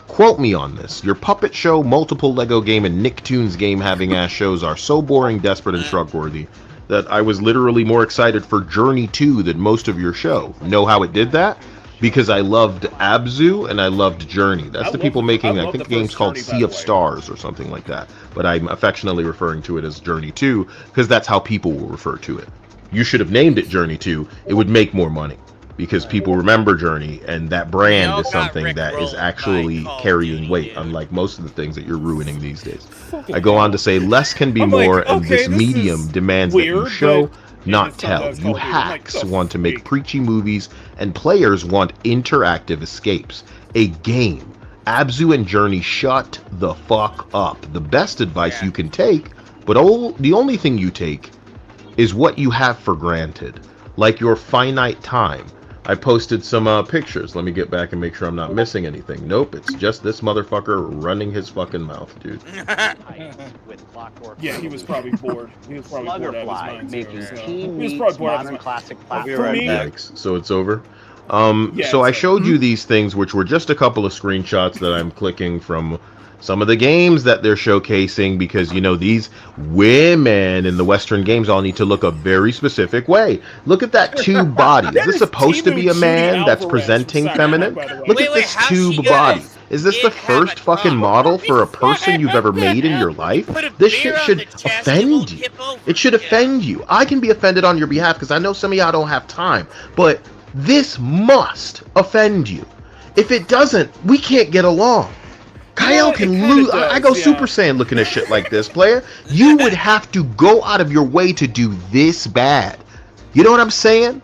Quote me on this. Your puppet show, multiple Lego game, and Nicktoons game having ass shows are so boring, desperate, and shrug-worthy that I was literally more excited for Journey 2 than most of your show. Know how it did that? Because I loved Abzu and I loved Journey. That's the people making, I think the game's called Sea of Stars or something like that. But I'm affectionately referring to it as Journey 2 because that's how people will refer to it. You should have named it Journey 2. It would make more money because people remember Journey, and that brand is something that is actually carrying weight, unlike most of the things that you're ruining these days. I go on to say less can be more, and this medium demands that you show, not tell. You hacks want to make preachy movies, and players want interactive escapes. A game. Abzu and Journey, shut the fuck up. The best advice you can take, but the only thing you take, is what you have for granted. Like your finite time. I posted some pictures. Let me get back and make sure I'm not missing anything. Nope, it's just this motherfucker running his fucking mouth, dude. Yeah, he was probably bored. He was probably bored out of his mind. Making So, Team he was probably Meat's bored out of his modern mind. classic For platform. me, Yikes. So it's over. Yeah, So I it's showed you these things, which were just a couple of screenshots that I'm clicking from some of the games that they're showcasing, because, you know, these women in the Western games all need to look a very specific way. Look at that tube body. Is this supposed to be a man that's presenting feminine? Look at this tube body. Is this the first fucking model for a person you've ever made in your life? This shit should offend you. It should offend you. I can be offended on your behalf because I know some of y'all don't have time, but this must offend you. If it doesn't, we can't get along. Kyle can lose. I go Super Saiyan looking at shit like this, player. You would have to go out of your way to do this bad. You know what I'm saying?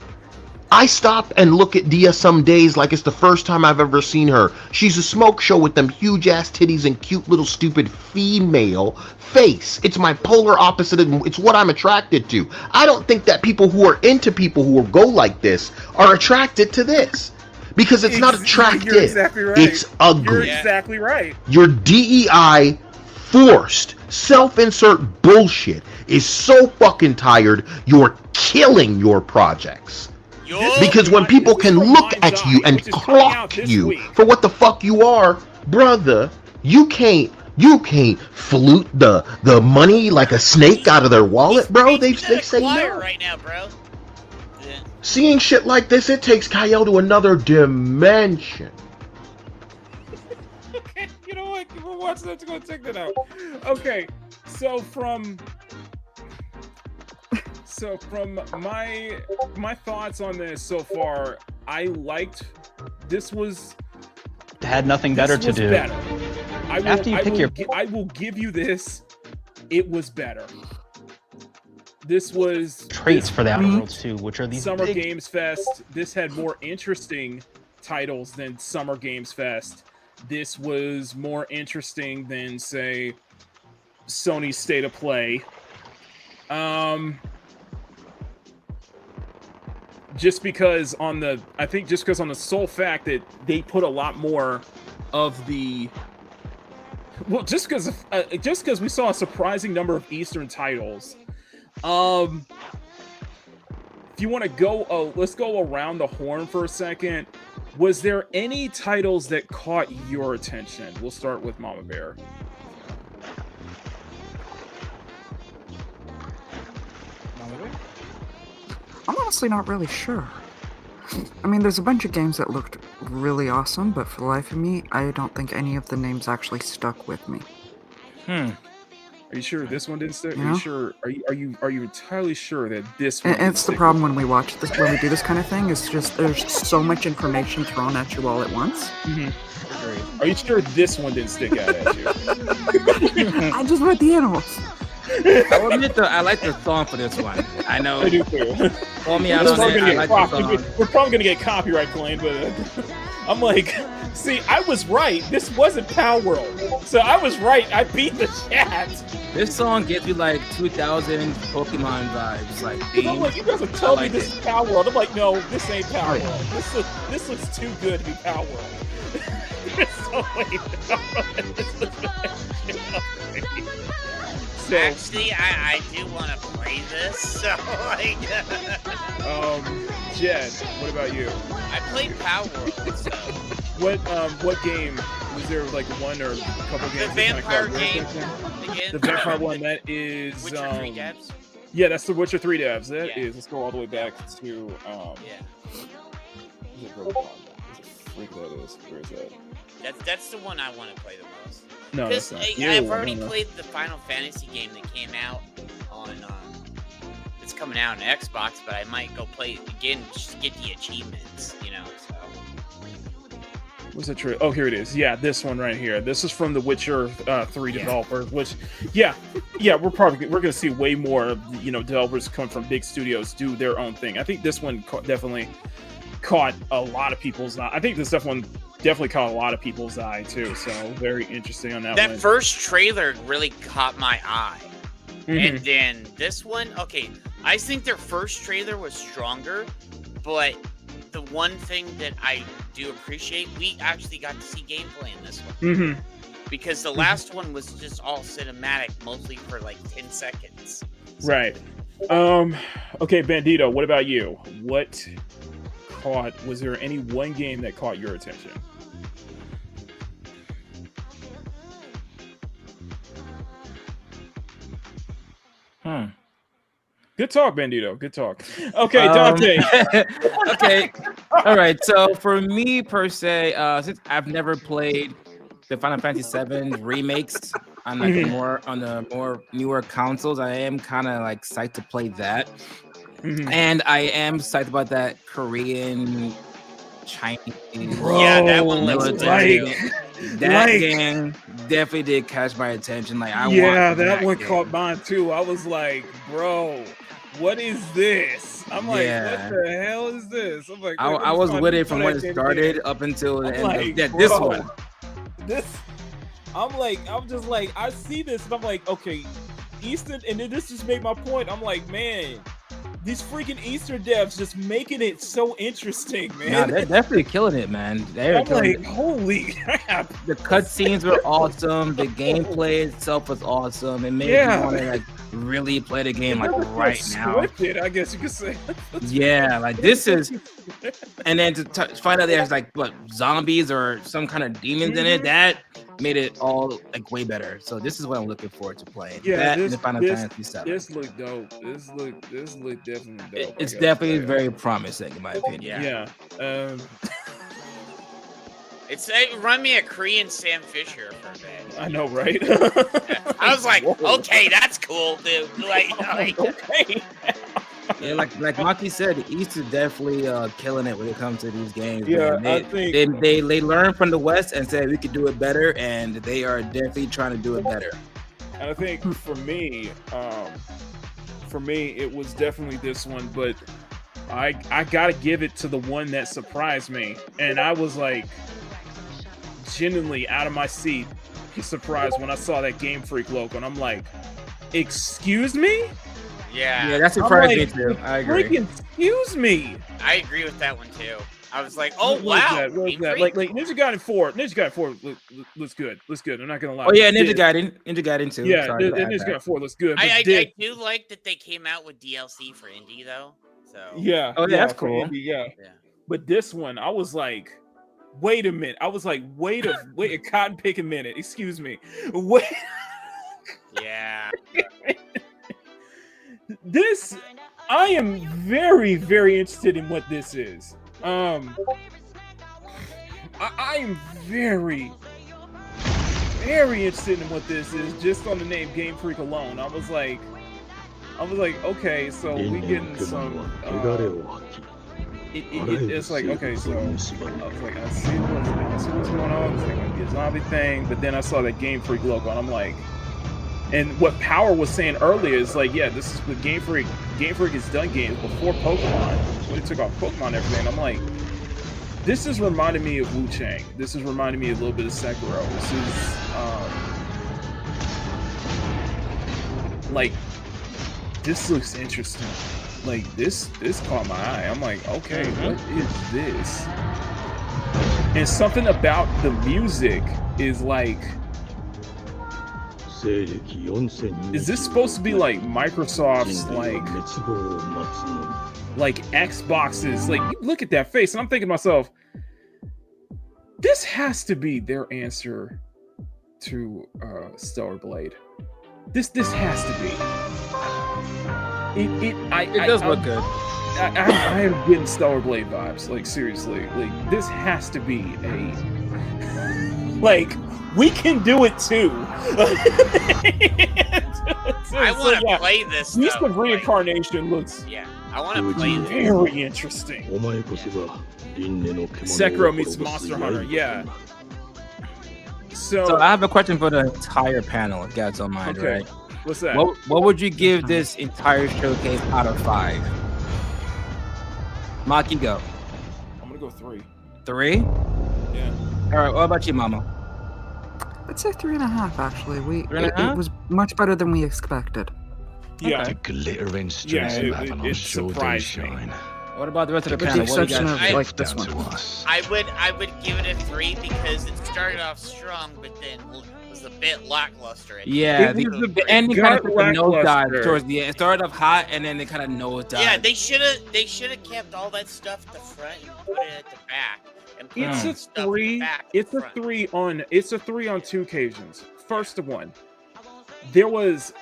I stop and look at Dia some days like it's the first time I've ever seen her. She's a smoke show with them huge ass titties and cute little stupid female face. It's my polar opposite. It's what I'm attracted to. I don't think that people who are into people who go like this are attracted to this. Because it's not attractive. You're exactly right. It's ugly. You're exactly right. Your DEI forced self-insert bullshit is so fucking tired, you're killing your projects. Because when people can look at you and clock you for what the fuck you are, brother, you can't flute the money like a snake out of their wallet, bro. They say no. Right now, bro. Seeing shit like this, it takes Kyle to another dimension. You know what? watch that. Go check that out. Okay, so from my thoughts on this so far, I liked. This was had nothing better to do. Better. I will give you this. It was better. This was traits for the Outer Worlds 2, which are these Summer big... Games Fest. This had more interesting titles than Summer Games Fest. This was more interesting than, say, Sony's State of Play. Just because on the sole fact that they put a lot more of the, well, just because we saw a surprising number of Eastern titles. If you want to go, let's go around the horn for a second. Was there any titles that caught your attention? We'll start with Mama Bear. I'm honestly not really sure. I mean, there's a bunch of games that looked really awesome, but for the life of me, I don't think any of the names actually stuck with me. Are you sure this one didn't stick? Yeah. Are you sure? Are you entirely sure that this one? And it's the problem when we watch this, when we do this kind of thing. It's just there's so much information thrown at you all at once. Are you sure this one didn't stick out at you? I just read the animals. I will admit, I like the song for this one. I know. I do too. Call me out on it. I like the song. We're probably gonna get copyright claimed, but I'm like, see, I was right. This wasn't Power World, so I was right. I beat the chat. This song gives you like 2000 Pokemon vibes. Like, I'm like, you guys are telling me this is Power World. I'm like, no, this ain't Power World. This looks too good to be Power World. Actually, I do want to play this. So, like, Jed, what about you? I played Power World. So. What game was there? Like one or a couple games? The vampire game. The vampire one. That is Witcher 3 devs. Yeah, that's the Witcher 3 devs. That is. Let's go all the way back to Is it freak that is? Where is that? That's the one I want to play the most. No, because that's not. I've already played the Final Fantasy game that came out on. It's coming out on Xbox, but I might go play it again just to get the achievements. You know. So. Was it true? Oh, here it is. Yeah, this one right here. This is from the Witcher 3 developers. Which, we're gonna see way more. Developers come from big studios do their own thing. I think this one definitely caught a lot of people's eye. I think this one definitely caught a lot of people's eye too. So very interesting on that. That first trailer really caught my eye, and then this one. Okay, I think their first trailer was stronger, but the one thing that I do appreciate, we actually got to see gameplay in this one. Because the last one was just all cinematic, mostly for like 10 seconds. So. Right. Okay, Bandito, what about you? Was there any one game that caught your attention? Good talk, Bandito. Good talk. Okay, Dante. Okay. All right. So for me per se, since I've never played the Final Fantasy VII remakes on like the more newer consoles, I am kind of like psyched to play that. And I am psyched about that Korean, Chinese. Bro, yeah, that one looks game. That game definitely did catch my attention. Like, that one caught mine too. I was like, bro, what is this? I'm like, what the hell is this? I'm like, I was with it from when it started up until the end. This one. I'm just like, I see this and I'm like, okay, Eastern, and then this just made my point. I'm like, man, these freaking Eastern devs just making it so interesting, man. Nah, they're definitely killing it, man. I'm like, holy crap. The cutscenes were awesome. The gameplay itself was awesome. It made me want to like really play the game like right now. Scripted, I guess you could say. Yeah, like this is, and then to find out there's like what zombies or some kind of demons in it, that made it all like way better. So this is what I'm looking forward to playing. Yeah, that the Final Fantasy VII. This looked dope. This looked definitely dope. It's definitely very promising in my opinion. Yeah. It reminded me of Kree and Sam Fisher for a bit. I know, right? I was like, okay, that's cool, dude. Like okay. Yeah, like Maki said, the East is definitely killing it when it comes to these games. Yeah, man. I think they learned from the West and said we could do it better, and they are definitely trying to do it better. And I think for me, it was definitely this one, but I gotta give it to the one that surprised me, and I was like genuinely out of my seat surprised when I saw that Game Freak logo, and I'm like, excuse me? Yeah, that's surprising like, too. I agree. Freaking excuse me. I agree with that one too. I was like, oh what wow, was that? Like Ninja Gaiden 4 looks good. I'm not gonna lie. Oh yeah, Ninja Gaiden too. Yeah, Ninja Gaiden 4 looks good. I do like that they came out with DLC for indie though. So yeah, that's cool. Indie, yeah, but this one, I was like, wait a minute. I was like, wait a cotton pick a minute. Excuse me. Wait. Yeah. This, I am very, very interested in what this is. I am very, very interested in what this is just on the name Game Freak alone. I was like, okay, so we getting some. It's like, okay, so I was like, I see what's going on. It's like gonna be a zombie thing, but then I saw that Game Freak logo, and I'm like. And what Power was saying earlier is like, yeah, this is what Game Freak has done games before Pokemon, when it took off Pokemon and everything. I'm like, this is reminding me of Wu Chang. This is reminding me a little bit of Sekiro. This is like, this looks interesting. Like this caught my eye. I'm like, okay, what is this? And something about the music is like. Is this supposed to be like Microsoft's like Xboxes? Like, you look at that face, and I'm thinking to myself, this has to be their answer to Stellar Blade. This has to be. It does look good. I am getting Stellar Blade vibes. Like, seriously, like this has to be a like. We can do it too. I want to play this. Beast of Reincarnation looks. Yeah, I want to play this. Very interesting. Sekiro meets Monster Hunter. Yeah. So I have a question for the entire panel, if you guys don't mind, right? What's that? What would you give this entire showcase out of 5? Maki, go. I'm gonna go 3. 3? Yeah. All right. What about you, Mama? I'd say 3.5. Actually, it was much better than we expected. Yeah, the glittering streets it surprised me. What about the rest of the With panel? the What do you exception guys of think? like this one. I would give it a 3 because it started off strong, but then was a bit lackluster. Yeah, the ending kind of took a nosedive towards the end. It started off hot, and then they kind of nosedived. Yeah, they should have kept all that stuff at the front and put it at the back. It's a 3. It's a 3 on. It's a 3 on 2 occasions. First one, the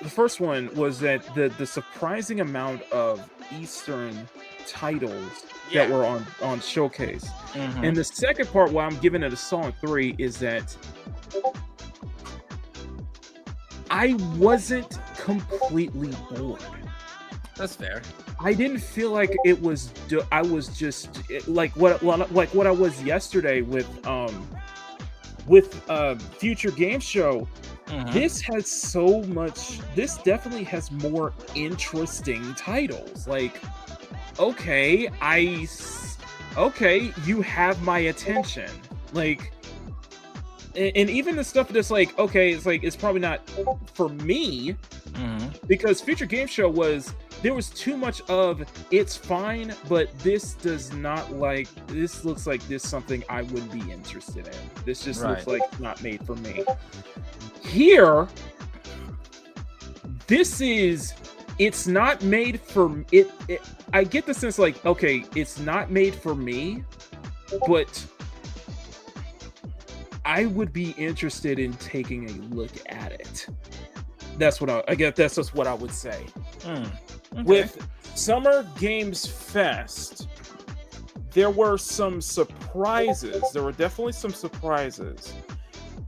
first one was that the surprising amount of Eastern titles that were on Showcase, and the second part why I'm giving it a solid 3 is that I wasn't completely bored. That's fair. I didn't feel like it was. I was just like what I was yesterday with Future Game Show. This has so much. This definitely has more interesting titles. Like, okay, you have my attention. Like, and even the stuff that's like, okay, it's probably not for me because Future Game Show there was too much of it's fine, but this does not like this looks like this something I wouldn't be interested in. This just looks like it's not made for me. Here, it's not made for it. I get the sense like, okay, it's not made for me, but I would be interested in taking a look at it. That's what I guess. That's just what I would say. Okay. With Summer Games Fest, there were some surprises. There were definitely some surprises.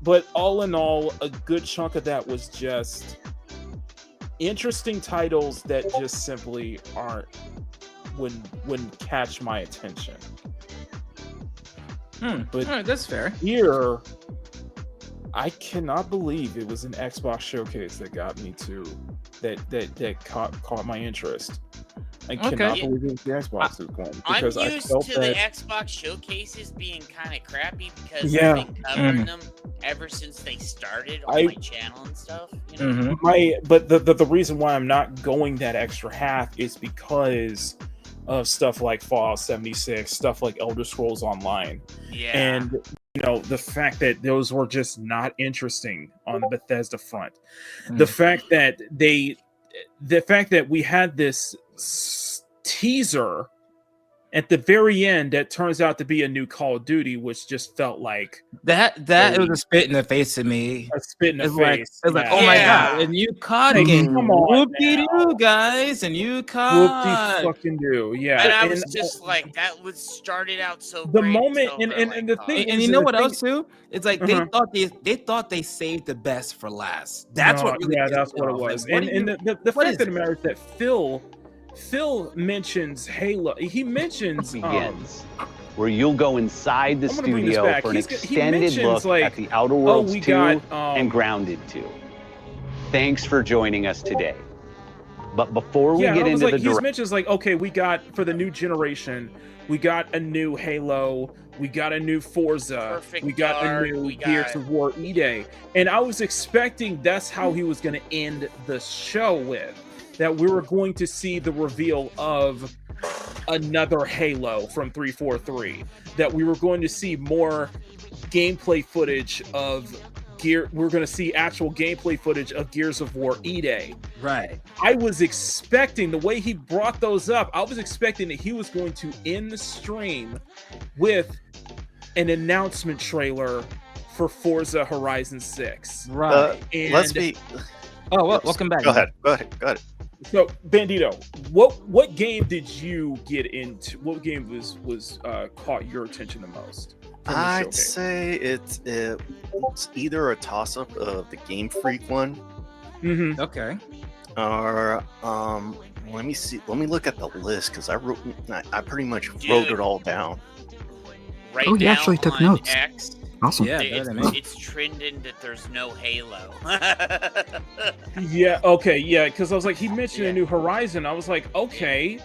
But all in all, a good chunk of that was just interesting titles that just simply wouldn't catch my attention. But all right, that's fair. Here, I cannot believe it was an Xbox showcase that got me to that caught my interest. I cannot believe it was the Xbox one because I'm used I felt to the Xbox showcases being kind of crappy because Yeah. I've been covering them ever since they started on my channel and stuff. You know? But the reason why I'm not going that extra half is because of stuff like Fallout 76, stuff like Elder Scrolls Online. Yeah. And you know, the fact that those were just not interesting on the Bethesda front. The fact that we had this teaser at the very end that turns out to be a new Call of Duty, which just felt like that it was a spit in the face to me. A spit in the face. face. Like, oh my god, a new COD game. Come on, whoopie-doo, guys, a new COD. Whoopie fucking do, yeah. And I was just like, that was started out so the great. moment, so and the thing, And you know what else too? It's like they thought they saved the best for last. That's what really that's what it was. Like, and the fact of the matter is that Phil mentions Halo. He mentions begins, where you'll go inside the I'm gonna bring this studio back. for an He extended mentions, look like, at the Outer Worlds 2 got, and Grounded 2. Thanks for joining us today. But before we get into he mentions like, okay, we got for the new generation, we got a new Halo, we got a new Forza, we got a new Gears of War E-Day, and I was expecting that's how he was going to end the show with. That we were going to see the reveal of another Halo from 343. That we were going to see more gameplay footage of we're going to see actual gameplay footage of Gears of War E-Day. Right. I was expecting, the way he brought those up, I was expecting that he was going to end the stream with an announcement trailer for Forza Horizon 6. Right. Let's be... Oh, well, welcome back. Go ahead. So, Bandito, what game did you get into? What game was caught your attention the most? I'd say it's either a toss-up of the Game Freak one. Mm-hmm. Okay. Or let me see. Let me look at the list because I pretty much wrote it all down. Right he actually took notes. X, Awesome. Yeah, it's trending that there's no Halo. Yeah. Okay. Yeah. Because I was like, he mentioned a new Horizon. I was like, okay,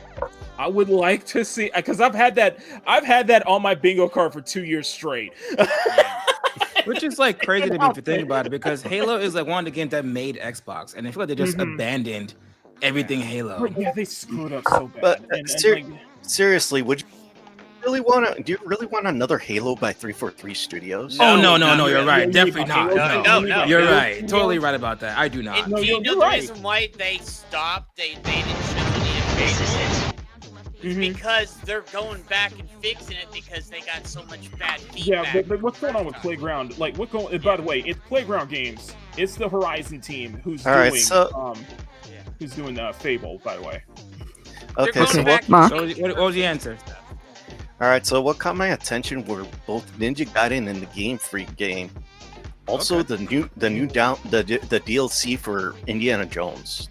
I would like to see, because I've had that on my bingo card for 2 years straight. Which is like crazy to me if you think about it, because Halo is like one of the games that made Xbox, and I feel like they just abandoned everything Halo. Yeah, they screwed up so bad. But seriously, do you really want another Halo by 343 Studios? Oh no, you're right. Definitely not. No. You're right. Totally right about that. I do not. And do you know the reason why they stopped? They didn't show any of it's because they're going back and fixing it because they got so much bad feedback. Yeah, but what's going on with Playground? Like, by the way, it's Playground Games. It's the Horizon team who's doing Fable, by the way. Okay, so what was the answer? All right, so what caught my attention were both Ninja Gaiden and the Game Freak game. Also, the DLC for Indiana Jones.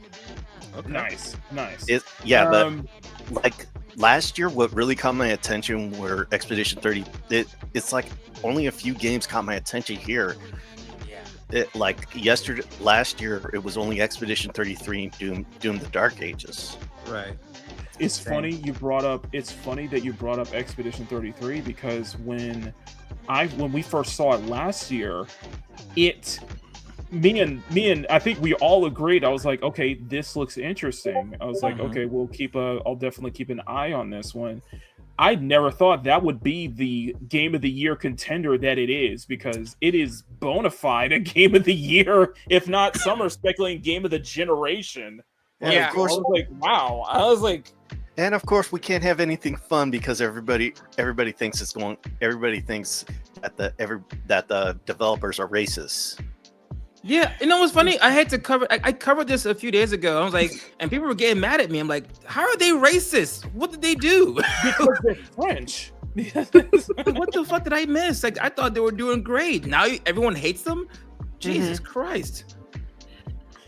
Okay. Nice. But like last year, what really caught my attention were Expedition 30. It's like only a few games caught my attention here. Yeah. Last year, it was only Expedition 33 and Doom: The Dark Ages. Right. It's funny that you brought up Expedition 33 because when we first saw it last year, me and I think we all agreed. I was like, okay, this looks interesting. I was like, okay, I'll definitely keep an eye on this one. I never thought that would be the game of the year contender that it is, because it is bona fide a game of the year, if not some are speculating game of the generation. Yeah, of course. I was like, wow. I was like, and of course we can't have anything fun because everybody thinks everybody thinks that the developers are racist. Yeah, you know what's funny? I covered this a few days ago. I was like, and people were getting mad at me. I'm like, how are they racist? What did they do? Because they're French. What the fuck did I miss? Like I thought they were doing great. Now everyone hates them. Jesus Christ.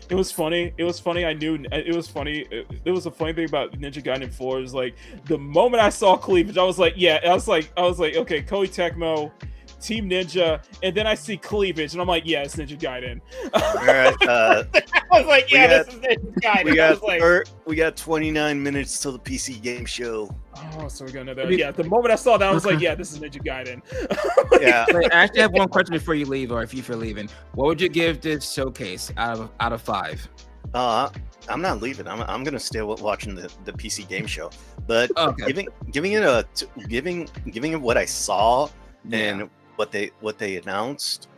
It was funny. It was funny. I knew it was funny. It was a funny thing about Ninja Gaiden 4 is like the moment I saw cleavage, I was like, yeah. I was like, okay, Koei Tecmo, Team Ninja, and then I see cleavage, and I'm like, yeah, it's Ninja Gaiden. All right. I was like, yeah, this is Ninja Gaiden. We got 29 minutes till the PC game show. Oh, so we're gonna know that. Yeah, the moment I saw that, I was like, yeah, this is Ninja Gaiden. Yeah. Wait, I actually have one question before you leave, or if you're leaving. What would you give this showcase out of 5? I'm not leaving. I'm gonna stay watching the PC game show. But okay. giving it what I saw and what they announced,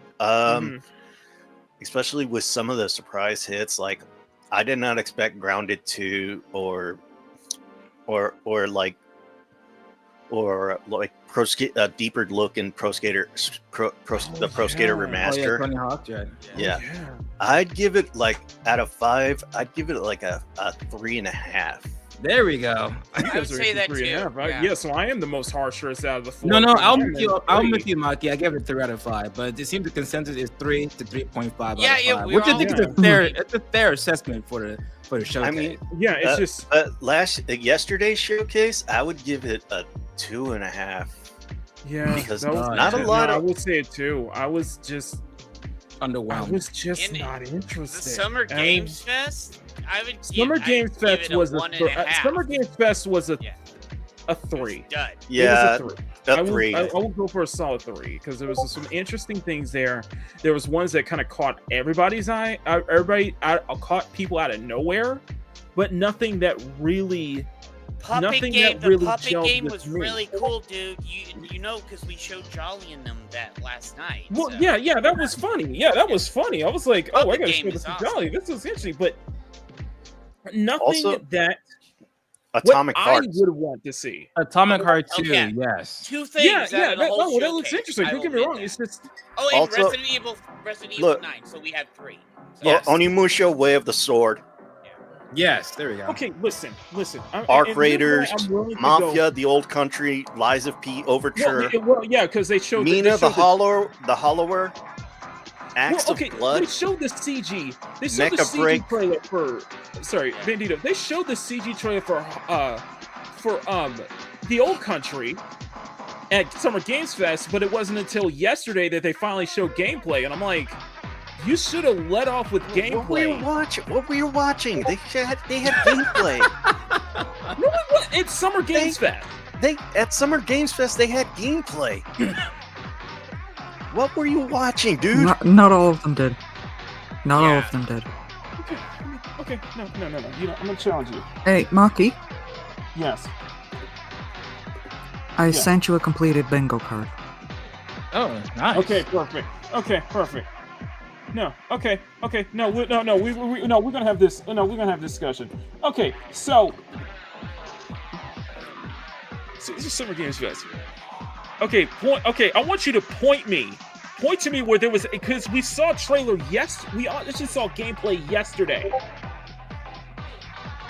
especially with some of the surprise hits, like I did not expect Grounded 2 or like a deeper look in Pro Skater Remaster. Tony Hawk, yeah. I'd give it like out of 5. I'd give it like a 3.5. There we go. I would say that too. Right? Yeah, so I am the most harshest out of the 4. No, I'm with you, Maki. I gave it 3 out of 5, but it seems the consensus is 3 to 3.5 out of 5. Which I think is a fair assessment for the showcase. I mean, yeah, it's just yesterday's showcase, I would give it a 2.5. Yeah, because not a lot. I would say it too. I was just underwhelmed. I was just not interested. The Summer Games Fest. Summer Games Fest was a 1.5. Summer Games Fest was a 3. Yeah, it was a 3. I will go for a solid 3 because there was some interesting things there. There was ones that kind of caught everybody's eye. Caught people out of nowhere, but nothing that really. The puppet game was really cool, dude. You know, because we showed Jolly and them that last night. Well, yeah, that was funny. Yeah, that was funny. I was like, I gotta show this to Jolly. This was interesting, but nothing also, that Atomic Heart I would want to see. Atomic Heart 2, yes. 2 things. Yeah, that looks interesting. Don't get me wrong. It's just and also, Resident Evil 9. So we have 3. So yes. Onimusha, Way of the Sword. Yes, there we go. Okay, listen. Arc Raiders, Mafia, The Old Country, Lies of P, Overture. Well, yeah, because they showed Mina, the Hollower, Axe of Blood. They showed the CG. They showed the CG trailer for. Sorry, Bandito. They showed the CG trailer for The Old Country at Summer Games Fest, but it wasn't until yesterday that they finally showed gameplay, and I'm like. You should have let off with gameplay. What were you watching? They had gameplay. No, it's Summer Games Fest. At Summer Games Fest they had gameplay. What were you watching, dude? Not all of them did. Not all of them did. Okay. No. You know, I'm gonna challenge you. Hey, Maki. Yes. I sent you a completed bingo card. Oh, nice. Okay, perfect. No. Okay. No. We're gonna have this. No, we're gonna have discussion. Okay. So this is Summer Games Fest. Okay. I want you to point to me where there was because we saw a trailer. We actually saw gameplay yesterday.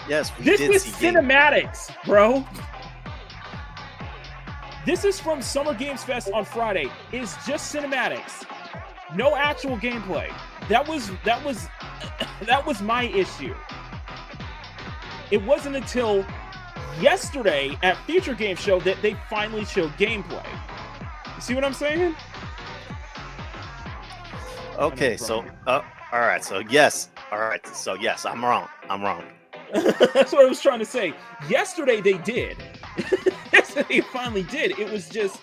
Yes, this is cinematics, bro. This is from Summer Games Fest on Friday. It's just cinematics. No actual gameplay. That was my issue. It wasn't until yesterday at Future Game Show that they finally showed gameplay. You see what I'm saying? Okay, so all right, so yes, I'm wrong. That's what I was trying to say. Yesterday they did. Yesterday they finally did. It was just.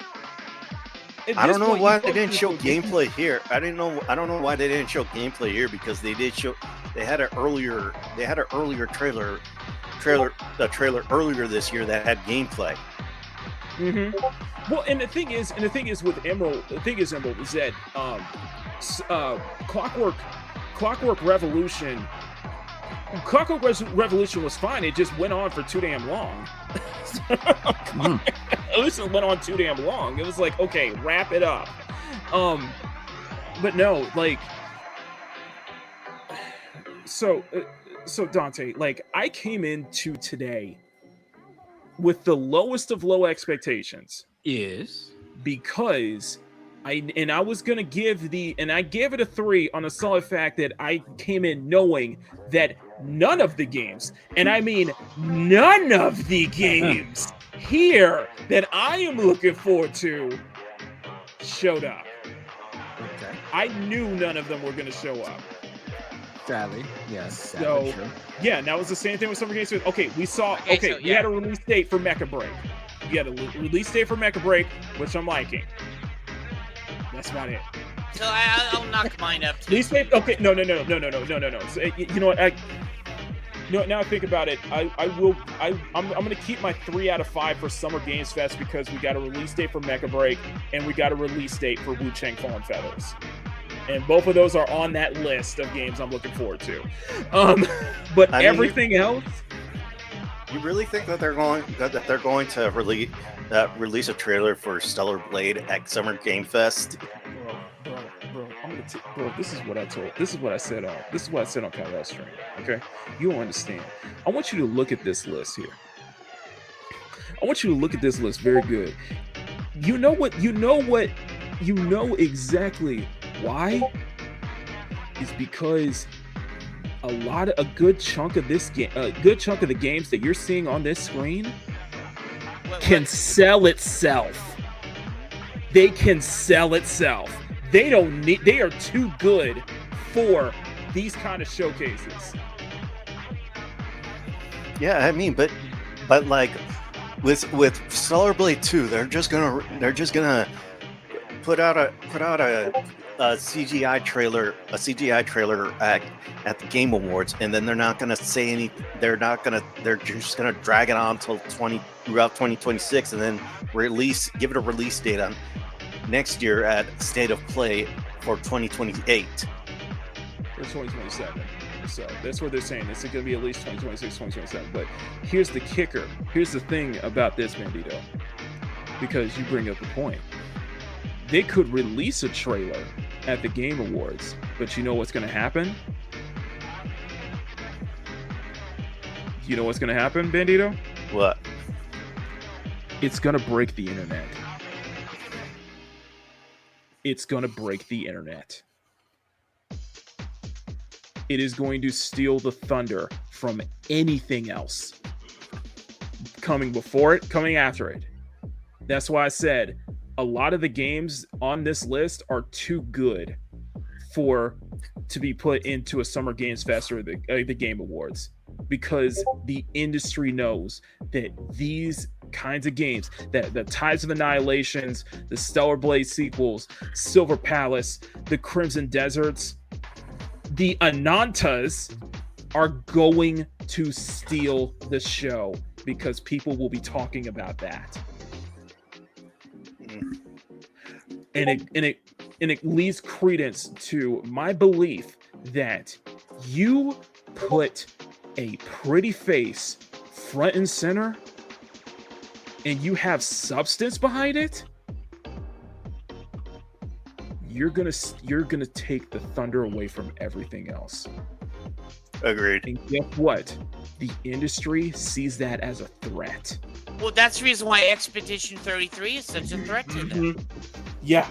I don't know why they didn't show gameplay here. I don't know why they didn't show gameplay here because they had an earlier trailer earlier this year that had gameplay. Mm-hmm. Well, and the thing is with Emerald, is that Clockwork Revolution was fine. It just went on for too damn long. At least it went on too damn long. It was like, okay, wrap it up. But no, like, so Dante, like, I came into today with the lowest of low expectations. is because I was gonna give I gave it a 3 on the solid fact that I came in knowing that none of the games, and I mean none of the games here that I am looking forward to showed up. Okay. I knew none of them were gonna show up. Sadly, yes. So, yeah, and that was the same thing with Summer Games. Okay, we saw. Okay, we had a release date for Mecha Break. We had a release date for Mecha Break, which I'm liking. That's about it. So I'll knock mine up. Release date. Okay, no. So, you know what? Now I think about it. I'm gonna keep my 3 out of 5 for Summer Games Fest because we got a release date for Mecha Break and we got a release date for Wu Chang Fallen Feathers. And both of those are on that list of games I'm looking forward to. But I mean, everything else. You really think that they're going to release a trailer for Stellar Blade at Summer Game Fest? Bro, bro, this is what I told. This is what I said on Kyle Stream. Okay, you don't understand. I want you to look at this list here. I want you to look at this list very good. You know exactly why. Is because a good chunk of the games that you're seeing on this screen can sell itself. They can sell itself. They are too good for these kind of showcases. Yeah, I mean, but like with Stellar Blade 2, they're just gonna put out a CGI trailer at the Game Awards, and then they're not gonna say any. They're just gonna drag it on till throughout 2026, and then give it a release date on next year at State of Play for 2028. Or 2027. So that's what they're saying. It's going to be at least 2026, 2027. But here's the kicker. Here's the thing about this, Bandito. Because you bring up a point. They could release a trailer at the Game Awards, but you know what's going to happen? You know what's going to happen, Bandito? What? It's going to break the internet. It's going to break the internet. It is going to steal the thunder from anything else. Coming before it, coming after it. That's why I said a lot of the games on this list are too good to be put into a Summer Games Fest or the Game Awards. Because the industry knows that these kinds of games, that the Tides of Annihilations, the Stellar Blade sequels, Silver Palace, the Crimson Deserts, the Anantas are going to steal the show because people will be talking about that. And it leads credence to my belief that you put a pretty face front and center and you have substance behind it, you're gonna take the thunder away from everything else. Agreed. And guess what? The industry sees that as a threat. Well, that's the reason why Expedition 33 is such a threat to them. Yeah.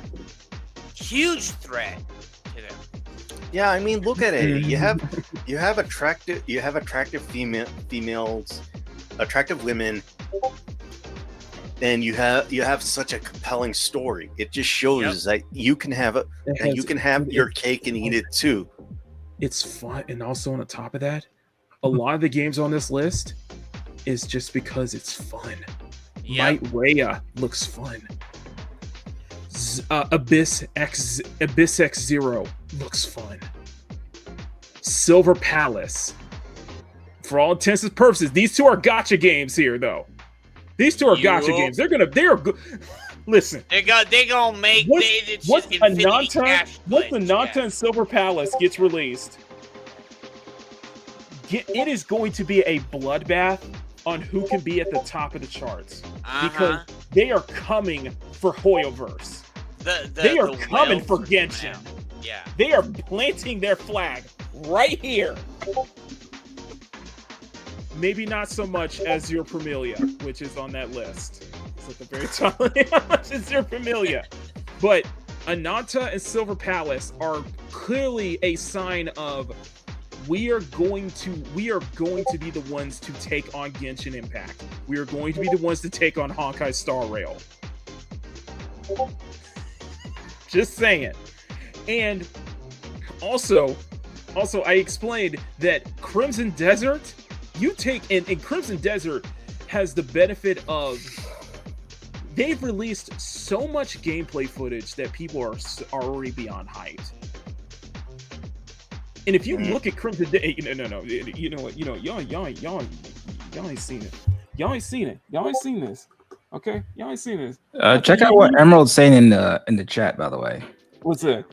Huge threat to them. Yeah, I mean, look at it. You have attractive females, attractive women, and you have such a compelling story. It just shows that you can have your cake and eat it too. It's fun, and also on the top of that, a lot of the games on this list is just because it's fun. Might Rhea looks fun. Abyss X Zero looks fun. Silver Palace. For all intents and purposes, these two are gacha games here, though. These two are gacha games. They are good. Listen. They gonna make once Ananta and Silver Palace gets released, it is going to be a bloodbath on who can be at the top of the charts. Because they are coming for Hoyoverse. They are coming for Genshin. Yeah. They are planting their flag right here. Maybe not so much as your Premilia, which is on that list. Palace at the very top. It's their familia. But Ananta and Silver Palace are clearly a sign of we are going to be the ones to take on Genshin Impact. We are going to be the ones to take on Honkai Star Rail. Just saying. And also I explained that Crimson Desert, and Crimson Desert has the benefit of they've released so much gameplay footage that people are already beyond hyped. And if you look at Crimson Desert, no, you know what, y'all ain't seen it. Y'all ain't seen it. Y'all ain't seen this. Okay, y'all ain't seen this. Check out what Emerald's saying in the chat, by the way. What's that?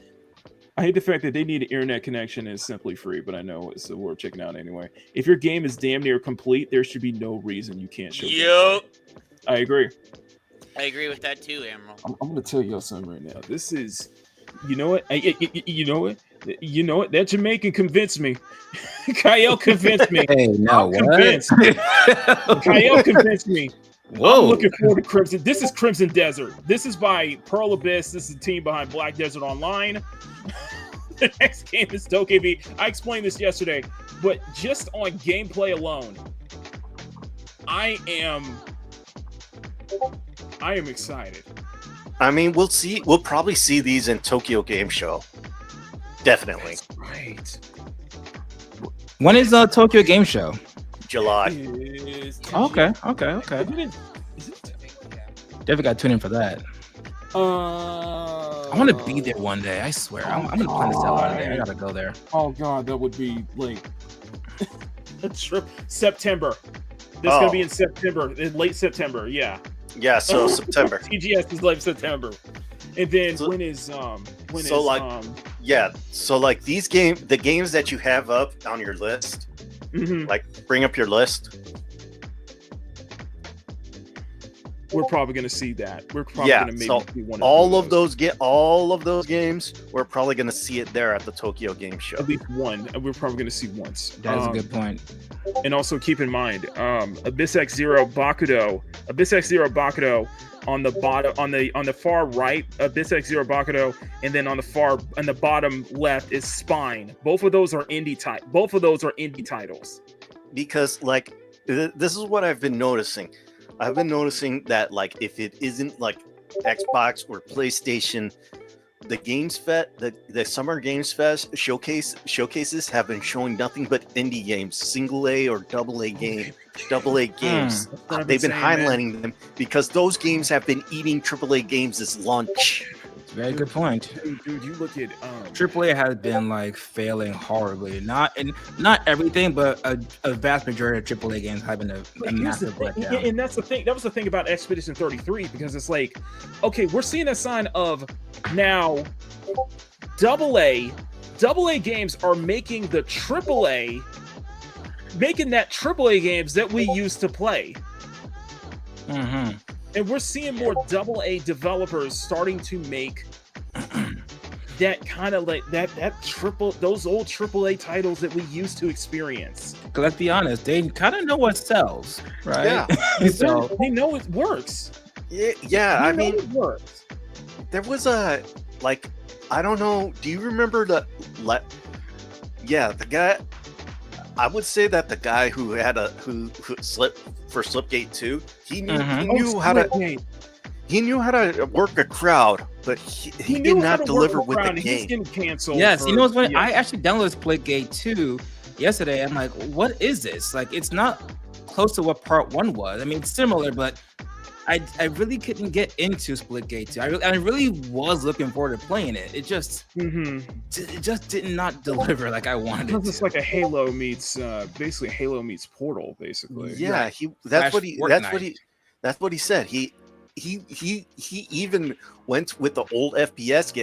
I hate the fact that they need an internet connection and it's simply free, but I know it's worth checking out anyway. If your game is damn near complete, there should be no reason you can't show. Yep. I agree. I agree with that too, Emerald. I'm going to tell y'all something right now. This is, you know what? You know what? That Jamaican convinced me. Kyle convinced me. Hey, no, I'm convinced. Kyle convinced me. Whoa. I'm looking forward to Crimson. This is Crimson Desert. This is by Pearl Abyss. This is the team behind Black Desert Online. The next game is Dokkaebi. I explained this yesterday, but just on gameplay alone, I am excited. I mean, we'll see. We'll probably see these in Tokyo Game Show. Definitely. That's right. When is Tokyo Game Show? July. Okay. Definitely got to tune in for that. I want to be there one day. I swear. I'm gonna plan this out one day. I gotta go there. Oh god, that would be like a trip. September. This is gonna be in September, in late September. Yeah. Yeah. So September. TGS is late September, and then So like these the games that you have up on your list. Mm-hmm. Like, bring up your list. We're probably going to see that. We're probably going to maybe see one of all of those games. We're probably going to see it there at the Tokyo Game Show. At least one. We're probably going to see once. That's a good point. And also keep in mind, Abyss X Zero Bakudo on the bottom, on the far right, Abyss X Zero Bakudo, and then on the bottom left is Spine. Both of those are indie titles. Because like this is what I've been noticing. I've been noticing that like if it isn't like Xbox or PlayStation, the Games Fest, the Summer Games Fest showcases have been showing nothing but indie games, single A or double A games. They've been highlighting them because those games have been eating AAA games as lunch. Very good point. Dude, you look at AAA has been like failing horribly. Not everything, but a vast majority of AAA games have been a massive letdown. And that's the thing. That was the thing about Expedition 33, because it's like, okay, we're seeing a sign of now AA games are making the AAA, making that AAA games that we used to play. Mm-hmm. And we're seeing more AA developers starting to make that kind of like those old AAA titles that we used to experience. Let's be honest, they kind of know what sells, right? Yeah. So they know it works. Yeah. I mean, it works. There was a like, I don't know. Do you remember the guy? I would say that the guy who slipped for Slipgate 2, he knew how to work a crowd, but he did not deliver with the game. He's getting canceled. Yes, you know what's funny? Yeah. I actually downloaded Splitgate 2 yesterday. I'm like, what is this? Like, it's not close to what part 1 was. I mean, it's similar, but I really couldn't get into Splitgate 2. I really was looking forward to playing it. It just it just did not deliver like I wanted. It's just like a Halo meets basically Halo meets Portal, basically. Yeah, that's what he said. He even went with the old FPS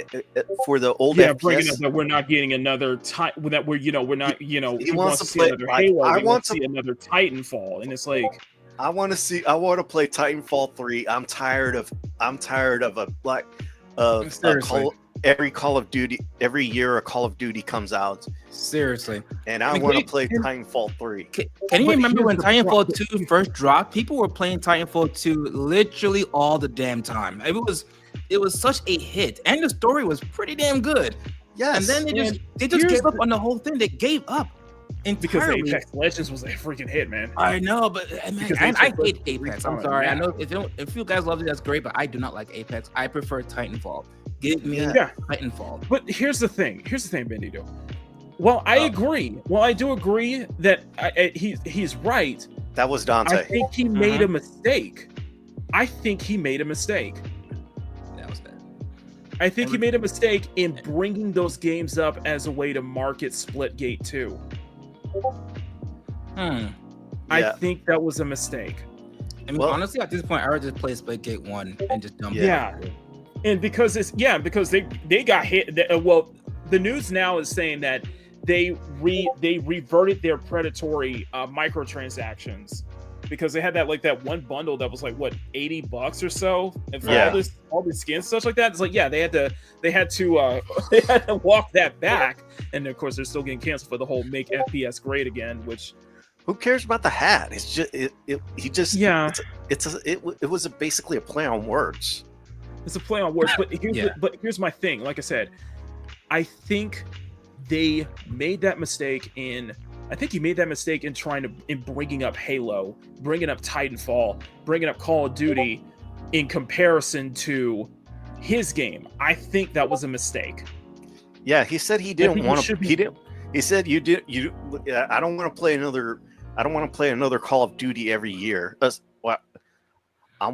for the old FPS. Bringing up that we're not getting another that we're not he wants to play another Halo. I want to see another Titanfall, and it's like, I want to play Titanfall 3. I'm tired of a every Call of Duty, every year a Call of Duty comes out. Seriously. And I want to play Titanfall 3. Can you remember when Titanfall 2 first dropped? People were playing Titanfall 2 literally all the damn time. It was such a hit, and the story was pretty damn good. Yes. And then they just gave up on the whole thing. They gave up entirely. Because Apex Legends was a freaking hit, man. I know, but man, I hate Apex. I'm sorry. Yeah. I know if you guys love it, that's great, but I do not like Apex. I prefer Titanfall. Give me Titanfall. But here's the thing, Bandito. Well, I agree. Well, I do agree that he's right. That was Dante. I think he made a mistake. I think he made a mistake. That was bad. I think he made a mistake in bringing those games up as a way to market Splitgate 2. I think that was a mistake. I mean, honestly, at this point, I would just play Splitgate 1 and just dump it. Yeah. And because because they got hit. Well, the news now is saying that they reverted their predatory microtransactions because they had that one bundle that was like what $80 or so, and for all this skin stuff like that. It's like they had to walk that back, and of course they're still getting canceled for the whole make FPS great again. Which who cares about the hat? It's just it was basically a play on words. It's a play on words, but here's my thing. Like I said, I think they made that mistake in bringing up Halo, bringing up Titanfall, bringing up Call of Duty in comparison to his game. I think that was a mistake. Yeah, he said he didn't want to. He said you did. I don't want to play another. I don't want to play another Call of Duty every year. I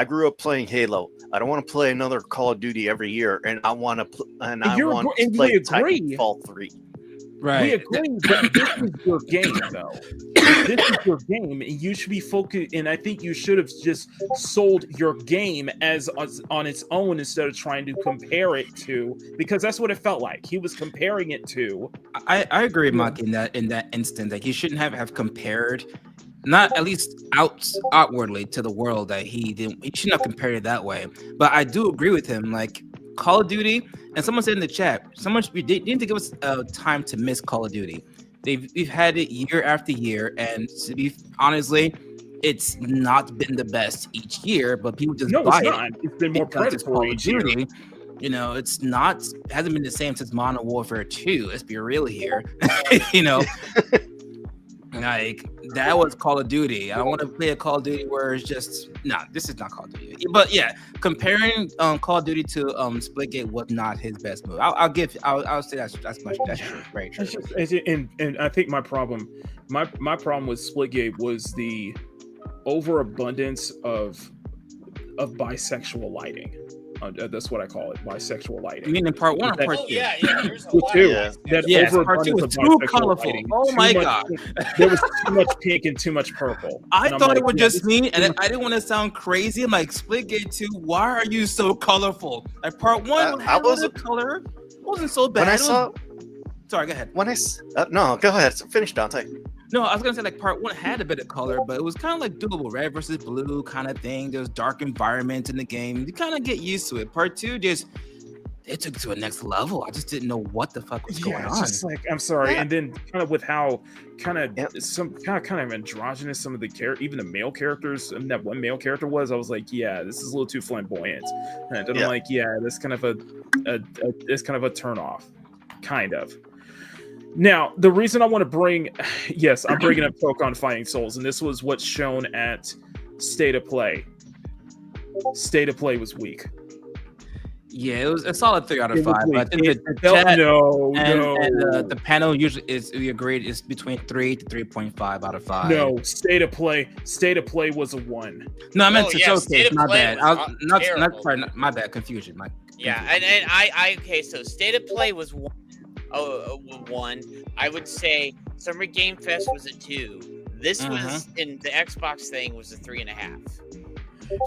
grew up playing Halo. I don't want to play another Call of Duty every year, and I want to play Titanfall 3. Right. We agree, but this is your game, though. This is your game, and you should be focused. And I think you should have just sold your game as on its own instead of trying to compare it to, because that's what it felt like. He was comparing it to. I agree, Maki, in that instant that he shouldn't have compared. Not at least outwardly to the world that he shouldn't have compared it that way. But I do agree with him. Like Call of Duty, and someone said in the chat, they didn't give us time to miss Call of Duty. We've had it year after year, and to be honestly, it's not been the best each year. But people just buy it. It's been more predatory each year. You know, hasn't been the same since Modern Warfare 2. Let's be real here. Like that was Call of Duty. I don't want to play a Call of Duty where it's just this is not Call of Duty. But yeah, comparing Call of Duty to Splitgate was not his best move. I'll say that's true. Very true. And I think my problem with Splitgate was the overabundance of bisexual lighting. That's what I call it, bisexual lighting. I mean, in part 1 or part 2? Yeah, there's a lot. Part 2 was too colorful. Oh my god. There was too much pink and too much purple. I thought it was just me, and I didn't want to sound crazy. I'm like, Splitgate 2, why are you so colorful? Like part 1 had a little color. It wasn't so bad. Sorry, go ahead. No, go ahead. Finish, Dante. No, I was gonna say like part 1 had a bit of color, but it was kind of like doable, red versus blue kind of thing. There's dark environments in the game. You kind of get used to it. Part 2 it took it to a next level. I just didn't know what the fuck was going on. Just like, I'm sorry, and then kind of with how kind of androgynous some of the even the male characters, and that one male character was, I was like, yeah, this is a little too flamboyant. And I'm like, yeah, that's kind of a turn off, kind of. Now, the reason I want to bring, I'm bringing up Pokemon Fighting Souls, and this was what's shown at State of Play. State of Play was weak. Yeah, it was a solid 3 out of 5. But I think the panel usually we agreed is between 3 to 3.5 out of 5. No, State of Play was a 1. No, I meant to showcase. My bad. My bad. Confusion. So State of Play was 1. One. I would say Summer Game Fest was a 2. This was in the Xbox thing was a 3.5.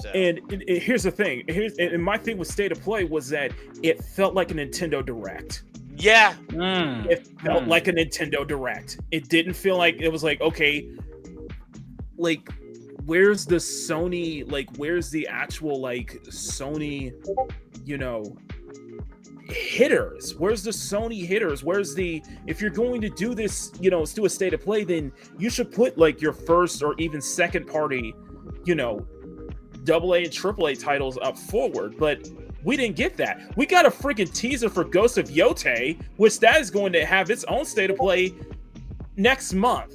So. And here's the thing. And my thing with State of Play was that it felt like a Nintendo Direct. Yeah. It felt like a Nintendo Direct. It didn't feel like it was like, okay, like where's the Sony, like where's the actual like Sony, hitters? Where's the Sony hitters? Where's the, if you're going to do this, you know, let's do a state of play, then you should put like your first or even second party, you know, AA and AAA titles up forward. But we didn't get that. We got a freaking teaser for Ghost of Yote, which that is going to have its own state of play next month.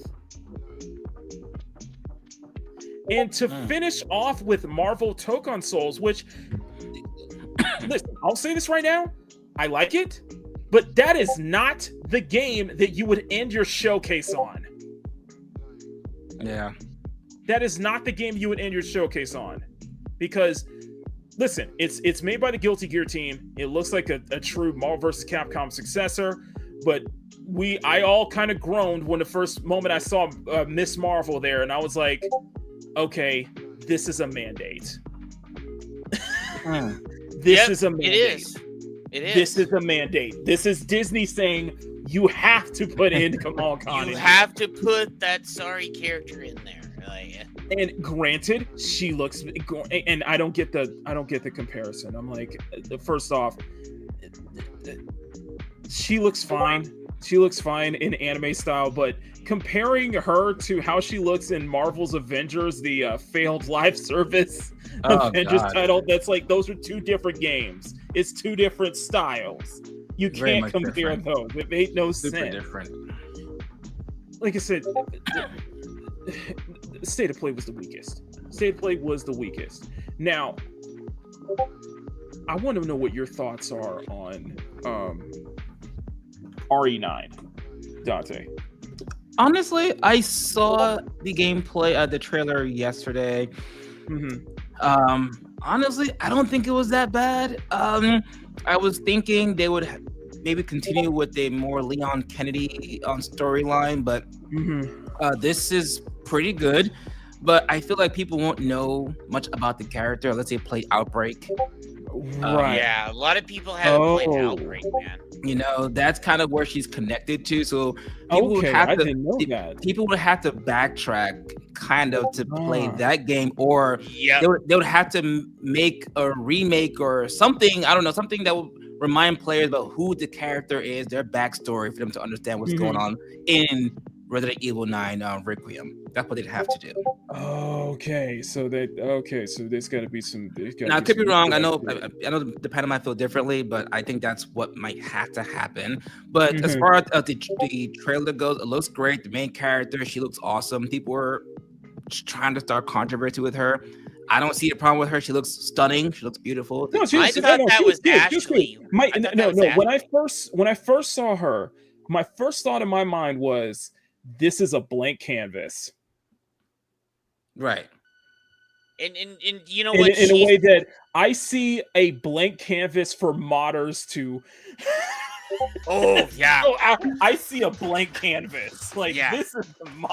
And to finish off with Marvel Tokon Souls, which, listen, I'll say this right now, I like it, but that is not the game that you would end your showcase on. Yeah. That is not the game you would end your showcase on. Because, listen, it's made by the Guilty Gear team. It looks like a true Marvel vs. Capcom successor, but I all kind of groaned when the first moment I saw Miss Marvel there, and I was like, okay, this is a mandate. This is a mandate. It is. This is a mandate. This is Disney saying you have to put in Kamal Khan. You have to put that sorry character in there. Like, and granted, she looks, and I don't get the comparison. I'm like, first off, she looks fine. She looks fine in anime style, but comparing her to how she looks in Marvel's Avengers, the failed live service Avengers title, that's like, those are two different games. It's two different styles. You can't compare those. It made no sense. Super different. Like I said, State of Play was the weakest. State of Play was the weakest. Now, I want to know what your thoughts are on RE9, Dante. Honestly, I saw the gameplay, the trailer yesterday. Honestly, I don't think it was that bad. I was thinking they would maybe continue with a more Leon Kennedy storyline, but this is pretty good. But I feel like people won't know much about the character unless they play Outbreak. Right. Yeah, a lot of people haven't played Outbreak, man. You know, that's kind of where she's connected to. So people would have to backtrack kind of to play that game, or they would have to make a remake or something. I don't know, something that would remind players about who the character is, their backstory, for them to understand what's going on in Resident Evil 9 Requiem. That's what they'd have to do. So there's got to be some. Now, I could be wrong. I know the panel might feel differently, but I think that's what might have to happen. But as far as the trailer goes, it looks great. The main character, she looks awesome. People were trying to start controversy with her. I don't see a problem with her. She looks stunning. She looks beautiful. No, I thought that was Ashley. When I first saw her, my first thought in my mind was, this is a blank canvas. Right. And you know what? In a way that I see a blank canvas for modders to. Oh yeah. I see a blank canvas. Like, this is the mod.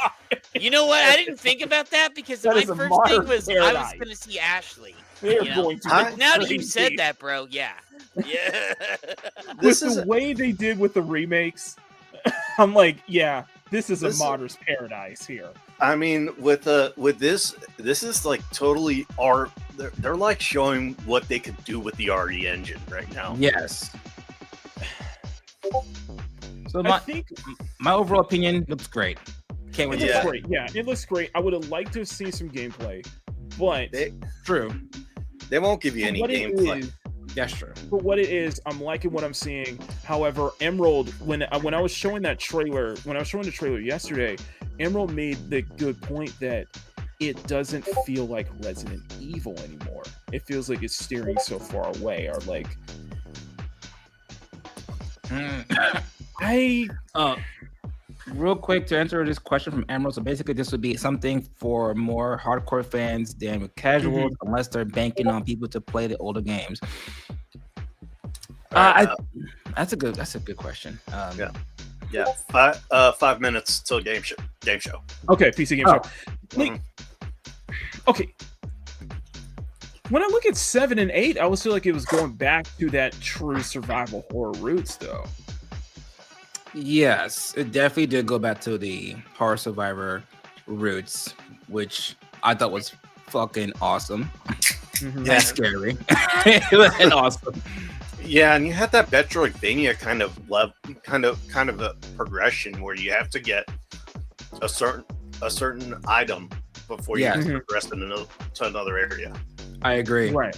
You know what? I didn't think about that because my first thing was I was going to see Ashley. They're going to. But now that you said that, bro, yeah. With the way they did with the remakes, I'm like, yeah. This is a modder's paradise here. I mean, with this is like totally art. They're like showing what they could do with the RE engine right now. Yes. So my overall opinion looks great. Can't wait. It looks great. Yeah, it looks great. I would have liked to see some gameplay, but they won't give you any gameplay. That's true. For what it is, I'm liking what I'm seeing. However, Emerald, when I was showing the trailer yesterday, Emerald made the good point that it doesn't feel like Resident Evil anymore. It feels like it's steering so far away, or like real quick to answer this question from Emerald. So basically, this would be something for more hardcore fans than with casuals, unless they're banking on people to play the older games. That's a good question. 5 minutes till game show. Okay, PC game show. Like, okay. When I look at 7 and 8, I always feel like it was going back to that true survival horror roots, though. Yes, it definitely did go back to the horror survivor roots, which I thought was fucking awesome. That's scary. And awesome. Yeah, and you had that Metroidvania kind of a progression where you have to get a certain item before you can progress to another area. I agree. Right.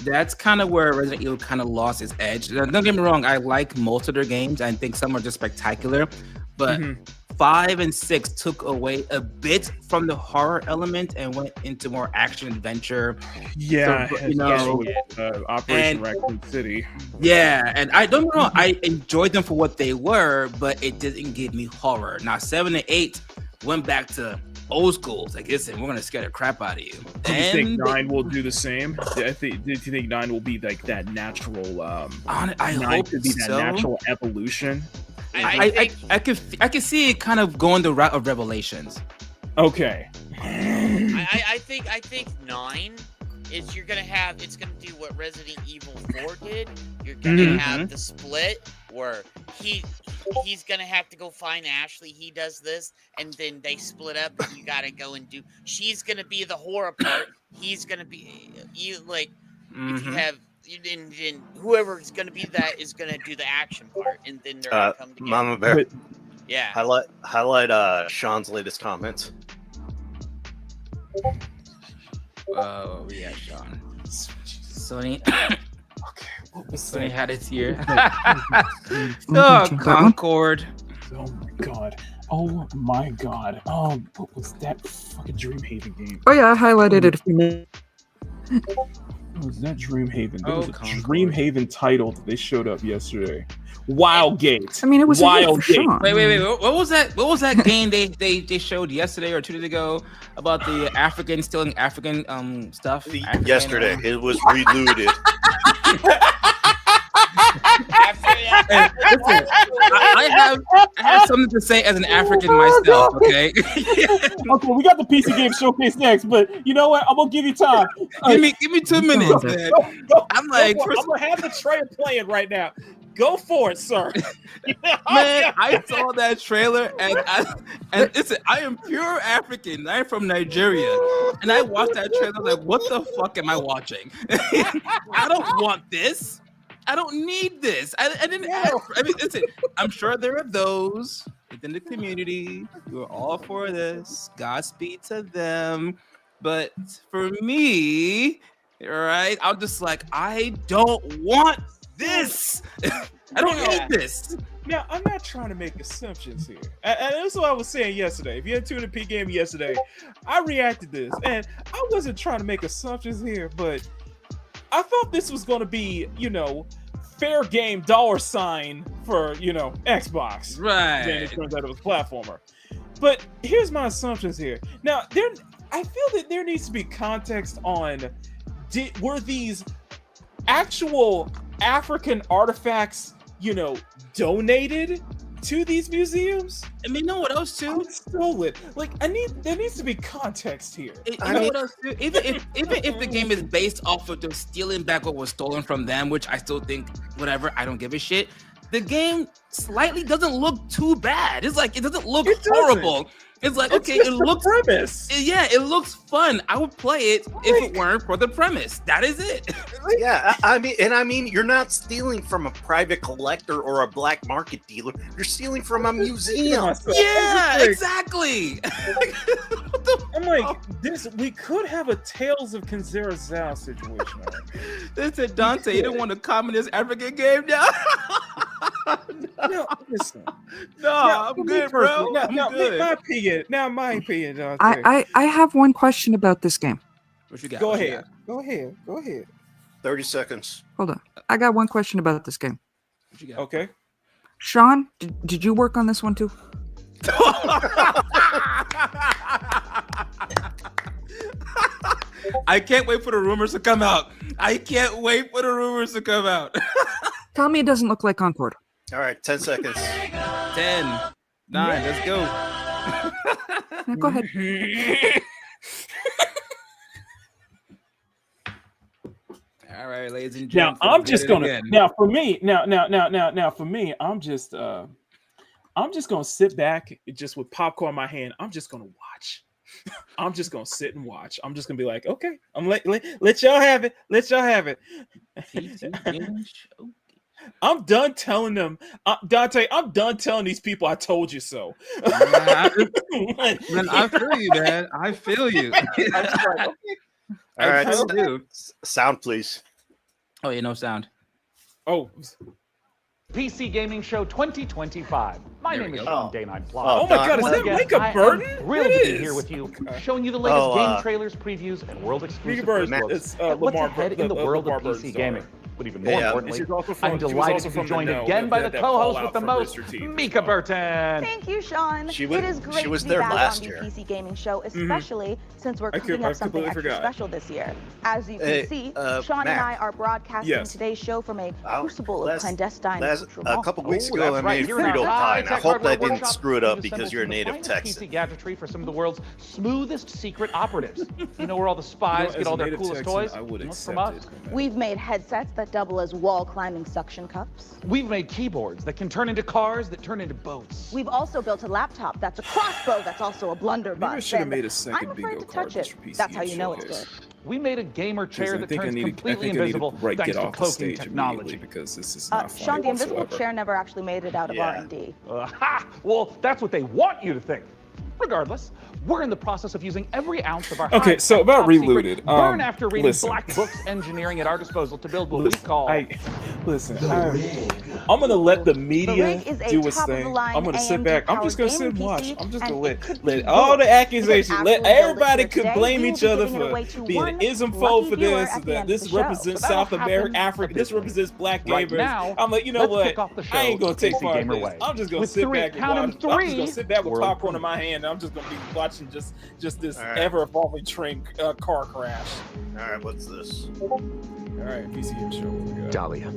That's kind of where Resident Evil kind of lost its edge. Don't get me wrong, I like most of their games. I think some are just spectacular, but 5 and 6 took away a bit from the horror element and went into more action adventure. Yeah, so, Operation Raccoon City. Yeah, and I don't know, I enjoyed them for what they were, but it didn't give me horror. Now 7 and 8 went back to old school. It's like, listen, we're gonna scare the crap out of you. Do you think 9 will do the same? Do you think 9 will be like that natural? I hope to be that natural evolution. I could see it kind of going the route of Revelations. Okay. I think 9 is it's gonna do what Resident Evil 4 did. You're gonna have the split where he's gonna have to go find Ashley. He does this, and then they split up. And you gotta go and do. She's gonna be the horror part. He's gonna be if you have. And whoever's gonna be that is gonna do the action part, and then they're gonna come together. Mama Bear. Yeah. Highlight Sean's latest comments. Oh yeah, Sean. Sony. Sony had its year. Concord. Oh my god. Oh my god. What was that fucking Dreamhaven game? Oh yeah, I highlighted it a few minutes. What was that Dreamhaven? There was a Dreamhaven title that they showed up yesterday. Wildgate. I mean, it was Wildgate. Wait. What was that? What was that game they showed yesterday or 2 days ago about the African stealing African stuff? Yesterday, it was relooted. Listen, I have something to say as an African myself. Okay. Okay, we got the PC Game Showcase next, but you know what? I'm gonna give you time. Give me 2 minutes, man. I'm like, I'm gonna have the trailer playing right now. Go for it, sir. Man, I saw that trailer and listen, I am pure African. I'm from Nigeria, and I watched that trailer like, what the fuck am I watching? I don't want this. I don't need this. I didn't ask for, I mean, listen, I'm sure there are those within the community who are all for this. Godspeed to them. But for me, right, I'm just like, I don't want this. I don't need this. Now, I'm not trying to make assumptions here. And that's what I was saying yesterday. If you had tuned in P Game yesterday, I reacted to this. And I wasn't trying to make assumptions here, but I thought this was going to be, fair game $sign for, Xbox. Right. Then it turns out it was a platformer. But here's my assumptions here. Now, I feel that there needs to be context on, were these actual African artifacts, donated to these museums? I mean, you know what else too? Stolen. Like, there needs to be context here. What else too? Even if the game is based off of them stealing back what was stolen from them, which I still think, whatever, I don't give a shit. The game slightly doesn't look too bad. It's like, it doesn't look horrible. It's like, okay, it looks premise. Yeah, it looks fun. I would play it if it weren't for the premise. That is it. Yeah, I mean, you're not stealing from a private collector or a black market dealer. You're stealing from a museum. Yeah, exactly. I'm like, we could have a Tales of Kanzara situation. Listen, Dante, you don't want to comment this African game now? No, listen. No, I'm good, bro. I'm good. My opinion, Dante. I have one question about this game. What you got? Go ahead. 30 seconds. Hold on. I got one question about this game. What you got? Okay. Sean, did you work on this one too? I can't wait for the rumors to come out. Tell me it doesn't look like Concord. All right, 10 seconds. 10, 9, let's go. Now, go ahead. All right, ladies and Now gentlemen. I'm just gonna. Now for me, I'm just gonna sit back, just with popcorn in my hand. I'm just gonna watch. I'm just gonna sit and watch. I'm just gonna be like, okay, I'm let y'all have it. Let y'all have it. I'm done telling them, Dante. I'm done telling these people I told you so. Man, I feel you, man. I feel you. All right, do. sound, please. Oh, yeah, no sound. Oh. PC Gaming Show 2025. My name is Sean Day9 Oh my God, is that Micah Burton? Thrilled to be here with you, showing you the latest game trailers, previews, and world exclusive what's ahead in the world of PC gaming. But even more importantly, I'm delighted to be joined again by the co-host with the most, Mika Burton. Thank you, Sean. It is great to be back on the PC Gaming Show, especially since we're cooking up something extra special this year. As you can see, Sean and I are broadcasting today's show from a crucible of clandestine. A couple weeks ago, I made Frito pie, and I hope I didn't screw it up because you're a native Texan. PC gadgetry for some of the world's smoothest secret operatives. You know where all the spies get all their coolest toys? Look from us. We've made headsets that double as wall-climbing suction cups. We've made keyboards that can turn into cars that turn into boats. We've also built a laptop that's a crossbow that's also a blunderbuss. Maybe I should have made a second I'm afraid bingo to touch card it. That's how you know it's good. We made a gamer chair that turns completely invisible thanks get to off the cloaking stage technology. Because this is not Sean, the invisible whatsoever. chair never actually made it out of R&D. Well, that's what they want you to think. Regardless, we're in the process of using every ounce of our Okay, so about Reloaded. burn after reading Listen. black books engineering at our disposal to build what we call. Listen, I'm gonna let the media is a do its thing. top-of-the-line I'm gonna sit AMD back. I'm just gonna powered sit and gaming watch. PC, I'm just and gonna it could let be all the both. accusations. You Let could actually everybody build it could blame today. each We will be other giving away for to being one an ismphobe lucky for viewer this. at the end This of the show. represents So South that'll America, happen Africa. This represents Black Right gamers. now, I'm like, you know let's what? kick off the show I ain't gonna with take PC part in Gamer this. Way. I'm just gonna With sit three, back and count 'em watch. I'm just three, gonna sit back with world popcorn in my hand. And I'm just gonna be watching just this ever-evolving train car crash. All right, what's this? All right, PCM show. Dahlia,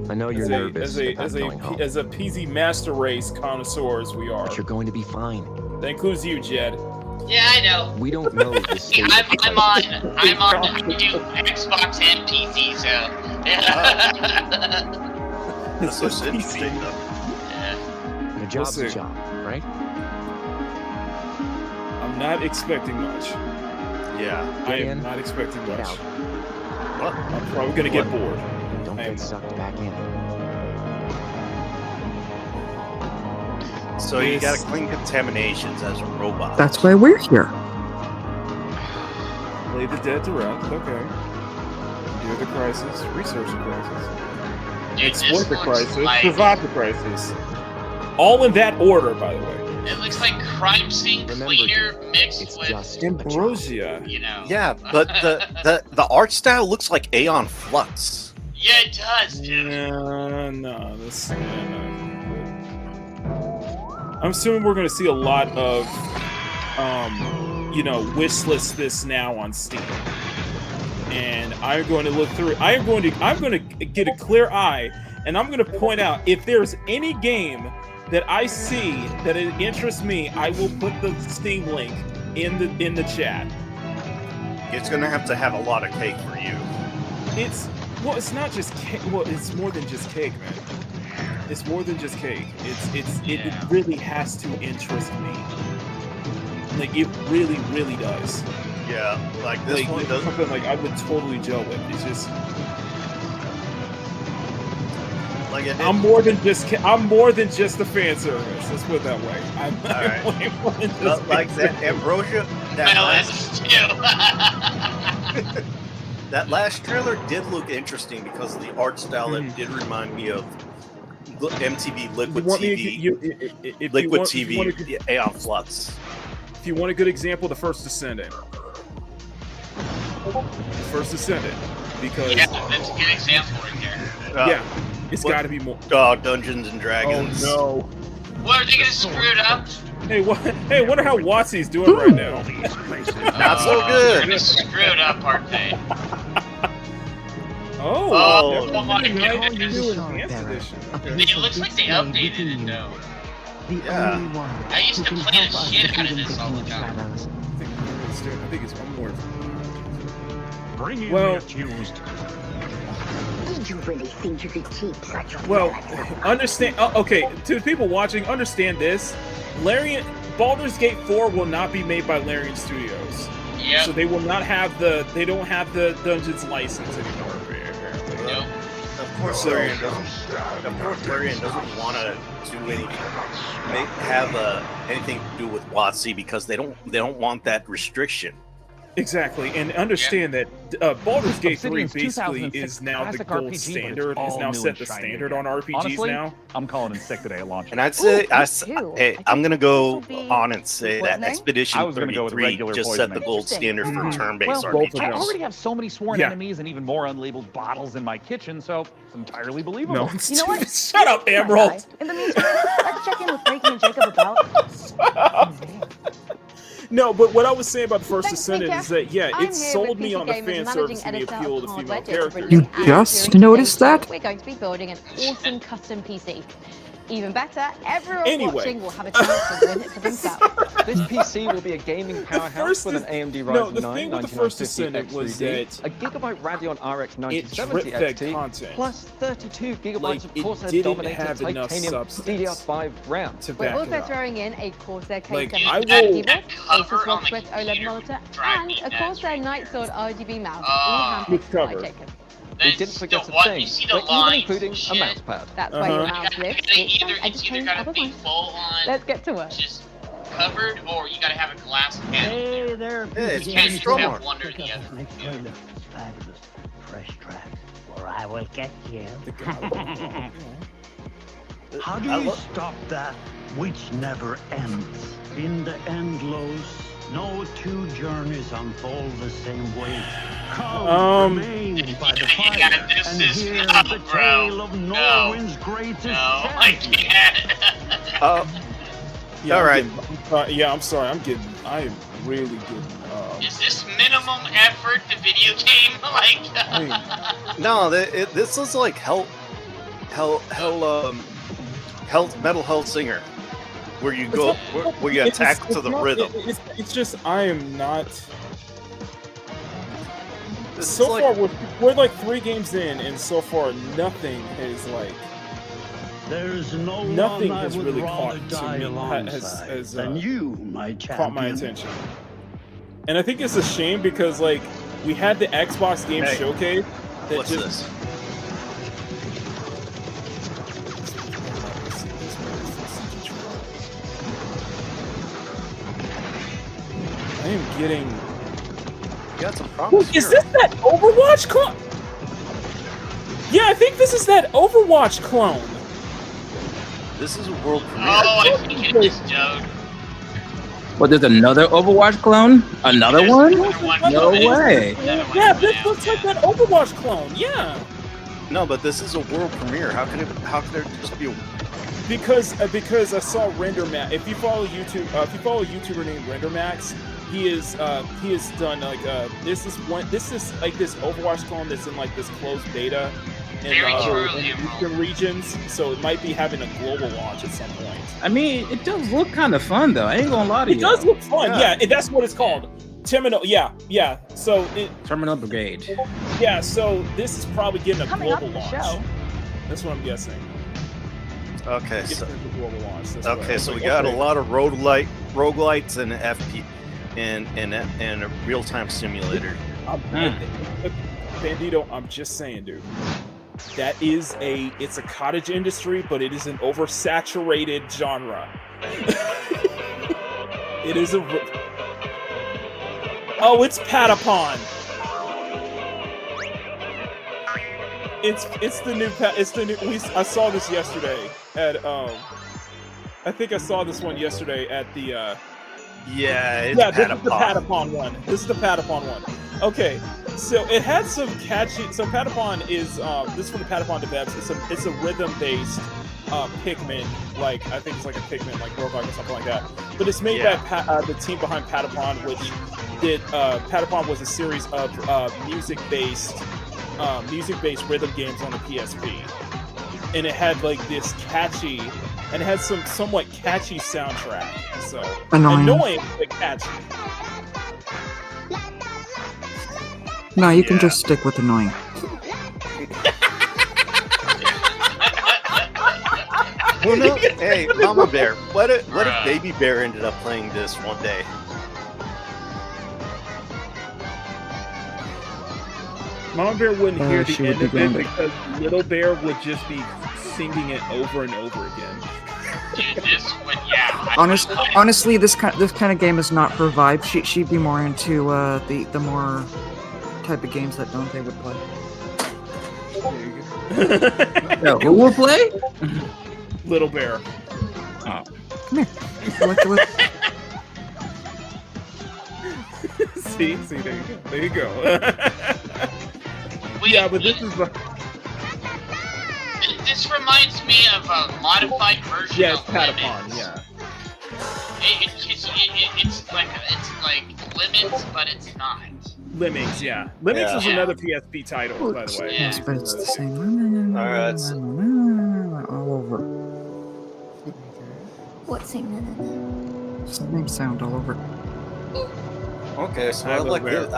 I know you're nervous about going home. As a PZ Master Race connoisseurs we are. But you're going to be fine. That includes you, Jed. Yeah, I know. We don't know the state. I'm on new Xbox and PC, so. That's so interesting, though. A job's a job, right? I'm not expecting much. Yeah. I am not expecting much. What? I'm probably gonna get bored. Don't get sucked back in. So you gotta clean contaminations as a robot. That's why we're here. Lay the dead to rest. Okay. Endure the crisis. Research the crisis. Dude, Exploit the crisis. like, Provide the crisis. All in that order, by the way. It looks like crime scene cleaner mixed with Ambrosia. You know. Yeah, but the art style looks like Aeon Flux. Yeah, it does, dude. No, this. I'm assuming we're going to see a lot of, wish list this now on Steam, and I'm going to look through. I'm going to get a clear eye, and I'm going to point out if there's any game that I see that it interests me, I will put the Steam link in the chat. It's going to have a lot of cake for you. It's not just cake. Well, it's more than just cake, man. It's more than just cake. It really has to interest me. Like it really, really does. Yeah, like this one does something like I would totally gel with. It's just like I'm more than just the fan service. Let's put it that way. I'm way more than just like that Ambrosia. That last trailer did look interesting because of the art style. It did remind me of MTV Liquid TV, Aeon Flux. If you want a good example, the First Descendant. Because that's a good example right there. It's got to be more. Dungeons and Dragons. Oh no! What, are they gonna screw it up? Hey, wonder how Watsy's doing right now. Not so good. They're gonna screw it up, aren't they? Oh, my goodness. It looks like they updated it though. Yeah. I used to play the shit out of this all the time. I think it's one more. Bring in Well, the accused. Did you really think you could keep such a understand. Okay, to the people watching, understand this. Baldur's Gate 4 will not be made by Larian Studios. Yeah. So they will not have they don't have the Dungeons license anymore. Apparently. Nope. Of course, Larian doesn't want to do anything, have anything to do with WotC because they don't want that restriction. Exactly, and understand that Baldur's Gate 3 basically is now the gold standard. Is now set the standard on RPGs. Honestly, now. I'm calling in sick today at launch. And I'd say, I'm gonna go on and say that Expedition 33 just set the gold standard for turn-based RPGs. I already have so many sworn enemies and even more unlabeled bottles in my kitchen, so it's entirely believable. No, You know what? Shut up, Emerald. In the meantime, let's check in with Reiki and Jacob about. No, but what I was saying about the First Descendant is that, it sold me on the fan service and the appeal of the female characters. You just noticed that? We're going to be building an awesome custom PC. Even better, everyone Anyway. watching will have a chance to win it for themselves. This PC will be a gaming powerhouse with an AMD Ryzen 9 thing with the First Descendant was that a Gigabyte Radeon RX 9070 dripped XT content. plus 32 gigabytes Like, of it Corsair didn't Dominator have enough Titanium substance DDR5 RAM. to We're back it also up. throwing in a Corsair Like, K7 I will- keyboard, Asus Rockstrix OLED monitor, and a Corsair Nightsword RGB mouse, all handpicked by cover. Jacob. We didn't forget the a one- thing, you see the we're even lines including and a shit? mouse pad. That's why your mouse You lives. gotta It's either gotta be full on Let's get to work. just covered, or you gotta have a glass panel. Hey there, it's you can't just Stromar. have one or the other. fabulous fresh tracks, or I will get you. How do you stop that which never ends? In the endless, no two journeys unfold the same way. Come, remain by the fire, and hear the tale of Norwin's greatest I can't. Yeah, all right. I'm sorry. I am really getting. Is this minimum effort to video game? Like, No, this is like Metal Hellsinger, where you go, where you attack to the rhythm. It's just I am not. This So is like- far, we're like 3 games in, and so far nothing is like. There's no Nothing one I has would really rather caught die to me alongside has than you, my champion. caught my attention. And I think it's a shame because like we had the Xbox Game Showcase. That What's just, this? I am getting. You got some problems Is here. this that Overwatch clone? Yeah, I think this is that Overwatch clone. This is a world premiere. oh, I think it is, Joe. What, there's another Overwatch clone? Another one? No way. Yeah, this looks like that Overwatch clone. Yeah. No, but this is a world premiere. How could there just be a... Because I saw RenderMax. If you follow YouTube, if you follow a YouTuber named RenderMax, he has done like this is like this Overwatch clone that's in like this closed beta in the eastern regions, so it might be having a global launch at some point. I mean, it does look kind of fun though. I ain't gonna lie to you. It does look fun, yeah. That's what it's called. Terminal, yeah. So Terminal Brigade. Yeah, so this is probably getting a Coming up global in the launch. show. That's what I'm guessing. Okay, Getting so, a global launch. That's okay, what so I'm we like, got okay. a lot of roguelites and FP and a real-time simulator. Bandito, I'm just saying, dude. That is it's a cottage industry, but it is an oversaturated genre. It is a. Oh, it's Patapon. It's the new I saw this yesterday at I think I saw this one yesterday at the Yeah, this is the Patapon one. This is the Patapon one. Okay, so it had some catchy. So Patapon is this is from the Patapon devs. It's a rhythm based Pikmin. Like I think it's like a Pikmin like roguelike or something like that. But it's made by the team behind Patapon, which did Patapon was a series of music based rhythm games on the PSP, and it had like this catchy, and it had some somewhat catchy soundtrack. So annoying but catchy. No, you can just stick with annoying. Who knows? Hey, Mama Bear, what if Baby Bear ended up playing this one day? Mama Bear wouldn't hear she the would end be of it grounded. because Little Bear would just be singing it over and over again. Dude, this one, yeah. Honestly, this kind of game is not her vibe. She'd be more into the more type of games that Dante would play. No, who will play? Little Bear. Come here. See, there you go. Yeah, but this is This reminds me of a modified version of Patapon, Lemons. yeah. It's like Lemons, but it's not. Lemmings, yeah. Lemmings is another PSP title, by the way. Yeah. But it's the same. Alright. All over. What same? Same sound all over. Okay, so I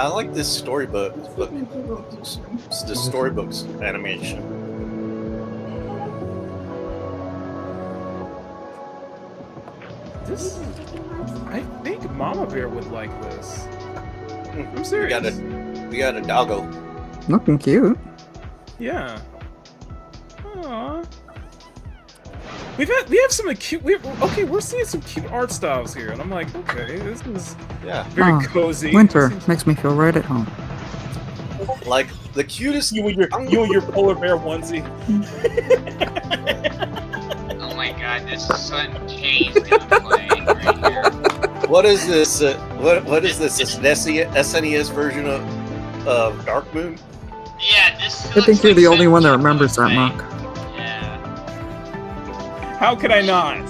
like this storybook. The storybooks animation. This, I think Mama Bear would like this. I'm serious. We got a doggo. Looking cute. Yeah. Aww. We have some cute. We're seeing some cute art styles here, and I'm like, okay, this is very cozy. Winter makes me feel right at home. Like the cutest. You and your polar bear onesie. Oh my god, this is something Jay's gonna play right here. What is this? What is this? This SNES version of Dark Moon? Yeah, this. I think you're the only one that remembers that, Mark. How could I not?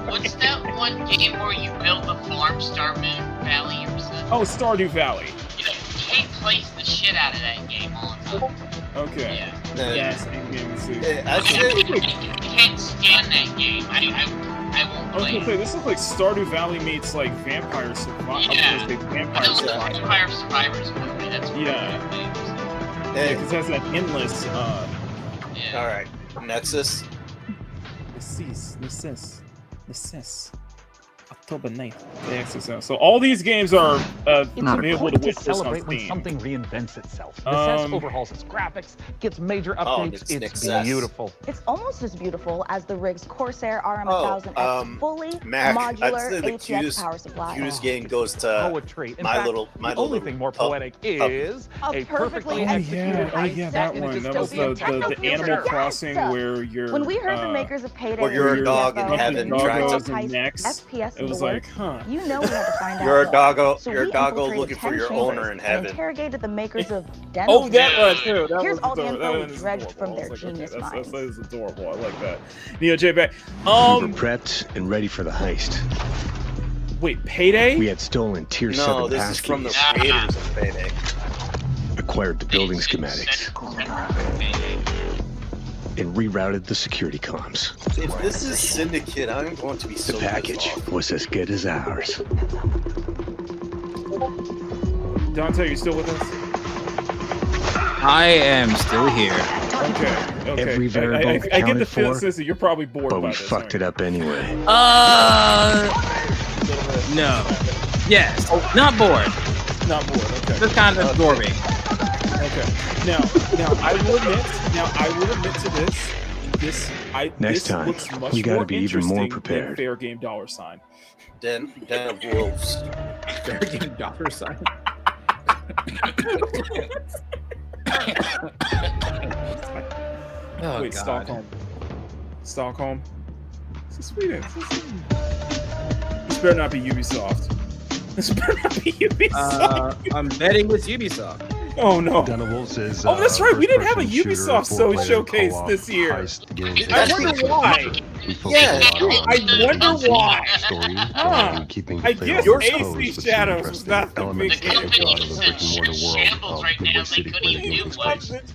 What's that one game where you build the farm, Starmoon Valley or something? Oh, Stardew Valley. You know, Jay plays the shit out of that game all the time. Okay. Yeah. Yes, in-game see. I can't stand that game. I won't I was play gonna say, it. this is like Stardew Valley meets like Vampire Survivor. Yeah. Vampire Survivor. Vampire Survivors movie. That's what Yeah. Because it has that endless. All right, Nexus. Necess. October 9th. So all these games are It's available to important to witness on celebrate when Steam. something reinvents itself. Necess overhauls its graphics, gets major updates. It's beautiful. It's almost as beautiful as the rig's Corsair RM1000X fully Mac, I'd modular say the ATX power supply. cutest game goes to Poetry. In my fact, little the only thing more poetic is a perfectly executed that one. That was the Animal Crossing where you're. When we heard the makers of Payday where you're a dog and heaven trying to FPS it was like, huh. You know we had to find out. You're a doggo. So You're a we doggo infiltrated looking for 10 your chambers owner in and heaven. interrogated the makers of Oh, that was too. Here's all the info we dredged from their genius minds. That is adorable. I like that. Neo J back. We were prepped and ready for the heist. Wait, Payday? We had stolen Tier 7 No, this is from the creators of Payday. Acquired the building schematics. And rerouted the security comms. If this is Syndicate, I'm going to be so The package was as good as ours. Dante, you still with us? I am still here. Okay. Every variable I get the accounted feeling, for, Sissy, you're probably bored but by we this. fucked it up anyway. No. Yes. Not bored. Not bored. Okay. Just kind of absorbing. Okay. Now I will admit to this. Next this time, looks much we gotta more be even more interesting prepared. than Fair Game $. Den of Wolves. Fair Game $. Oh, Wait, God. Stockholm. This is Sweden. This better not be Ubisoft. This better not be Ubisoft. I'm betting it's Ubisoft. Oh no! Den of Wolves is, that's right. We didn't have a first-person Ubisoft shooter, showcase co-op this year. heist game. I wonder why. Yeah, I wonder why. I guess AC Shadows was not the big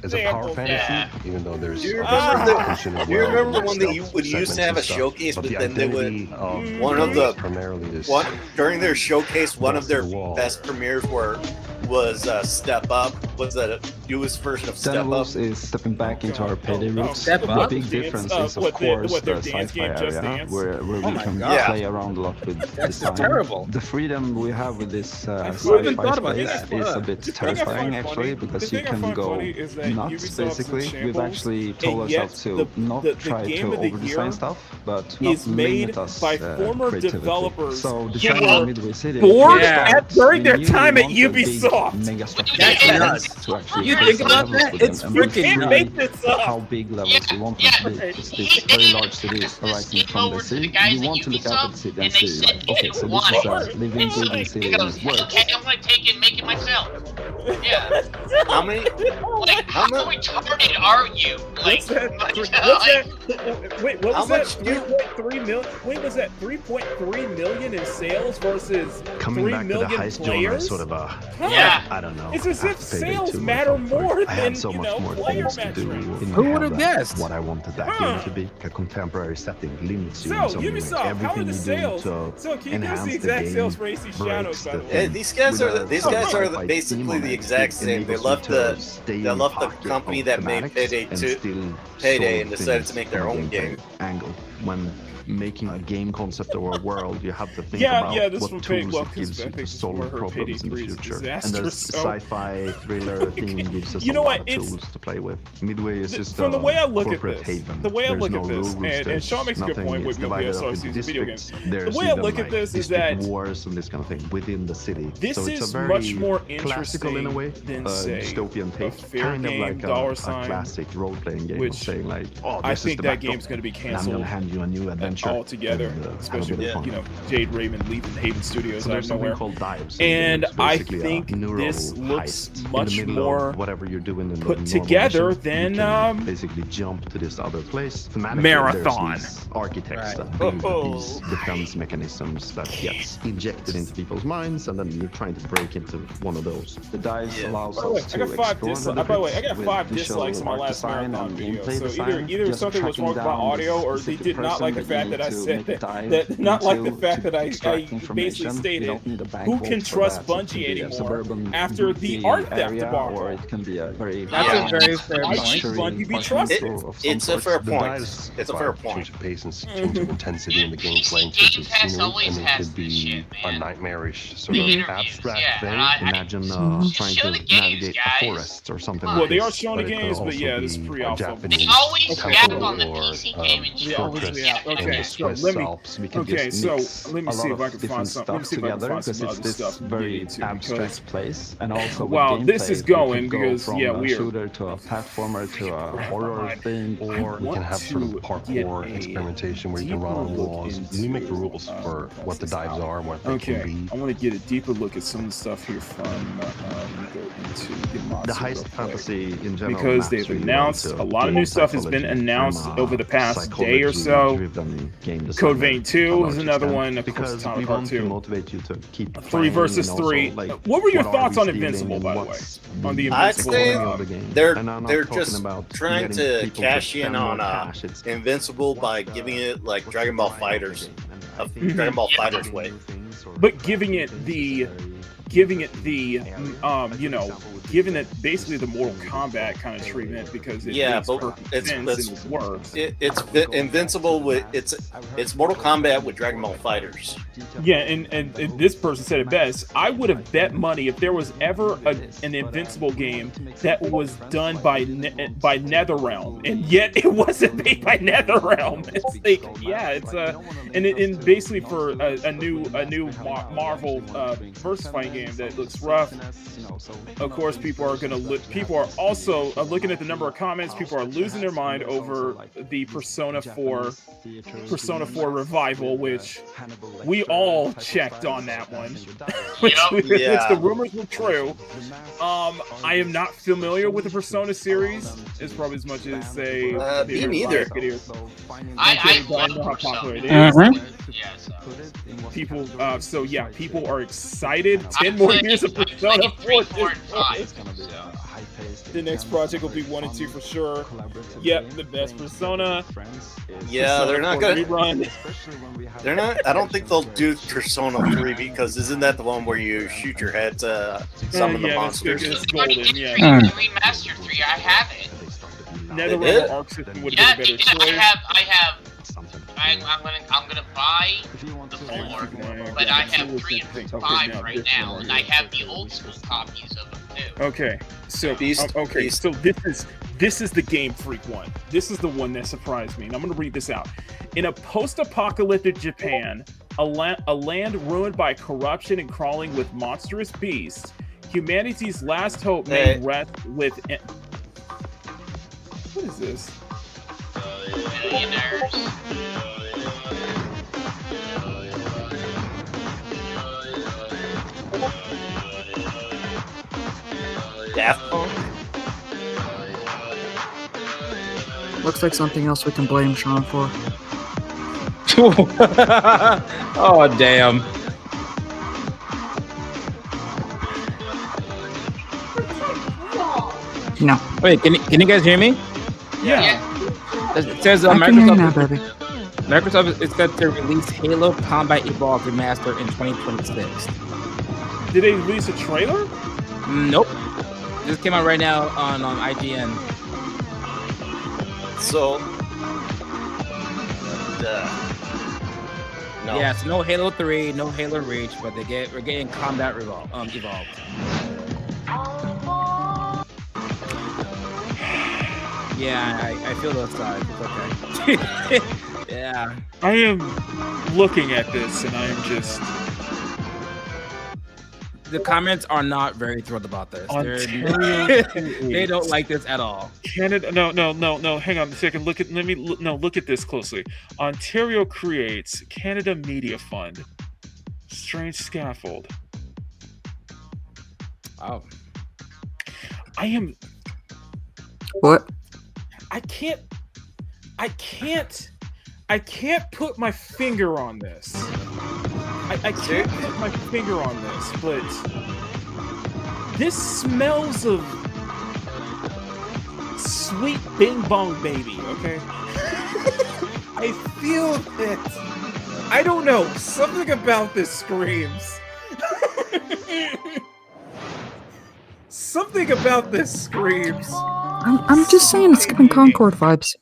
As a power fantasy, even though there's Do you remember when they would used to have a showcase, but then they would during their showcase, one of their best premieres was Step Up, was that a newest version of Step Up? Xenoverse is stepping back into our payday roots. Step The Up? big difference is, of course, the sci-fi area, where we can play around a lot with design. Terrible. The freedom we have with this sci-fi space is a bit terrifying, actually, because you can go nuts, basically. We've actually told ourselves to not try to over-design stuff, but not limit us creativity. So the China Midway City bored during their time at Ubisoft. Mega structure to actually you think about that? It's freaking how big levels we want them to be. It's this very large city arising from the sea. You want to look out at the city and see, like, okay, so this is a living, breathing city and it works. I'm gonna take it and make it myself. Yeah. How many? Like, how retarded are you? Like, wait, what was that? 3.3 million? Wait, was that 3.3 million in sales versus 3 million players? Sort of yeah. I don't know. It's as if sales matter more than so much more player things to do. Who would have guessed? What I wanted that game to be. A contemporary setting limits you So, in so many ways. Ubisoft, how are Everything the you sales? do So, can you give us enhance the exact game sales for AC Shadows, by the way? These guys are basically the exact same. They left the company that made Payday and decided to make their own game. Angle when making a game concept or a world, you have to think about what tools it gives you to solve problems in the future. And the sci-fi thriller thing gives us a lot of tools to play with. Midway is just from the way I look at corporate this, haven. the way I look There's at no this, rules, and Sean makes a good point with PSRC's video games. The way I look at this is that wars and this kind of thing within the city. This so it's is a very much more classical in a way, than say dystopian take, fair kind of game, like dollar a sign, classic role-playing game, which saying like, oh, I this think is the that backdrop, game's going to be and I'm canceled going to hand you a new adventure altogether, especially with Jade Raymond leaving Haven Studios out of nowhere. Called Dives, and I think this looks much in the more whatever you're doing in put together mission, than basically jump to this other place. Marathon architects that build these defense mechanisms that gets injected into people's minds, and then you're trying to break into one of those. The Dives allows us to explore. By the way, I got 5 dislikes on my last Marathon video. So either something was wrong with my audio, or they did not like the fact that I said that not like the fact that I basically stated who can trust Bungie anymore after the art theft debacle. Or it can be a very that's a very fair point. Bungie be trusted. It's a fair point. It's a fair point. Change of pace and change of intensity in the gameplay, change of scenery, and it could be a nightmarish sort of abstract thing. Imagine trying to navigate a forest or something. Well, they are this, showing the but it could games, but also yeah, this is be pretty a awesome. Japanese They always gap temple on the or PC gaming fortress in Okay, the so Swiss let me. Alps. We can Okay, just so mix let me a see lot if I of can different find some. Let me stuff see if I can together find some because other it's this stuff. very Because abstract place, and also wow, with this is gameplay, going you can because go from yeah, a weird. shooter to a platformer to a horror thing, or we can have sort of parkour experimentation where you can run on walls. We make the rules for what the dives are and what they can be. I want to get a deeper look at some of the stuff here from go into the heist fantasy in general, because they've announced a lot of new stuff has been announced over the past day or so. Code Vein 2 is another one. Of course, because we want to motivate you to keep 3 versus 3. What were your thoughts on Invincible, by the way? On the Invincible they're just trying to cash in on Invincible by giving it like Dragon Ball Fighters, Dragon Ball Fighters way, but giving it giving it basically the Mortal Kombat kind of treatment because it makes perfect sense and it works. It's Invincible with it's Mortal Kombat with Dragon Ball Fighters. Yeah, and this person said it best. I would have bet money if there was ever an Invincible game that was done by NetherRealm, and yet it wasn't made by NetherRealm. It's like, yeah, it's and basically for a new Marvel versus fighting game that looks rough. Of course, people are also looking at the number of comments. People are losing their mind over the Persona 4 revival, which we all checked on that one. Which the rumors were true. I am not familiar with the Persona series. It's probably as much as say me neither. I love know how popular it is. People, so yeah, people are excited. 10 more years of Persona 4. The next project will be 1 and 2 for sure. Yep, the best Persona. Yeah, they're not gonna rerun. They're not. I don't think they'll do Persona 3 because isn't that the one where you shoot your head to summon the monsters? It's golden, yeah. Remastered 3, I have it. NetherRealm Arc System would have been a better choice. I'm gonna buy the 4, but I have 3 and 5 right now, and I have the old school copies of them too. Okay, so so this is the Game Freak one. This is the one that surprised me, and I'm gonna read this out. In a post-apocalyptic Japan, a land ruined by corruption and crawling with monstrous beasts, humanity's last hope may rest with. What is this? Millionaires. Daft Punk. Looks like something else we can blame Sean for. Oh, damn. No. Wait, can you guys hear me? Yeah. It says I can hear you now, baby. Microsoft is set to release Halo Combat Evolved Remaster in 2026. Did they release a trailer? Nope. This came out right now on IGN. So, no. Yeah, so no Halo 3, no Halo Reach, but we're getting Combat Evolved. Yeah, I feel those sides. It's okay. Yeah. I am looking at this and I am just. The comments are not very thrilled about this. They don't like this at all. Canada, no. Hang on a second. Look at this closely. Ontario creates Canada Media Fund. Strange scaffold. Oh. I am. What? I can't put my finger on this. I can't put my finger on this, but this smells of sweet Bing Bong Baby, okay? I feel that. I don't know. Something about this screams. Something about this screams. I'm just saying it's giving Concord vibes.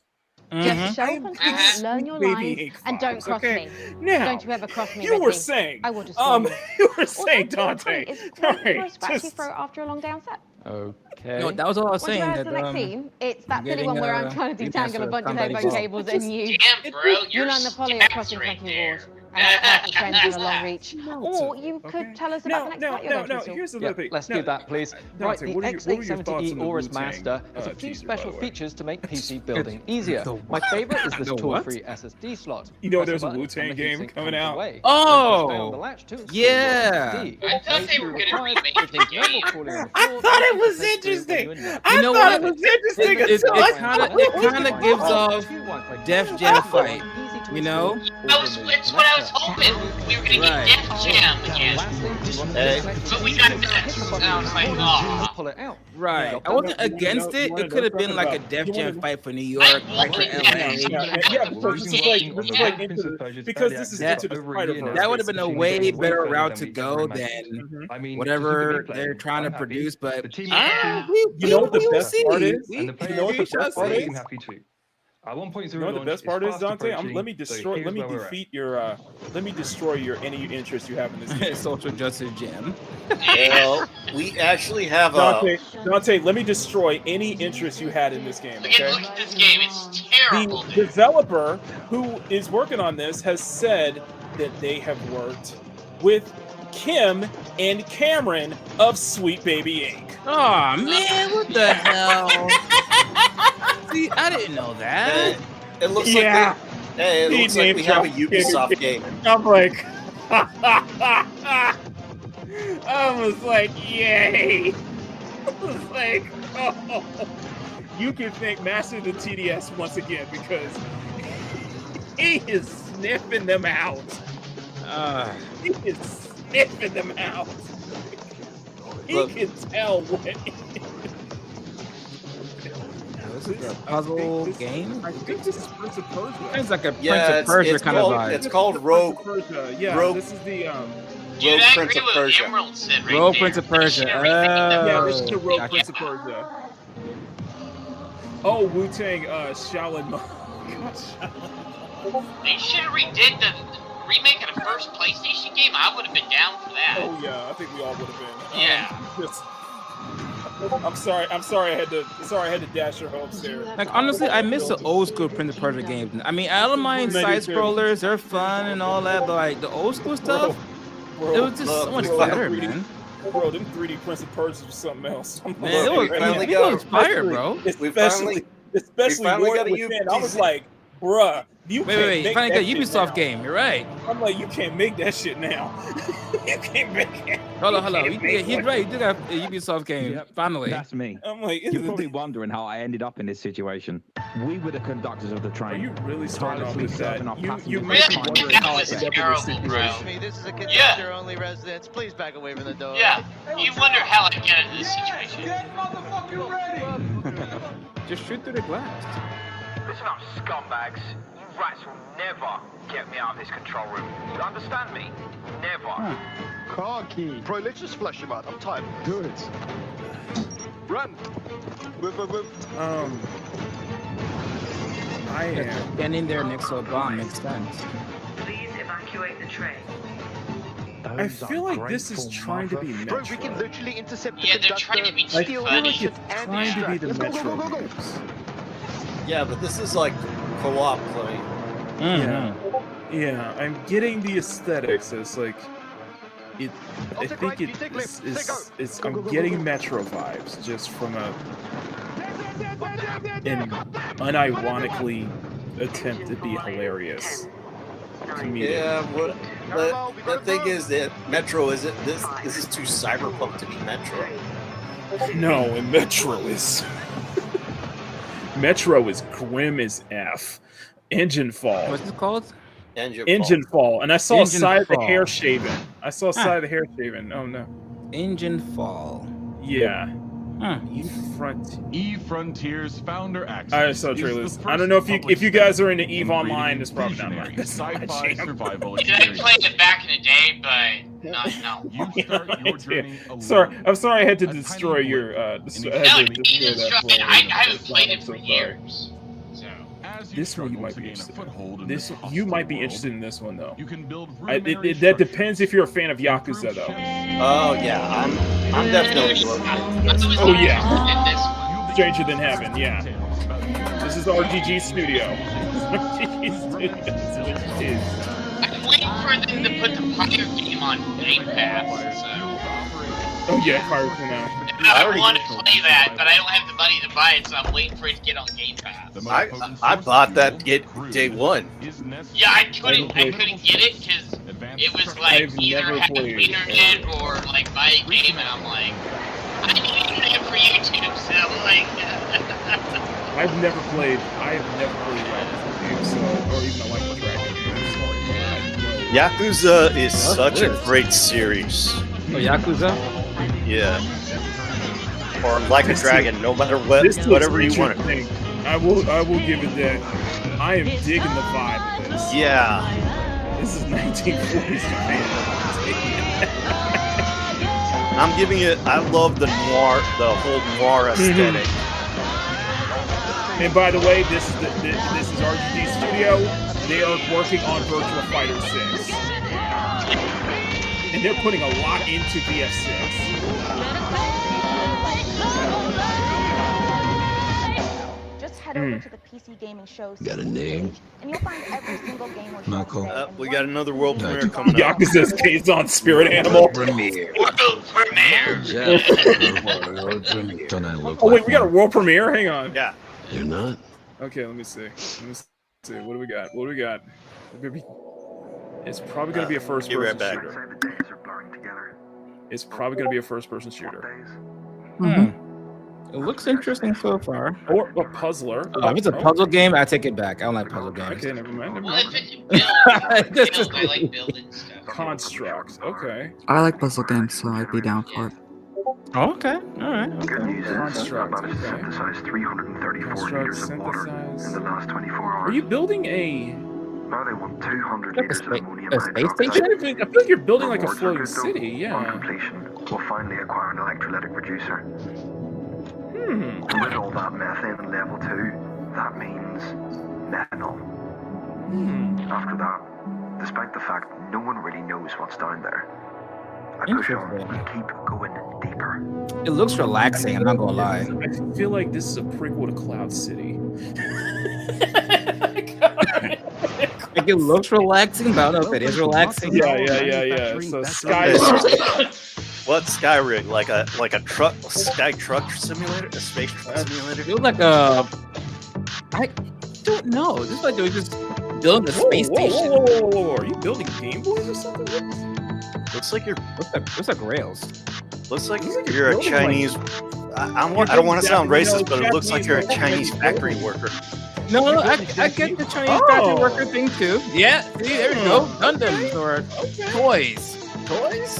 Just show up on time, learn your lines, and don't cross me. Now, don't you ever cross me, you were saying, I will destroy you. You were saying, Dante. It's great for a scratchy throat after a long down set. Okay. No, that was all I was saying. Once you the next scene, it's that silly one where I'm trying to detangle a bunch of headphone cables and you learn the poly across in fucking walls. And half the friends in a long reach. Or you could tell us about the next fight you're going to install. Here's the thing. Let's do that, please. Right, the X870E Aorus Master has a few special features to make PC building easier. My favorite is this tool-free SSD slot. You know there's a Wu-Tang game coming out. Oh! Yeah! I thought they were going to remake the game. I thought it was interesting! I thought it was interesting! It kind of gives off Def Jam fight. You know? It's what I was hoping. We were going to get Def Jam again. But we got this. And I was like, aw. Right. I wasn't against it. It could have been like a Def Jam fight for New York, like for LA. Because this is Into the Spider-Verse. That would have been a way better route to go than whatever they're trying to produce. But you know what the best part is? And the best part is happy to. At 1.0, you know what the best part is, Dante? Let me destroy your any interest you have in this game. Social justice jam. Well, we actually have Dante, let me destroy any interest you had in this game. Okay? Look at this game. It's terrible. The developer who is working on this has said that they have worked with Kim and Cameron of Sweet Baby Inc. Oh man, what the hell? See, I didn't know that. It looks like it looks like we have a Ubisoft game. I'm like, I was like, yay! I was like, oh, you can thank Master of the TDS once again because he is sniffing them out. He is sniffing them out. He can tell what. This is a puzzle game. I think this is Prince of Persia. It's like a Prince of Persia kind of vibe. It's called Rogue. Yeah, Rogue. This is the Dude, I Prince agree of with Persia. Emerald said right Rogue there. Prince of Persia. yeah, this is the Rogue Gotcha. Prince of Persia. Oh, Wu-Tang, Shaolin. They should have redid the remake of the first PlayStation game. I would have been down for that. Oh yeah, I think we all would have been. Yeah. I'm sorry. I had to dash your hopes there. Like honestly, I miss the old school Prince of Persia games. I mean, I don't mind side scrollers; they're fun and all that. But like the old school stuff, it was just so much better, man. Bro, them 3D Prince of Persia was something else. Man, it was fire, bro. Especially War Within. I was like, bruh, you can't Wait, make finally that got a shit Ubisoft now. game. You're right. I'm like, you can't make that shit now. You can't make it. Hold on. He's right. You do got a Ubisoft game. Yep, Finally. That's me. I'm like, You're probably wondering how I ended up in this situation. We were the conductors of the train. Are you really starting off tirelessly with that? serving our You passengers might be time. wondering how I ended up in this situation. This is a conductor-only residence. Please back away from the door. Yeah, you wonder how I get into this situation. Just shoot through the glass. Listen up, scumbags. You rats will never get me out of this control room. You understand me? Never. Car key. Bro, let's just flush him out. I'm tired. Do it. Run. I am. Standing there next to a bomb makes sense. Please evacuate the train. I feel like this is trying to be Metro. Bro, we can literally intercept the Yeah, they're trying to be I feel like funny. it's trying to be the Metro games. Yeah, but this is like co-op play. Yeah, I'm getting the aesthetics. It's like it. I think it's. I'm getting Metro vibes just from an unironically attempt to be hilarious. Yeah, the thing is that Metro isn't this. This is too cyberpunk to be Metro. No, and Metro is grim as F. Engine Fall. What's it called? Engine Fall. And I saw a Engine side of the Fall. hair shaven. I saw a side of the hair shaven. Oh no. Engine Fall. Yeah. Eve Frontiers founder access. I saw trailers. I don't know if you guys are into Eve Online, it's probably not mine. Sci-fi survival I played it back in the day, but no. You start your journey alone. Sorry, I'm sorry I had to destroy your. I haven't played it for years. This one you might be interested in. You might be interested in this one though. You can build that depends if you're a fan of Yakuza though. Oh yeah, I'm definitely. Oh yeah. Stranger Than Heaven, yeah. This is RGG Studio. RGG Studio. I'm waiting for them to put the Fire game on Game Pass. Oh yeah, Fire for now. I want to play that, but I don't have the money to buy it, so I'm waiting for it to get on Game Pass. I bought that day one. Yeah, I couldn't get it because it was like either have internet or like buy a game, and I'm like, I need internet for YouTube, so like. I've never played Yakuza games, so or even a like Dragon games. Yakuza is such a great series. Oh, Yakuza? Yeah. Or Like a Dragon, no matter what, whatever you want. I will give it that. I am digging the vibe of this. Yeah. This is 1940s Japan. I'm giving it. I love the noir, the whole noir aesthetic. And by the way, this is RGG Studio. They are working on Virtua Fighter 6, and they're putting a lot into VF6. Head over to the PC Gaming Show. Got a name? And you'll find every single game we're showing today. We got another world premiere coming up. Yakuza's Days on Spirit Animal. Premiere. World premiere. Oh wait, we got a world premiere. Hang on. Yeah. You're not. Okay, let me see. What do we got? It's probably going to be a first-person shooter. It's probably going to be a first-person shooter. It looks interesting so far. Or a puzzler. If it's a puzzle game, I take it back. I don't like puzzle games. Okay, never mind. Well, if it build, I like building stuff. Construct. Okay. I like puzzle games, so I'd be down for it. Oh, okay. All right. Okay. Construct. Okay. Synthesized 334 liters of water in the last 24 hours. Are you building a? Now they want 200 liters of ammonium a space hydroxide. station? I feel like you're building like a Rewards are floating good, though. city. Yeah. On completion, we'll finally acquire an electrolytic reducer. Hmm. And with all that methane in level 2, that means methanol. After that, despite the fact no one really knows what's down there, I push on and keep going deeper. It looks relaxing. I'm not gonna lie. I feel like this is a prequel to Cloud City. Like it looks relaxing, but I don't know if it is relaxing. Yeah. So Sky. What Sky Rig? Like a truck, Sky truck simulator, a space truck simulator. Feels like a. I don't know. This is like they were just building a space station. Whoa. Are you building Game Boys or something? Looks like you're. Looks like rails. Looks like you're a Chinese. I don't want to sound racist, but it looks like you're a Chinese factory worker. No, I get the Chinese factory worker thing too. Yeah, see, there you go. Gundams or toys. Toys?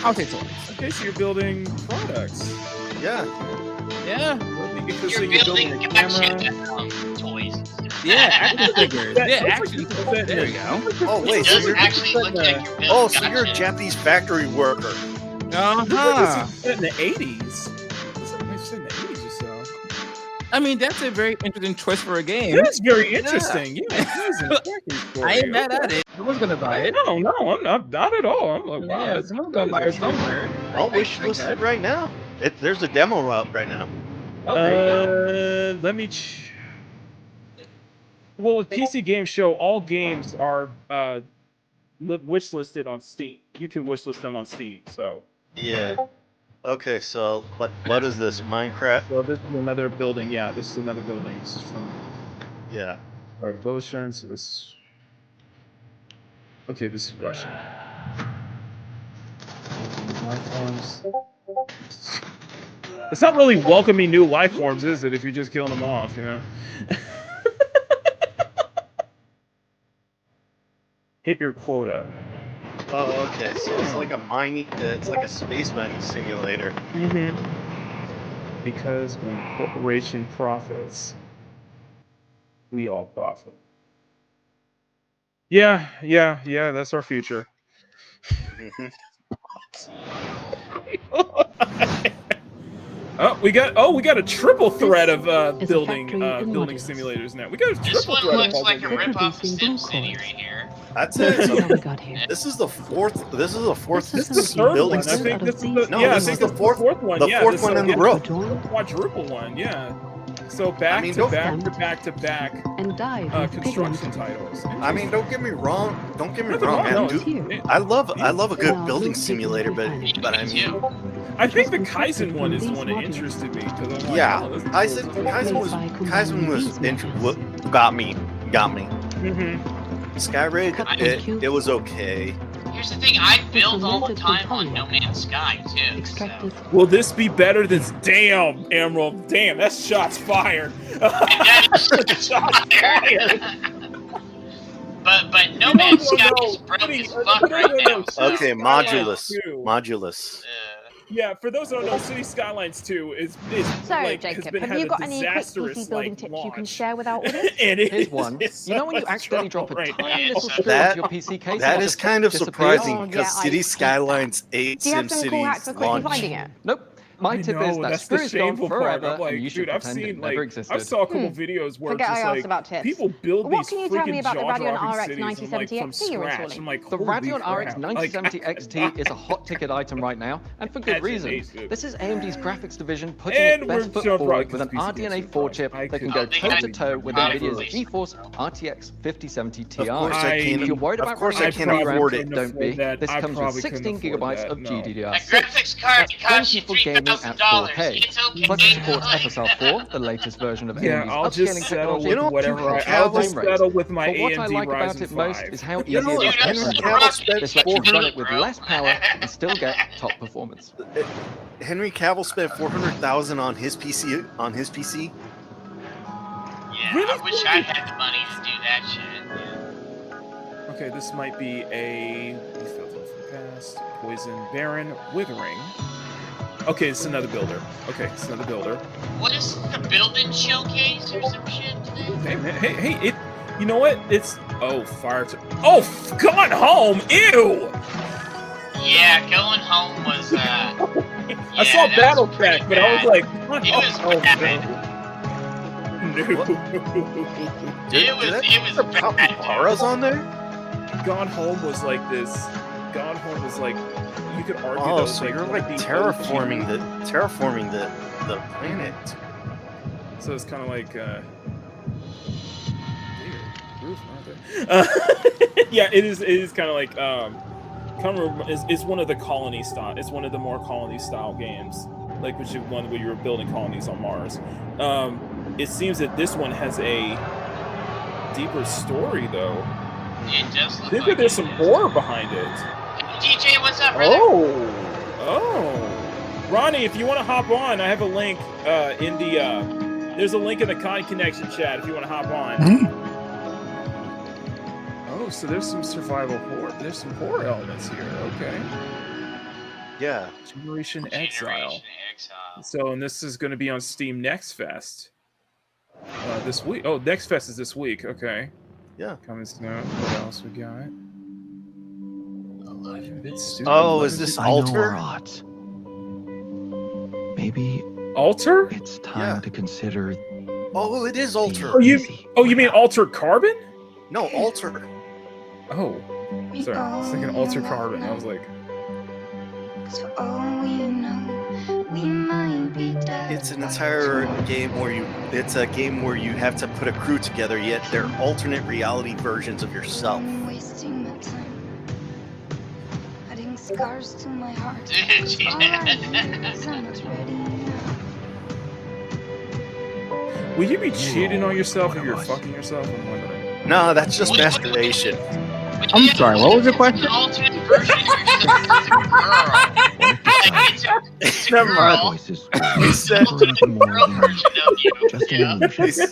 I'll say toys. Okay, so you're building products. Yeah. You're building toys. Yeah, action figures. Yeah, action figures. There you go. Oh wait, so you're actually look like you're building. Oh, so you're a Japanese factory worker. Uh-huh. This is set in the 80s. This is set in the 80s or so. I mean, that's a very interesting choice for a game. That's very interesting. Yeah, I ain't mad at it. Someone's gonna buy it. No, I'm not at all. I'm like, wow. Yeah, someone's gonna buy it somewhere. I'll wish list it right now. There's a demo out right now. Let me. Well, with PC Game Show, all games are wish listed on Steam. You can wish list them on Steam. So. Yeah. Okay, so what is this? Minecraft? Well, this is another building. Yeah, this is another building. This is from. Yeah. Our Boshan. So this. Okay, this is Russian. Life forms. It's not really welcoming new life forms, is it? If you're just killing them off, you know. Hit your quota. Oh, okay. So it's like a mining. It's like a space mining simulator. Mm-hmm. Because when corporation profits, we all profit. Yeah. That's our future. Mm-hmm. We got a triple threat of building simulators now. We got a triple This one threat. looks like a ripoff of SimCity right here. That's it. This is the fourth. This is the fourth building. I think this is the fourth one. The fourth one in the row. Quadruple one. Yeah. So back to back construction titles. I mean, don't get me wrong. Man. I love a good building simulator, but I mean, I think the Kaizen one is the one that interested me. Kaizen was got me. Mm-hmm. Skyrig, it was okay. Here's the thing, I build all the time on No Man's Sky too. So. Will this be better than damn Emerald? Damn, that's shots fired. Shots fired. But No Man's Sky is broke as fuck right now. Okay, modulus. Yeah, for those who don't know, City Skylines 2 is So, like, Jacob, has have you got had a any quick disastrous PC building tips you can share with our audience? Here's one. You know when you accidentally drop a tiny little screw into your PC case? That is kind of surprising because City Skylines 8 SimCity launched. Nope. My tip is that screw is gone forever, like, and you should pretend it never existed. I saw a couple videos where Forget just I asked like about tips. people build What these can you tell me about the Radeon RX cities 9070 from XT you're scratch. installing? I'm like, The holy Radeon RX crap. 9070 XT is a hot ticket item right now, and for good reason. This is AMD's graphics division putting its best foot forward with an RDNA 4 chip that can go toe-to-toe with NVIDIA's GeForce RTX 5070 Ti. If you're worried about I can't afford it. don't be. This comes with 16 gigabytes of That GDDR6. graphics card costs you for gaming at 4K. Plus it supports FSR 4, the latest version of AMD's I'll just upscaling settle technology. with whatever. I'll just settle with my AMD What I like about Ryzen it most 5. is how easy it is to implement. This lets you run it with less power and still get top performance. Henry Cavill spent 400,000 on his PC. Yeah, I wish I had the money to do that shit. Okay, this might be a past poison baron withering. Okay, it's another builder. What is the building showcase or some shit today? Hey man, hey, it. You know what? It's fire. Gone home. Ew. Yeah, going home was. I saw Battle Tech, but I was like, it was bad. It was capybaras on there. Gone Home was like this. Gone Home was like, you could argue. Oh, so you're like terraforming the planet. So it's kind of like yeah, it is kind of like it's one of the colony style. It's one of the more colony style games, like which is one where you're building colonies on Mars. It seems that this one has a deeper story, though. It does look like there's some horror behind it. DJ, what's up, brother? Oh, Ronnie, if you want to hop on, I have a link in the. There's a link in the Con Connection chat if you want to hop on. Oh, so there's some survival horror. There's some horror elements here. Okay. Yeah. Generation Exile. So, and this is going to be on Steam Next Fest this week. Oh, Next Fest is this week. Okay. Yeah. Coming soon. What else we got? Is this Alter? Maybe Alter? It's time to consider. Oh, it is Alter. Oh, you mean Altered Carbon? No, Alter. Oh, sorry. I was thinking Altered Carbon. I was like, it's an entire game where you have to put a crew together, yet they're alternate reality versions of yourself. Wasting my time. Adding scars to my heart. will you be cheating on yourself if you're fucking yourself? I'm wondering. No, that's just masturbation. I'm sorry, what was your question? Never mind.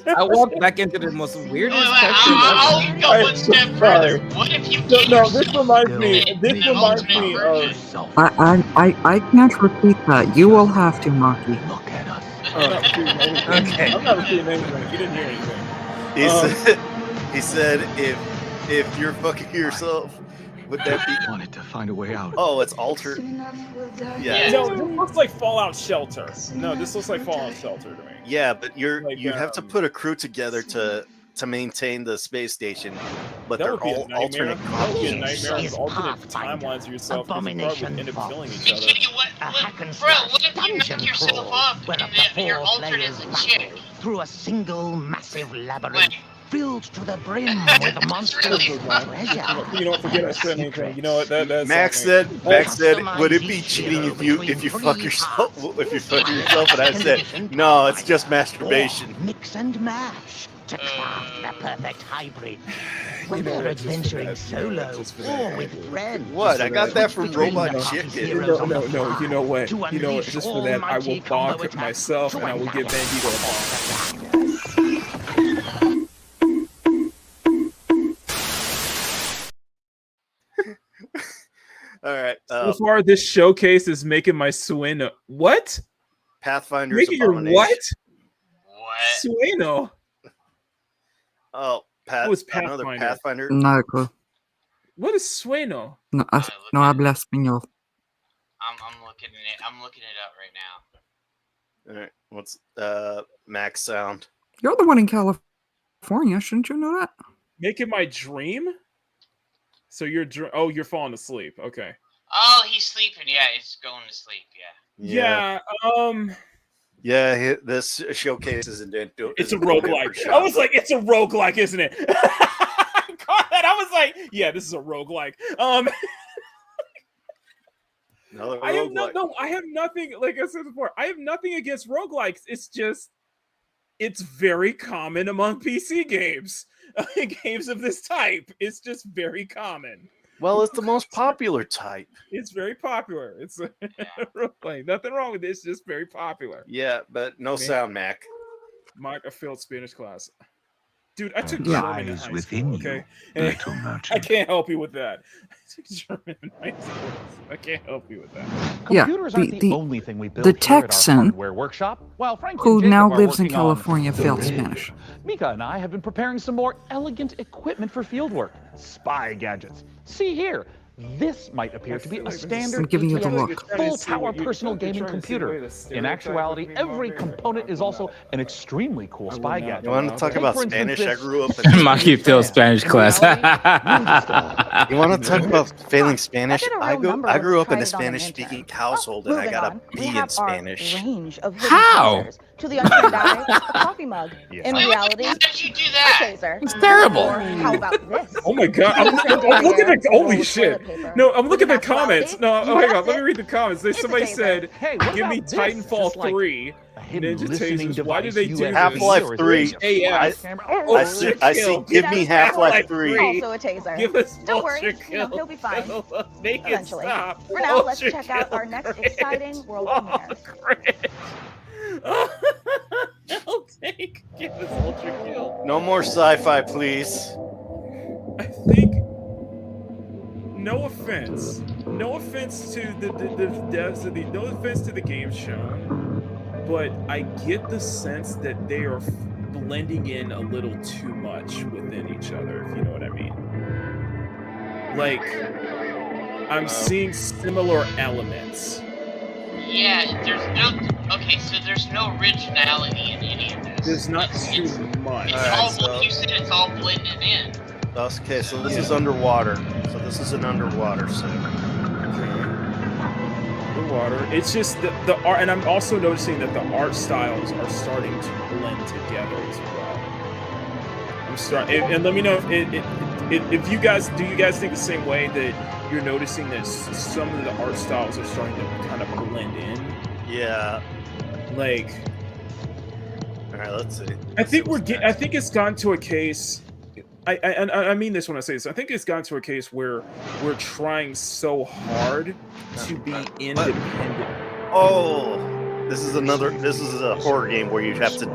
I walked back into the most weirdest question. I'll go one step further. What if you get this reminds me of. I can't repeat that. You will have to, Maki. Okay. I'm not repeating anything. You didn't hear anything. He said if you're fucking yourself, would that be? I wanted to find a way out. Oh, it's altered. Yeah. No, this looks like Fallout Shelter. No, this looks like Fallout Shelter to me. Yeah, but you have to put a crew together to maintain the space station, but they're all alternate copies. Alternate timelines of yourself. Abomination. End up killing each other. What if you knock yourself up and your alternate is a chick? Through a single massive labyrinth. Filled to the brim with monsters of treasure. You know what? Forget I said anything. You know what? That's Max said, "Would it be cheating if you fuck yourself? If you fuck yourself?" And I said, "No, it's just masturbation." Mix and mash to craft the perfect hybrid. Whether adventuring solo or with friends. What? I got that from Robot Chicken. No. You know what? You know what? Just for that, I will bonk myself and I will give Bandito a bonk. All right. So far, this showcase is making my Sueno. What? Pathfinder's making your Abomination. what? Sueno. Oh, another Pathfinder. Nada, clue. What is Sueno? No, no habla español. I'm looking it up right now. All right. What's Max sound? You're the one in California, shouldn't you know that? Making my dream. So you're falling asleep. Okay. Oh, he's sleeping. Yeah, he's going to sleep. Yeah. Yeah. This showcase is it's a roguelike. I was like, it's a roguelike, isn't it? I caught that. I was like, yeah, this is a roguelike. I have nothing. Like I said before, I have nothing against roguelikes. It's just it's very common among PC games. Games of this type. It's just very common. Well, it's the most popular type. It's very popular. It's like nothing wrong with this. It's just very popular. Yeah, but no sound, Mac. Mike, I failed Spanish class. Dude, I took German in high school, okay? I can't help you with that. I took German in high school. I can't help you with that. Yeah, Computers aren't the only thing we build the here at our Texan, hardware workshop. While Frank and who Jacob now are lives in working on California, the failed rig, Spanish. Mika and I have been preparing some more elegant equipment for fieldwork. Spy gadgets. See here. This might appear to be a standard I'm giving you the look. full-power personal gaming computer. In actuality, every component is also an extremely cool spy gadget. You want to talk about Spanish? I grew up in Maki failed Spanish class. You want to talk about failing Spanish? I grew up in a Spanish-speaking household, and I got a B in Spanish. How? To the untrained eye, a coffee mug. In reality, How did you do that? It's terrible. Or how about this? Oh my god! I'm looking at holy shit! No, I'm looking at the comments. No, hang on. Let me read the comments. Somebody said, "Give me Titanfall 3." Ninja Tasers. Why did they do this? Half-Life 3. I see. Give me Half-Life 3. Also a taser. Give us Don't worry, kill. he'll be fine. Make it Eventually. stop. For now, let's check out our next exciting world premiere. I'll take. Give us Ultra Kill. No more sci-fi, please. I think. No offense to the devs of no offense to the games shown, but I get the sense that they are blending in a little too much within each other, if you know what I mean. Like, I'm seeing similar elements. Yeah, there's no originality in any of this. There's not too much. You said it's all blended in. Okay, so this is underwater. So this is an underwater scene. Underwater. It's just the art, and I'm also noticing that the art styles are starting to blend together as well. And let me know if you guys think the same way, that you're noticing that some of the art styles are starting to kind of blend in. Yeah. Like. All right, let's see. I think it's gotten to a case. I mean this when I say this. I think it's gotten to a case where we're trying so hard to be independent. Oh, this is a horror game where you have to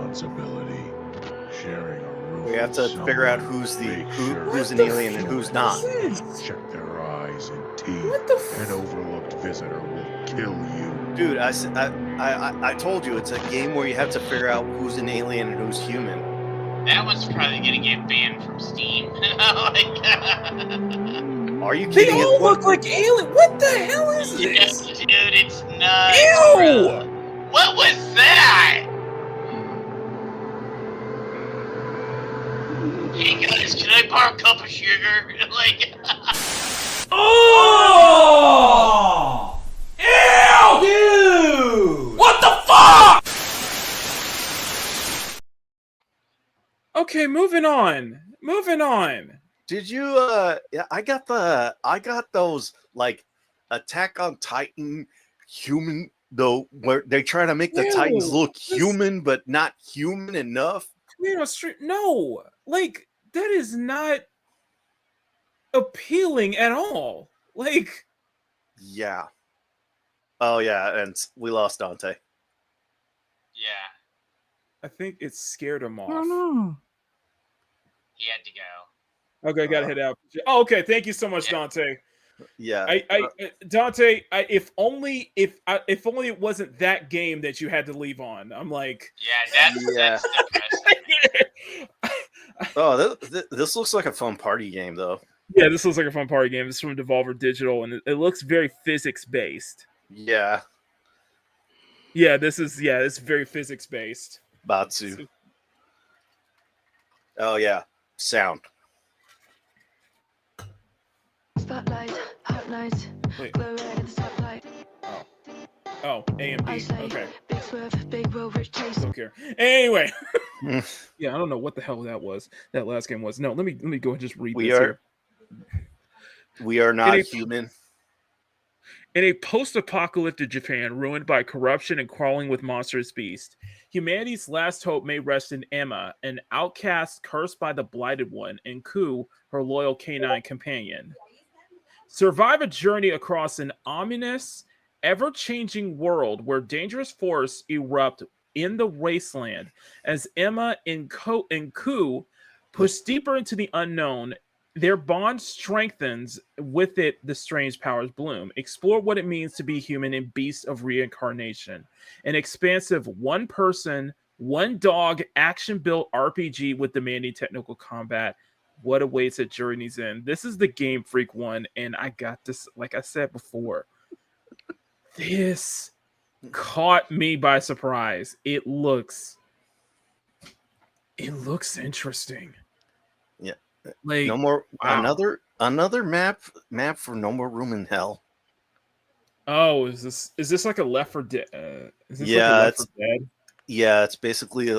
figure out who's an alien and who's not. Check their eyes and teeth. An overlooked visitor will kill you. Dude, I told you, it's a game where you have to figure out who's an alien and who's human. That one's probably gonna get banned from Steam. Are you kidding? They all look like aliens. What the hell is this? Yes, dude, it's nuts. Ew! Bro. What was that? Hey guys, can I borrow a cup of sugar? Like. Oh! Ew! Dude! What the fuck? Okay, moving on. Did you yeah, I got those like Attack on Titan human though, where they try to make the Titans look human but not human enough. No, like that is not appealing at all. Like, yeah. Oh yeah, and we lost Dante. Yeah. I think it scared him off. Oh no. He had to go. Okay, gotta head out. Oh, okay. Thank you so much, Dante. Yeah, Dante. If only it wasn't that game that you had to leave on. I'm like, that's depressing. Oh, this looks like a fun party game, though. Yeah, this looks like a fun party game. It's from Devolver Digital, and it looks very physics based. Yeah. Yeah, it's very physics based. Batsu. Oh yeah, sound. Spotlight, hot night, glow red at the stoplight. Oh, AMD. Okay. Big swerve, big roll, rich taste. Don't care. Anyway. Yeah, I don't know what the hell that was. That last game was. No, let me go and just read this here. We are not human. In a post-apocalyptic Japan ruined by corruption and crawling with monstrous beasts, humanity's last hope may rest in Emma, an outcast cursed by the Blighted One, and Ku, her loyal canine companion. Survive a journey across an ominous, ever-changing world where dangerous forests erupt in the wasteland as Emma and Ku push deeper into the unknown. Their bond strengthens, with it the strange powers bloom. Explore what it means to be human in Beast of Reincarnation, an expansive one-person, one-dog action-built RPG with demanding technical combat. What awaits at Journey's End? This is the Game Freak one, and I got this, like I said before. This caught me by surprise. It looks interesting. Yeah. Like, no more wow. another map for No More Room in Hell. Oh, is this like a Left 4 Dead? Is this yeah, like a Left 4 Dead? Yeah, it's basically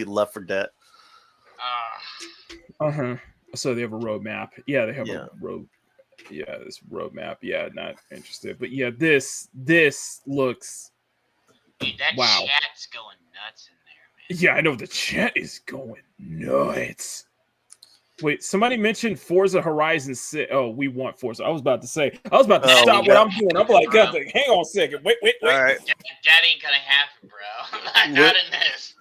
Left 4 Dead. So they have a roadmap. Yeah, they have a road. Yeah, this roadmap. Yeah, not interested. But yeah, this looks. Dude, that wow. chat's going nuts in there, man. Yeah, I know the chat is going nuts. Wait, somebody mentioned Forza Horizon 6. Oh, we want Forza. I was about to stop what I'm doing. I'm like, hang on a second. Wait. All right. That ain't gonna happen, bro. Not in this.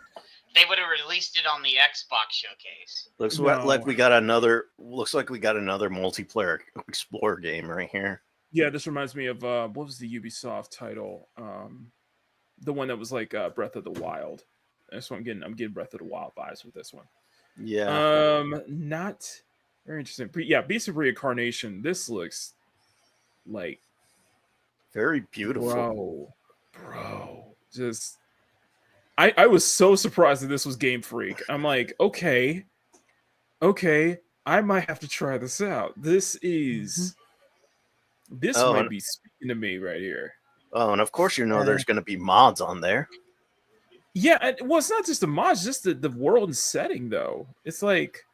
They would have released it on the Xbox showcase. Looks like we got another multiplayer Explorer game right here. Yeah, this reminds me of what was the Ubisoft title? The one that was like Breath of the Wild. That's what I'm getting Breath of the Wild vibes with this one. Yeah. Not very interesting. But yeah, Beast of Reincarnation. This looks like very beautiful. Bro. Just I was so surprised that this was Game Freak. I'm like, okay, I might have to try this out. This might be speaking to me right here. Oh, and of course there's going to be mods on there. Yeah, well, it's not just the mods, just the world and setting, though. It's like...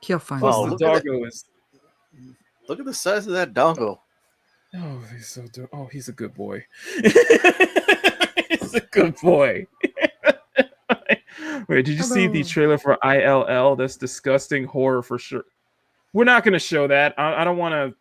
He'll find the doggo is... Look at the size of that doggo. Oh, he's so he's a good boy. He's a good boy. Wait, did you see the trailer for ILL? That's disgusting horror for sure. We're not going to show that. I don't want to...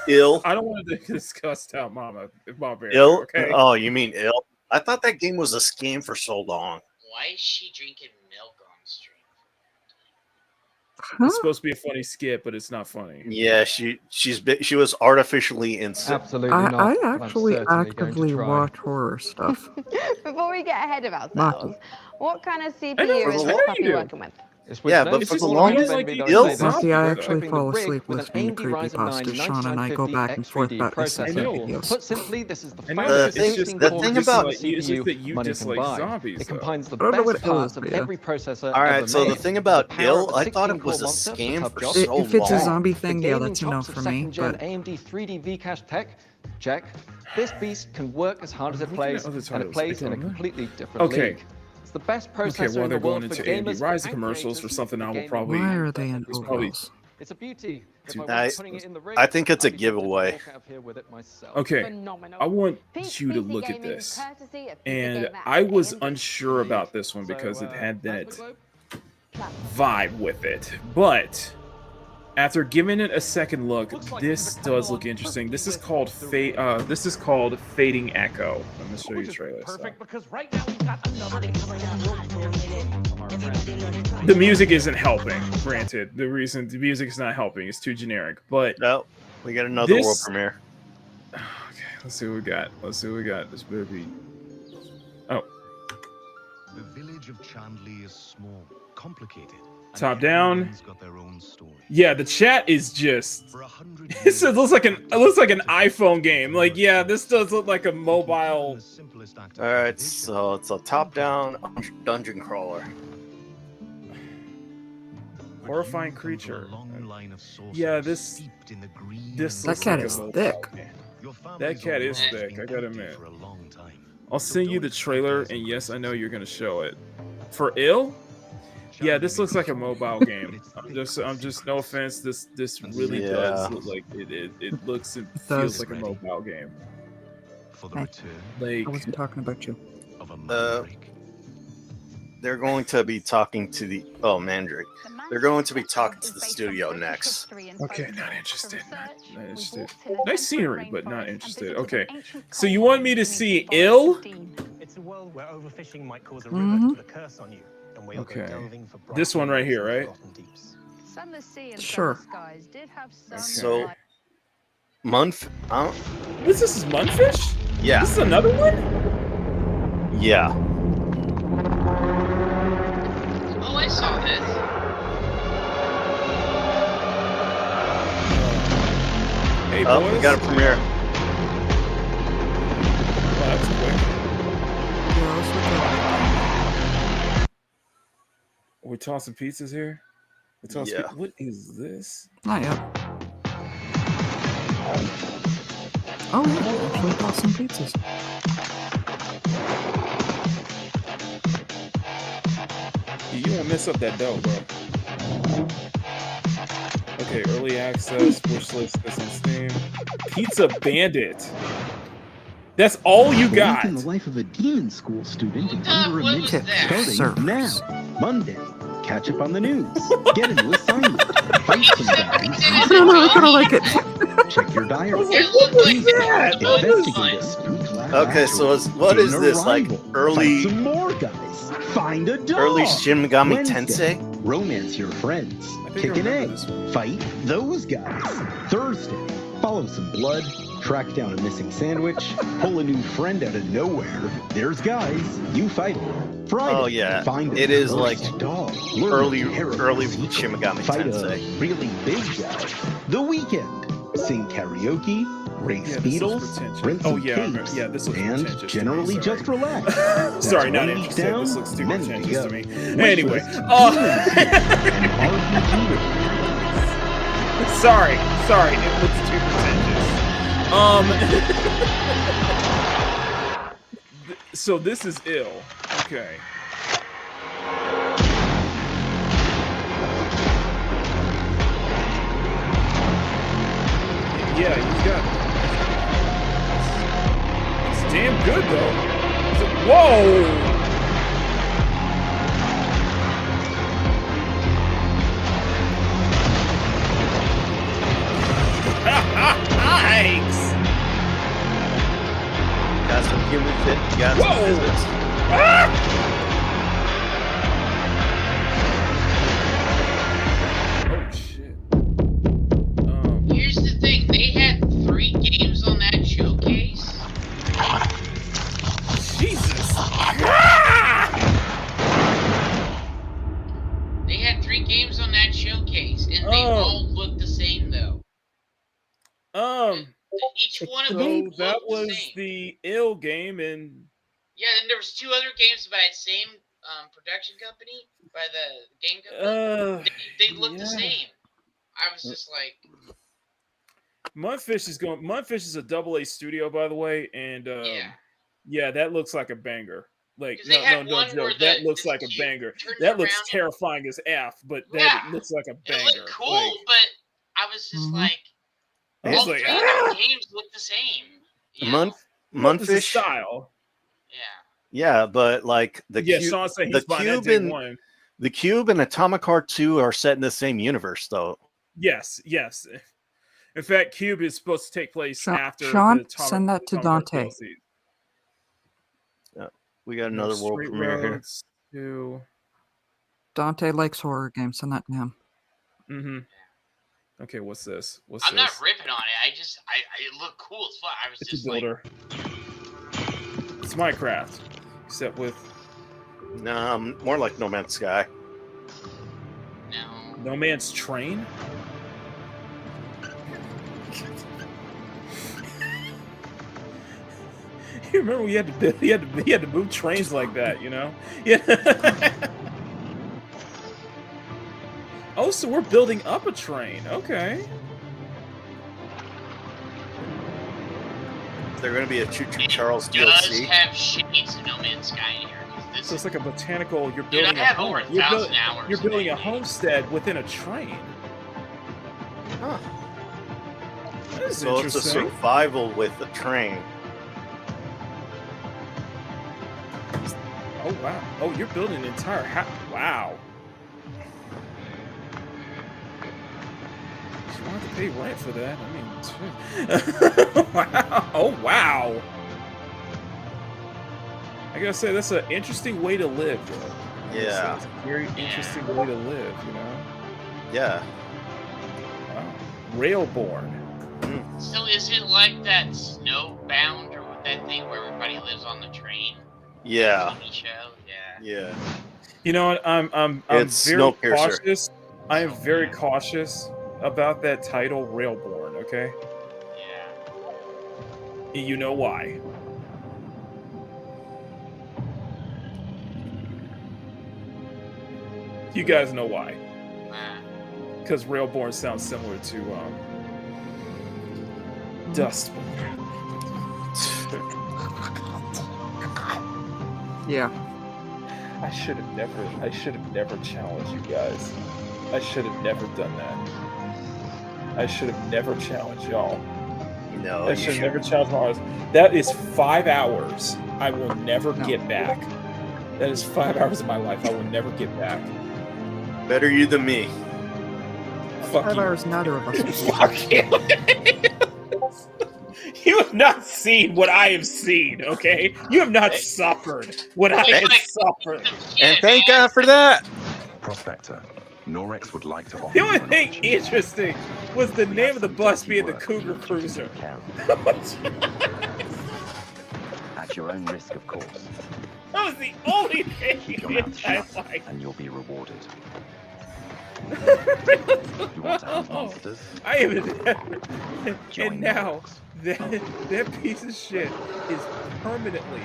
Ill. I don't want to discuss out Mama Bear. Ill? Okay? Oh, you mean Ill? I thought that game was a scam for so long. Why is she drinking milk on stream? It's supposed to be a funny skit, but it's not funny. Yeah, she was artificially insane. Absolutely not. I actually actively watch horror stuff. Before we get ahead of ourselves, what kind of CPU is this puppy working with? Yeah, but for the longest, See, I actually fall asleep listening to creepypastas. Sean and I go back and forth about this videos. Put simply, this is the thing about you dislike zombies. It combines the best parts of every processor. All right, so the thing about Ill, I thought it was a scam for so long. If it's a zombie thing, yeah, that's a no for me. But AMD 3D Vcache tech, check. This beast can work as hard as it plays, and it plays in a completely different league. The best processor in the world for gamers. Rise commercials for something I will probably. Why are they in It's a beauty. I think it's a giveaway. Okay, I want you to look at this, and I was unsure about this one because it had that vibe with it, but after giving it a second look, this does look interesting. This is called Fading Echo. I'm gonna show you the trailer. Perfect, because right now we've got another. The music isn't helping. Granted, the reason the music is not helping is too generic. But no, we got another world premiere. Okay, let's see what we got. This better be. Oh. The village of Chandli is small, complicated. Top down. Yeah, the chat is just. It looks like an iPhone game. Like, yeah, this does look like a mobile. All right, so it's a top-down dungeon crawler. Horrifying creature. Yeah, this. That cat is thick. That cat is thick. I gotta admit. I'll send you the trailer, and yes, I know you're gonna show it. For Ill. Yeah, this looks like a mobile game. I'm just no offense. This really does look like it looks and feels like a mobile game. Hey, Like I wasn't talking about you. They're going to be talking to the Mandrake. They're going to be talking to the studio next. Okay, not interested. Not interested. Nice scenery, but not interested. Okay, so you want me to see Ill? It's a world where overfishing might cause a river to put a curse on you, and where you'll go Okay, delving for bright this one right here, meanings right? and forgotten deeps. Sure. So, What's this is Munfish? Yeah. This is another one? Yeah. Oh, I saw this. Hey, Oh, boys. we got a premiere. Well, that's quick. Are we tossing pizzas here? What is this? Not yet. Oh, yeah, actually bought some pizzas. You won't mess up that dough, bro. Okay, early access, wish list, this on Steam. Pizza Bandit. That's all you got. In the life of a demon school student in under a minute. Starting now, Monday. Catch up on the news. Get a new assignment. Fight some guys. I don't know. I kind of like it. Check your diary. Investigate a spook lab. Okay, so what is this? Like early? Fight some more guys. Find a dog. Early Shin Megami Wednesday, Tensei? Romance your friends. Kick an egg. Fight those guys. Thursday, follow some blood. Track down a missing sandwich. Pull a new friend out of nowhere. There's guys. You fight them. Friday. Oh yeah, Find it is like dog. early Shin Megami Fight Tensei. a really big guy. The weekend. Sing karaoke. Race beetles. Rent some capes, this looks and pretentious to generally me, just relax. Sorry, not That's 1 week interested. down, This looks too then pretentious we to me. go. Anyway, RPG. sorry, it looks too pretentious. So this is ill. Okay. Yeah, he's got. It's damn good though. Whoa! Yikes! Got some human fit. Got some physics. Oh shit! Here's the thing: they had 3 games on that showcase. Jesus! They had 3 games on that showcase, and they all looked the same, though. Each one of them looked that the was same. the ill game, and Yeah, and there was 2 other games by that same production company, by the game company. They looked the same. I was just like, Munfish is a AA studio, by the way, and yeah, that looks like a banger. Like they had one joke. where That looks like a banger. turns That looks around terrifying as F, but that looks like a banger. it looked cool, but I was just like, I was all like, 3 of the games look the same. You know? Munfish style. Yeah, but like Sean said he's buying that day one. The Cube and Atomic Heart 2 are set in the same universe, though. Yes. In fact, Cube is supposed to take place after Sean, the Atomic, send that to Atomic Dante. Heart DLC. Yeah, we got another world Straight premiere Roads to... Dante likes horror games. Send that to him. Mm-hmm. Okay, what's this? I'm not ripping on it. It looked cool as fuck. I was It's just a builder. It's Minecraft, except with more like No Man's Sky. No Man's Train. You remember we had to move trains like that, you know? Yeah. Oh, so we're building up a train. Okay. Is there going to be a Choo Choo Charles does DLC? have shades of No Man's Sky in here. So it's like a botanical. You're building a home. You're building a homestead within a train. Huh. So it's a survival with a train. Oh wow! Oh, you're building an entire house. Wow. You want to pay rent for that? I mean, wow. Oh wow! I gotta say, that's an interesting way to live, though. Yeah. It's a very interesting way to live, you know? Yeah. Wow. Railborn. So is it like that Snowbound or that thing where everybody lives on the train? Yeah. TV show? Yeah. You know what? I'm It's very Snowpiercer. cautious. I am very cautious about that title, Railborn. Okay. Yeah. You know why? You guys know why? Because Railborn sounds similar to Dustborn. Yeah. I should have never challenged you guys. I should have never done that. I should have never challenged y'all. No, I should have never challenged my artists. That is 5 hours I will never get back. That is 5 hours of my life I will never get back. Better you than me. Fuck 5 you. hours, neither of us. Fuck you. You have not seen what I have seen, okay? You have not suffered what I have suffered. And thank God for that. Prospector, Norex would like to offer The only thing interesting was the name of the bus being the Cougar Cruiser. At your own risk, of course. That was the only thing Keep your in mouth my shut, life. and you'll be rewarded. You want to have monsters? I even and now that piece of shit is permanently,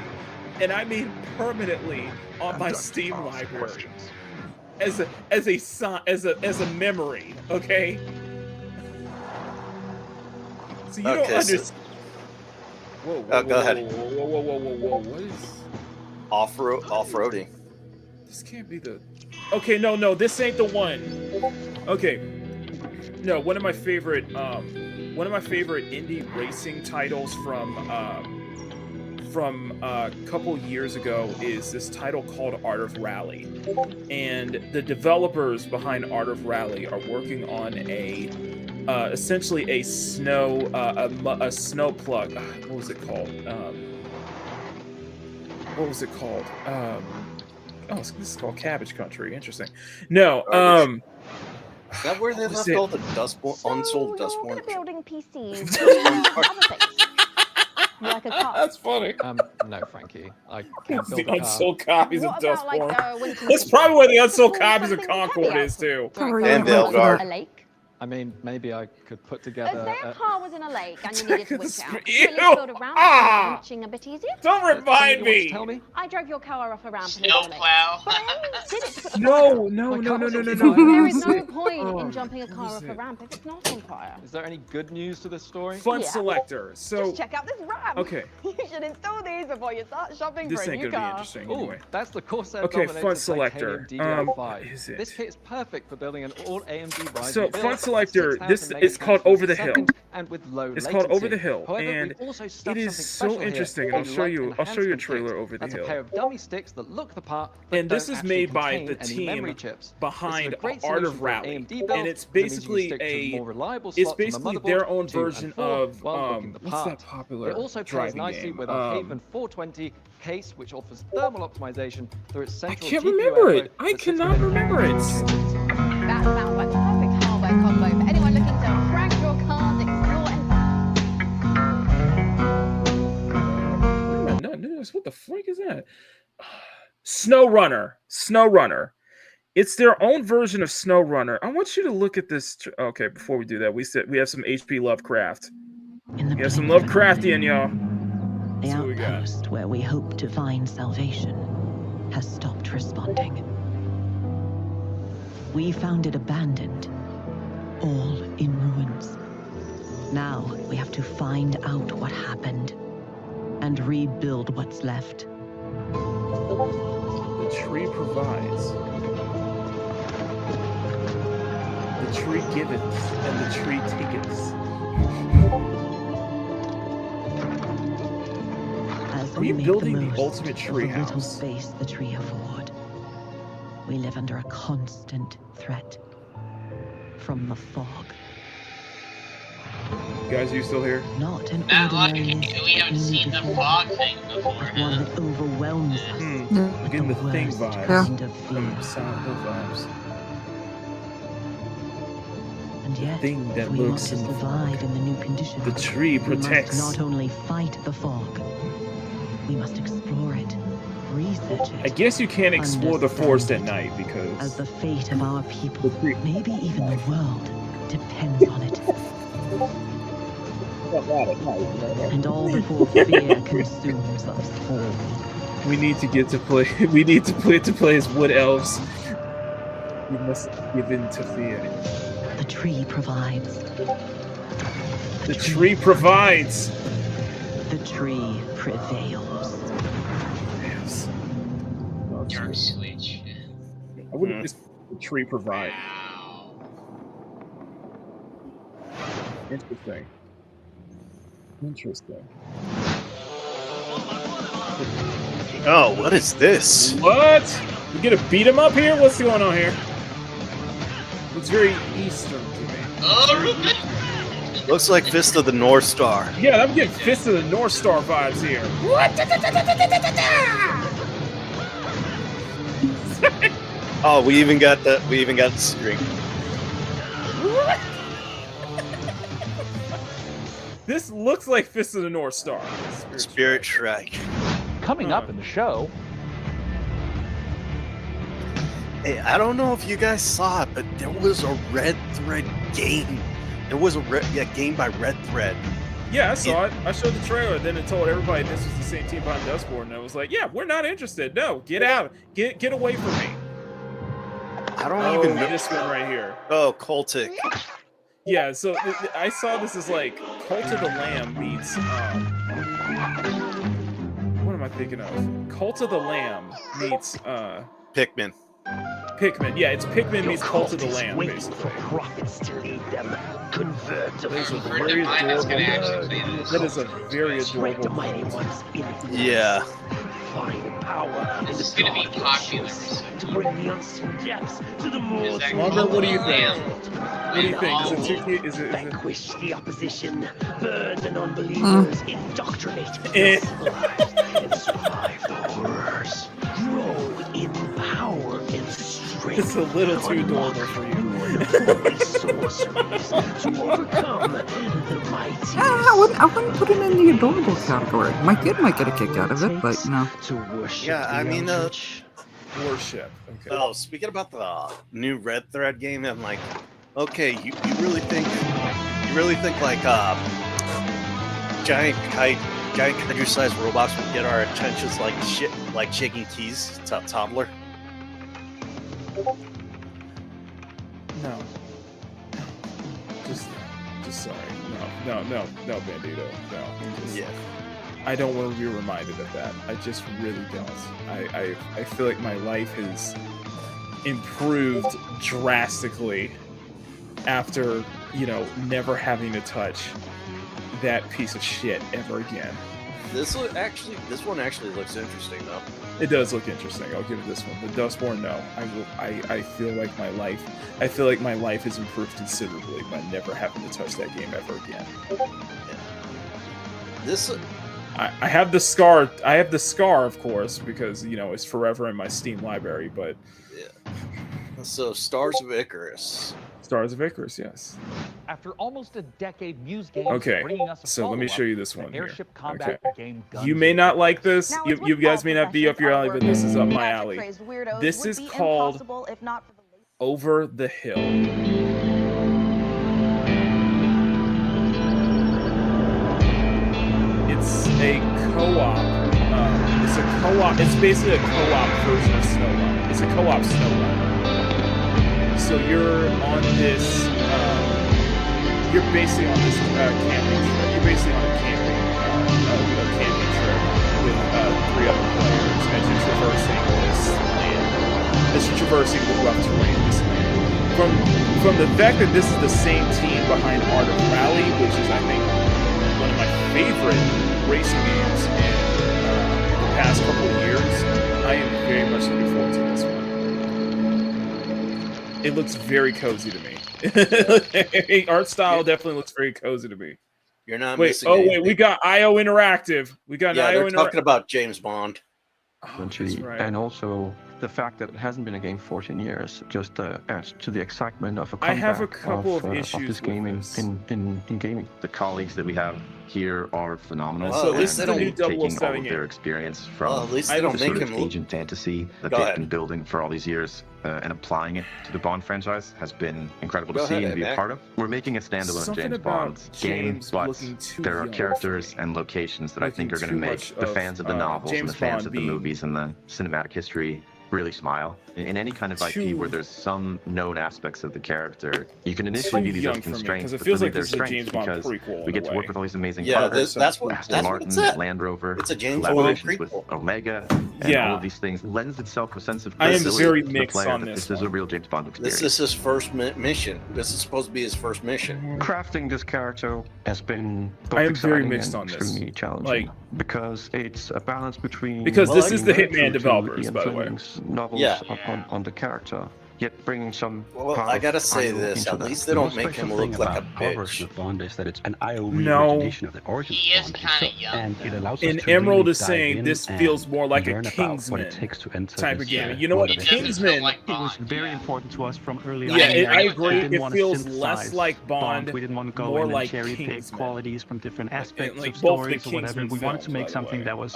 and I mean permanently, on my Steam library as a memory. Okay. So you don't understand. Whoa, Go ahead. Whoa! What is off-roading? This can't be the. Okay, no, this ain't the one. Okay, no, one of my favorite indie racing titles from a couple years ago is this title called Art of Rally, and the developers behind Art of Rally are working on essentially a snow plug. What was it called? Oh, this is called Cabbage Country. Interesting. No, Is that where they left all the unsold Dustborn? Building PCs. Other things. Like a car. That's funny. No, Frankie. I can't It's build the a car. unsold copies of What about, like, Dustborn. That's probably where the unsold copies of Concord is too. And Delgard. A lake. I mean, maybe I could put Say together. a car was in a lake and you needed to winch out. Ew! Could you build a ramp to make winching a bit easier? Don't remind me. Tell me. I drove your car off a ramp. Snowplow. No. There is no point in jumping a car off a ramp if it's not on fire. Is there any good news to this story? Fun Yeah. selector. So Just check out this ramp. Okay. You should install these before you start shopping This for a ain't new gonna be car. interesting Ooh, anyway. that's the Corsair Okay, Dominator Fun Selector. DDR5. Is it? This kit is perfect for building an all AMD Ryzen So build, Fun Selector, 6,000 this is called megahertz per Over the Hill. second and with low It's latency. called Over the Hill, However, and we've also stuffed it is something so special here, interesting. And a I'll show you a enhancement trailer kit. Over the That's Hill. a pair of dummy sticks that look the part, but And this don't is actually made by contain the any team memory chips. behind This is a great Art of solution for Rally, AMD build, and it's because it means you basically stick to more reliable it's slots on the basically motherboard, their own 2 and version 4, of while looking the what's part. that popular It also plays driving nicely game? with our Haven 420 case, which offers thermal optimization through its I central can't GPU remember output it. I that sits cannot within remember it. That sounds like the perfect hardware combo for anyone looking to crank your cars, explore and No, what the freak is that? SnowRunner. It's their own version of SnowRunner. I want you to look at this. Okay, before we do that, we have some HP Lovecraft. We have some Lovecraftian, y'all. The That's what we got. outpost where we hope to find salvation has stopped responding. We found it abandoned, all in ruins. Now we have to find out what happened and rebuild what's left. The tree provides. The tree giveth, and the tree taketh. As Are we you make building the the most ultimate of tree the little house? space the tree afford, we live under a constant threat from the fog. Guys, are you still here? Not an Not like ordinary mist we haven't seen the fog thing before. but one that overwhelms us I'm with getting the the thing worst vibes. kind of fear. Silent Hill vibes. And yet, thing that if we want lurks to in the survive in the new conditions, The tree protects. we must not only fight the fog, we must explore it, research it. I guess you can't explore the forest at understand night because as the fate of our people, maybe even the world, depends on it. And all before fear consumes us all. we need to get to play. We need to play as wood elves. We must give in to fear. The tree provides. The tree provides. The tree prevails. Yes. Dark switch. I wouldn't just the tree provide. Interesting. Interesting. Oh, what is this? What? We get to beat him up here? What's going on here? It's very Eastern to me. Looks like Fist of the North Star. Yeah, I'm getting Fist of the North Star vibes here. What? Oh, we even got the string. This looks like Fist of the North Star. Spirit Shrike. Coming up in the show. Hey, I don't know if you guys saw it, but there was a Red Thread game. There was a game by Red Thread. Yeah, I saw it. I showed the trailer, then it told everybody this was the same team behind Dustborn, and I was like, yeah, we're not interested. No, get out. Get away from me. I don't even know this one right here. Oh, Cultic. Yeah, so I saw this as like Cult of the Lamb meets what am I thinking of? Cult of the Lamb meets Pikmin. Pikmin. Yeah, it's Pikmin meets Cult of the Lamb, basically. For prophets to lead them. Convert to That is a very adorable. That is a very adorable. mighty ones in Yeah. find power. This is gonna be popular. To bring the unseen depths to the more. Margaret, what do you think? What do you think? Is it too cute? Is it? Vanquish the opposition, burn the non-believers, indoctrinate, and survive the horrors. Grow in power and strength. It's a little too adorable for you. Sorceries to overcome the mighty. I wouldn't put it in the adorable category. My kid might get a kick out of it, but no. To worship. Yeah, I mean, worship. Okay. Oh, speaking about the new Red Thread game, I'm like, okay, you really think like giant kaiju-sized robots would get our attentions like shit, like shaking keys to a toddler? No. Just sorry. No, Bandito. No. Yeah. I don't want to be reminded of that. I just really don't. I feel like my life has improved drastically after, never having to touch that piece of shit ever again. This one actually looks interesting though. It does look interesting. I'll give it this one. The Dustborn, no. I feel like my life has improved considerably by never having to touch that game ever again. This. I have the scar. I have the scar, of course, because it's forever in my Steam library. But yeah. So, Stars of Icarus. Stars of Icarus, yes. After almost a decade, Muse Games Okay, bringing us a so let me show you this follow-up, one the here. airship combat Okay. game You may not like this. You guys may not be up your alley, but this is up my alley. This is called Over the Hill. It's a co-op. It's basically a co-op version of SnowRunner. It's a co-op SnowRunner. So you're on this. You're basically on this camping trip. You're basically on a camping trip with 3 other players as you're traversing this land, as you're traversing the rough terrain of this land. From the fact that this is the same team behind Art of Rally, which is, I think, one of my favorite racing games in the past couple of years, I am very much looking forward to this one. It looks very cozy to me. Art style definitely looks very cozy to me. You're not wait, missing oh anything. wait, we got IO Interactive. We got an IO they're talking about James Bond. Right. And also the fact that it hasn't been a game 14 years just adds to the excitement of a comeback I have a couple of this issues gaming with this. in gaming. The colleagues that we have here are phenomenal. So this is the new taking all 007 of game. their experience from Well, at least they don't the make sort of him look- agent fantasy that Go they've ahead. been building for all these years and applying it to the Bond franchise has been incredible Go to see ahead, and be a Mac. part of. We're making a standalone Something James about Bond game, James but looking too there are young characters and locations that I think are Looking going to too make much the of, fans of the novels and James the fans Bond of the being movies and the cinematic history really smile. In any kind of IP Too- where there's some known aspects of the character, you can Too initially view these young as for me, constraints, 'cause it but feels for me like they're this is a strengths James Bond because prequel we in get a to work way. with all these amazing Yeah, partners. that's what Aston Martin, it's at. Land Rover, It's a James Bond collaborations with prequel. Omega, and Yeah. all of these things lends itself to a sense of I am credibility very to the mixed player on that this this is a one. real James Bond experience. This is his first mission. This is supposed to be his first mission. Crafting this character has been both I am very exciting mixed and on this. extremely challenging Like- because it's a balance between Because this is the being Hitman true to developers, Ian by the way. Fleming's novels Yeah. on the character, yet bringing some Well, part I gotta of say IO this. into At that. least they don't make him look like a Our version bitch. of Bond is that it's an IO No. reimagination of the origin He of is Bond, kind of young. and it allows us And to Emerald really is dive saying in this and feels more like a learn about Kingsman what it takes to enter type of this, game. You know what? It doesn't feel Kingsman. like It was Bond, very yeah. important to us from early Yeah, on. I We agree. didn't It want to feels synthesize less like Bond, We didn't want to go more in like and cherry pick Kingsman. qualities from different aspects like of both the stories or whatever. Kingsman We wanted to films, make by the something way. that was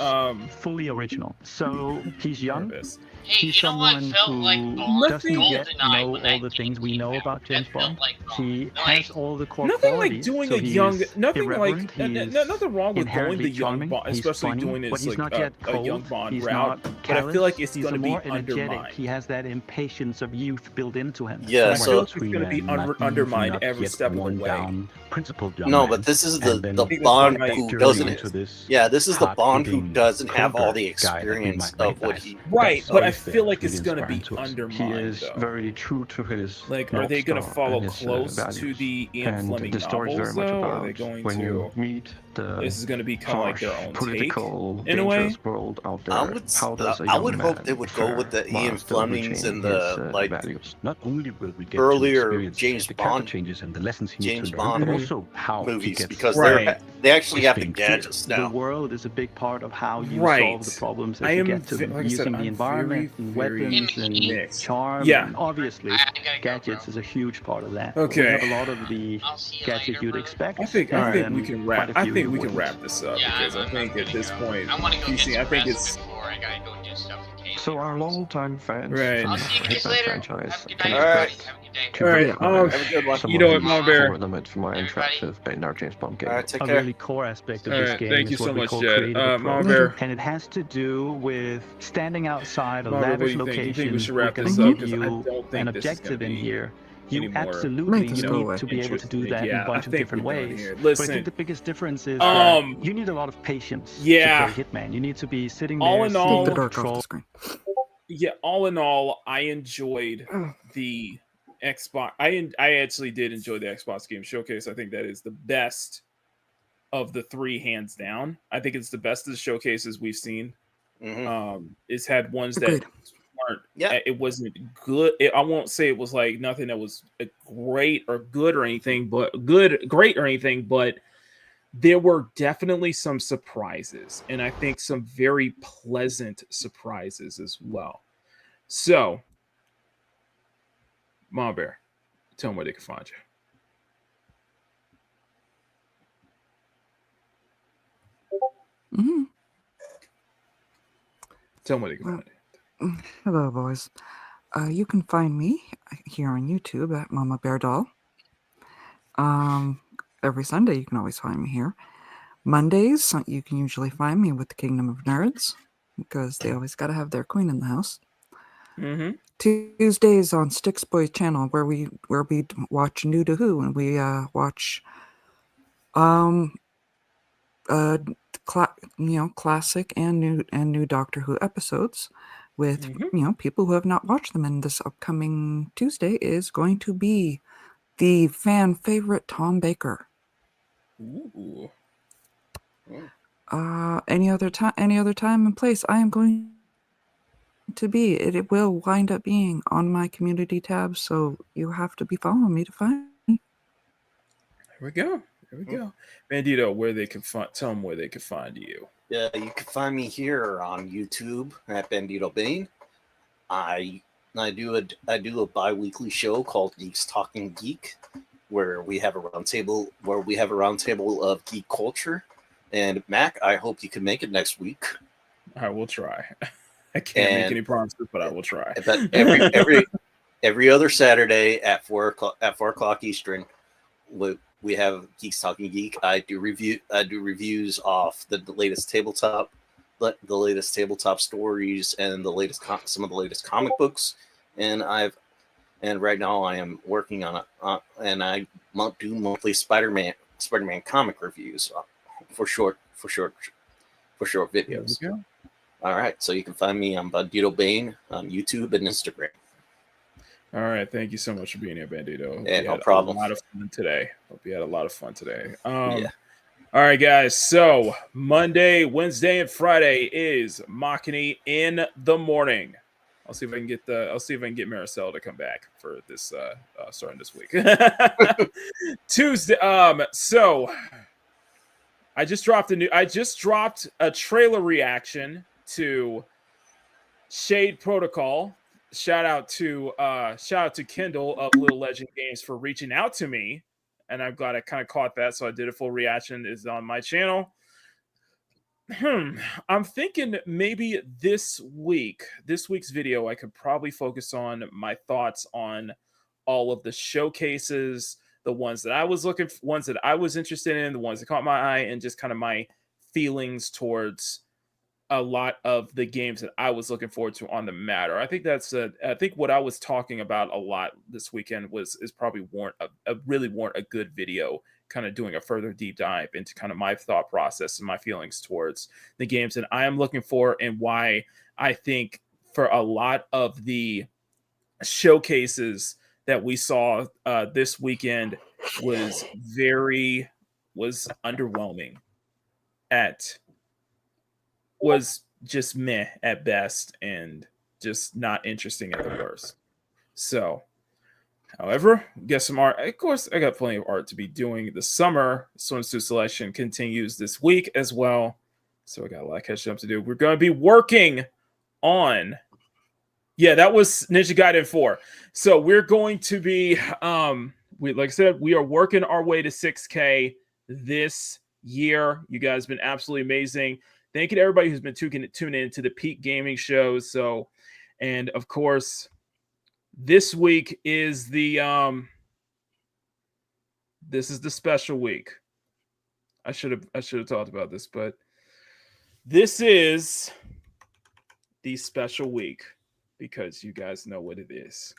fully original. So he's young. Nervous. Hey, He's you know what someone felt who like Bond? doesn't yet GoldenEye know when all that the things we know about James That felt Bond. like Bond. He Like, has all the core Nothing like qualities. doing so a he young, is nothing irreverent, like he is nothing wrong with going inherently the young charming, Bond, he's especially funny, doing but this he's like not yet a cold, young Bond he's route. not But I feel like it's he's going to be more energetic. undermined. He has that impatience of youth built into him. Yeah, I so- feel like it's going to be undermined every step of the way. Principled No, but this is the Bond who doesn't. Yeah, this is the Bond who doesn't have all the experience of what he. Right, but I feel like it's going to be He undermined. is Though. very true to his Like, are North they going to Star follow and his, close to values. the Ian And Fleming the story is novels, very much though? Or about are they going when to? you meet the This is going to be kind of like their harsh, own political, take, in a way. dangerous world out there. I would. How does a I young would hope man they would go with the while Ian still Flemings retaining and the his, like values? Not only will we get earlier to experience James the character Bond changes and the lessons he James needs to learn, Bond but also how he movies gets because Right. they actually have the things. gadgets The now. world is a big part of how you Right. solve the problems as I you am get to ve- them, like I said, using the I'm environment very, and very weapons and mixed. charm. Yeah. And obviously, I gotta go, gadgets bro. is a huge part of that. Okay. We have a lot of the I'll see you gadgets later, you'd brother. expect. I think and we then can quite wrap. a I few think we you can wouldn't. wrap this up Yeah, because I I'm think gonna at this go. point, I want to go get PC, some I think rest it's before I gotta go do stuff for Kate. So our longtime fans Right. from I'll the see you guys Hitman later. franchise Have a good can night, All right. everybody. Have a good day. all right. Have a good one. some You know of what, the Mom Bear? core elements from our interactive in our James Bond game. All right, take A care. really core aspect of All this right, game thank you is what so we much, call Jed. creative Mama approach. Bear. And it has to do with standing outside a Mama Bear, what do lavish you think? You think we location. should wrap We're this gonna up? give Because I you don't think an this is gonna objective in be here. You any more, absolutely Make this need go away. to be able to do interesting. that in Yeah, a bunch I of think different we're done ways. here. But I Listen, think the biggest difference is um, that you need a lot of patience yeah. to play Hitman. You need to be sitting All there, in seeing all- Take the the dark off control. the screen. Yeah, all in all, I enjoyed the Xbox. I actually did enjoy the Xbox Game Showcase. I think that is the best of the three, hands down. I think it's the best of the showcases we've seen. It's had ones that Agreed. weren't. Yeah. It wasn't good. I won't say it was like nothing that was great or good or anything, but great or anything. But there were definitely some surprises, and I think some very pleasant surprises as well. So, Mom Bear, tell them where they can find you. Mhm. Tell them where they can find you. Hello, boys. You can find me here on YouTube at Mama Bear Doll. Every Sunday, you can always find me here. Mondays, you can usually find me with the Kingdom of Nerds because they always got to have their queen in the house. Mm-hmm. Tuesdays on Sticks Boys channel where we watch New to Who and we watch classic and new Doctor Who episodes with people who have not watched them. And this upcoming Tuesday is going to be the fan favorite Tom Baker. Ooh. Any other time and place, I am going to be. It will wind up being on my community tab, so you have to be following me to find me. There we go. Bandito, where they can tell them where they can find you. Yeah, you can find me here on YouTube at Bandito Bane. I do a bi-weekly show called Geeks Talking Geek, where we have a roundtable of geek culture. And Mac, I hope you can make it next week. I will try. I can't make any promises, but I will try. But every other Saturday at 4 o'clock Eastern, we have Geeks Talking Geek. I do reviews off the latest tabletop stories and some of the latest comic books. And right now I am working on and I do monthly Spider-Man comic reviews for short videos. There we go. All right, so you can find me on Bandito Bane on YouTube and Instagram. All right, thank you so much for being here, Bandito. Yeah, no problem. A lot of fun today. Hope you had a lot of fun today. Yeah. All right, guys. So Monday, Wednesday, and Friday is Makini in the morning. I'll see if I can get Maricel to come back for this starting this week. Tuesday. So I just dropped a trailer reaction to Shade Protocol. Shout out to Kendall of Little Legend Games for reaching out to me, and I'm glad I kind of caught that. So I did a full reaction. It's on my channel. I'm thinking maybe this week's video, I could probably focus on my thoughts on all of the showcases, the ones that I was ones that I was interested in, the ones that caught my eye, and just kind of my feelings towards a lot of the games that I was looking forward to on the matter. I think I think what I was talking about a lot this weekend is probably really warrant a good video, kind of doing a further deep dive into kind of my thought process and my feelings towards the games that I am looking for, and why I think for a lot of the showcases that we saw this weekend was underwhelming was just meh at best and just not interesting at the worst. So, however, get some art. Of course, I got plenty of art to be doing. The summer swimsuit selection continues this week as well. So I got a lot of catching up to do. We're going to be working on... Yeah, that was Ninja Gaiden 4. So we're going to be... like I said, we are working our way to 6K this year. You guys have been absolutely amazing. Thank you to everybody who's been tuning in to the Peak Gaming shows. So, and of course, this week is the this is the special week. I should have talked about this, but this is the special week because you guys know what it is.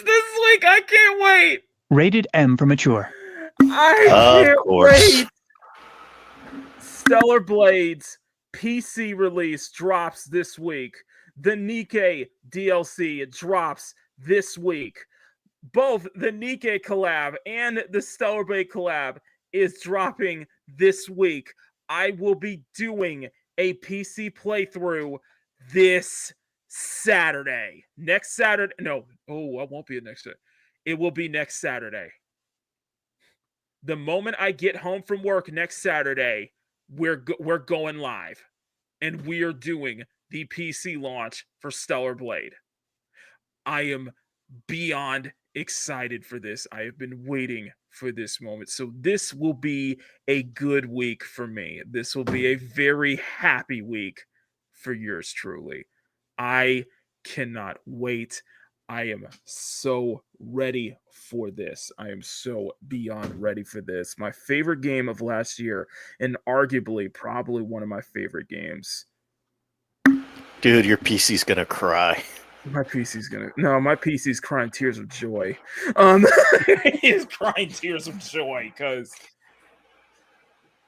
this week, I can't wait. Rated M for mature. I can't wait. Stellar Blades PC release drops this week. The Nikke DLC drops this week. Both the Nikke collab and the Stellar Blade collab is dropping this week. I will be doing a PC playthrough this Saturday. Next Saturday. No. Oh, it won't be next Saturday. It will be next Saturday. The moment I get home from work next Saturday, we're going live. And we are doing the PC launch for Stellar Blade. I am beyond excited for this. I have been waiting for this moment. So this will be a good week for me. This will be a very happy week for yours truly. I cannot wait. I am so ready for this. I am so beyond ready for this. My favorite game of last year, and arguably probably one of my favorite games. Dude, your PC's gonna cry. My PC's crying tears of joy. He's crying tears of joy because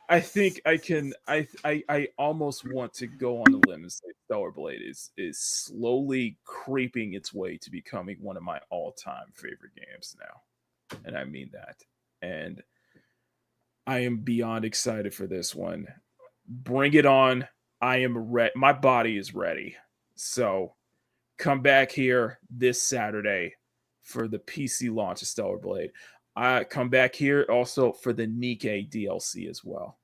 I think I can. I almost want to go on a limb and say Stellar Blade is slowly creeping its way to becoming one of my all-time favorite games now, and I mean that. And I am beyond excited for this one. Bring it on! I am ready. My body is ready. So come back here this Saturday for the PC launch of Stellar Blade. I come back here also for the Nikke DLC as well.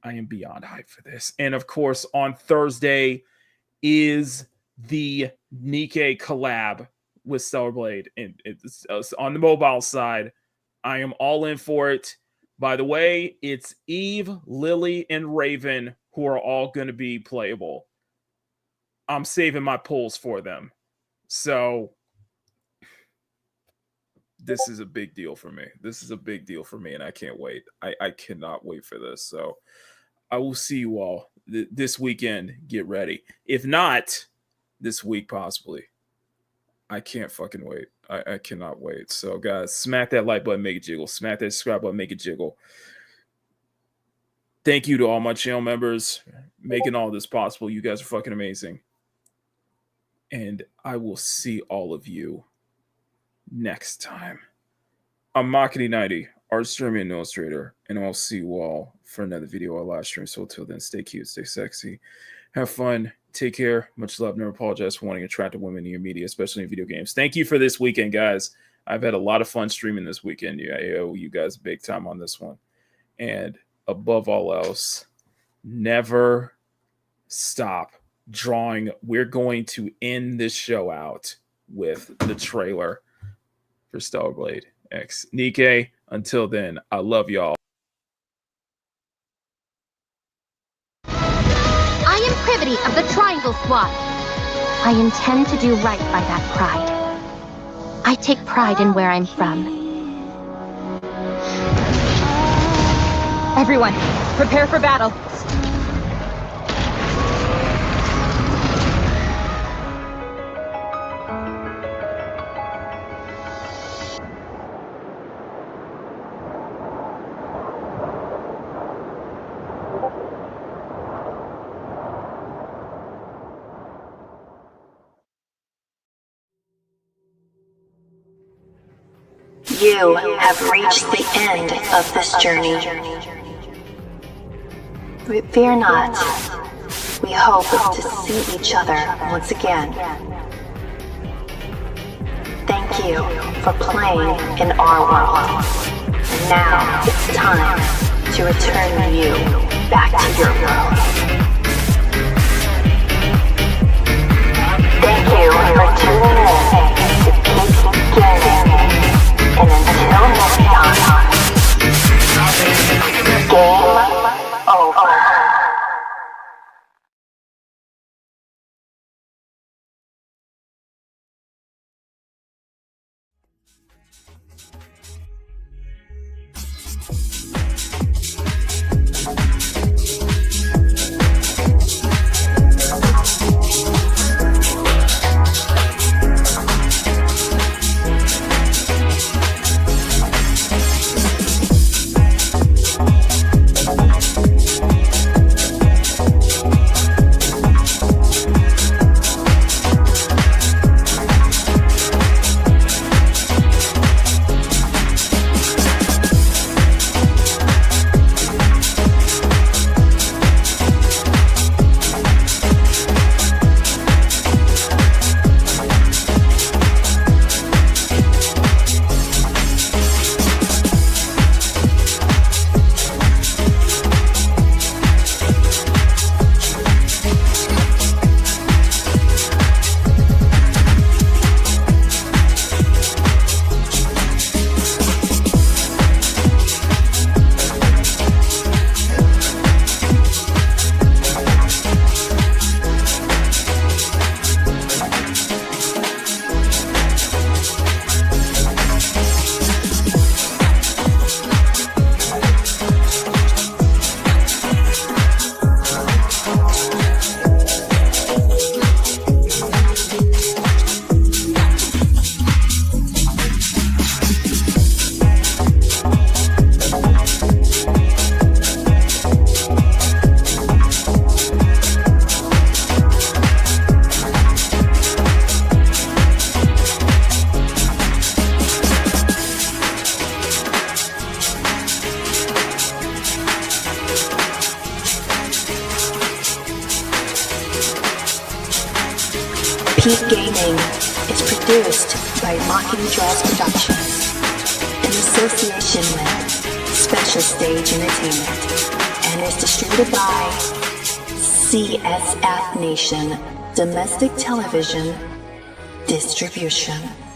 I am beyond hyped for this. And of course, on Thursday is the Nikke collab with Stellar Blade. And it's on the mobile side. I am all in for it. By the way, it's Eve, Lily, and Raven who are all going to be playable. I'm saving my pulls for them. So this is a big deal for me. And I can't wait. I cannot wait for this. So I will see you all this weekend. Get ready. If not, this week possibly. I can't fucking wait. I cannot wait. So guys, smack that like button, make it jiggle. Smack that subscribe button, make it jiggle. Thank you to all my channel members making all this possible. You guys are fucking amazing. And I will see all of you next time. I'm Makini90, art streamer and illustrator, and I'll see you all for another video or live stream. So until then, stay cute, stay sexy, have fun, take care, much love, never apologize for wanting attractive women in your media, especially in video games. Thank you for this weekend, guys. I've had a lot of fun streaming this weekend. I owe you guys big time on this one. And above all else, never stop drawing. We're going to end this show out with the trailer for Stellar Blade X. Nikke, until then, I love y'all. I am Privity of the Triangle Squad. I intend to do right by that pride. I take pride in where I'm from. Everyone, prepare for battle. You have reached the end of this journey. Fear not. We hope to see each other once again. Thank you for playing in our world. And now it's time to return you back to your world. Thank you for tuning in to Keep Gaming. And until next time, game over. Peak Gaming is produced by Makini Productions in association with Special Stage Entertainment and is distributed by CSF Nation Domestic Television Distribution.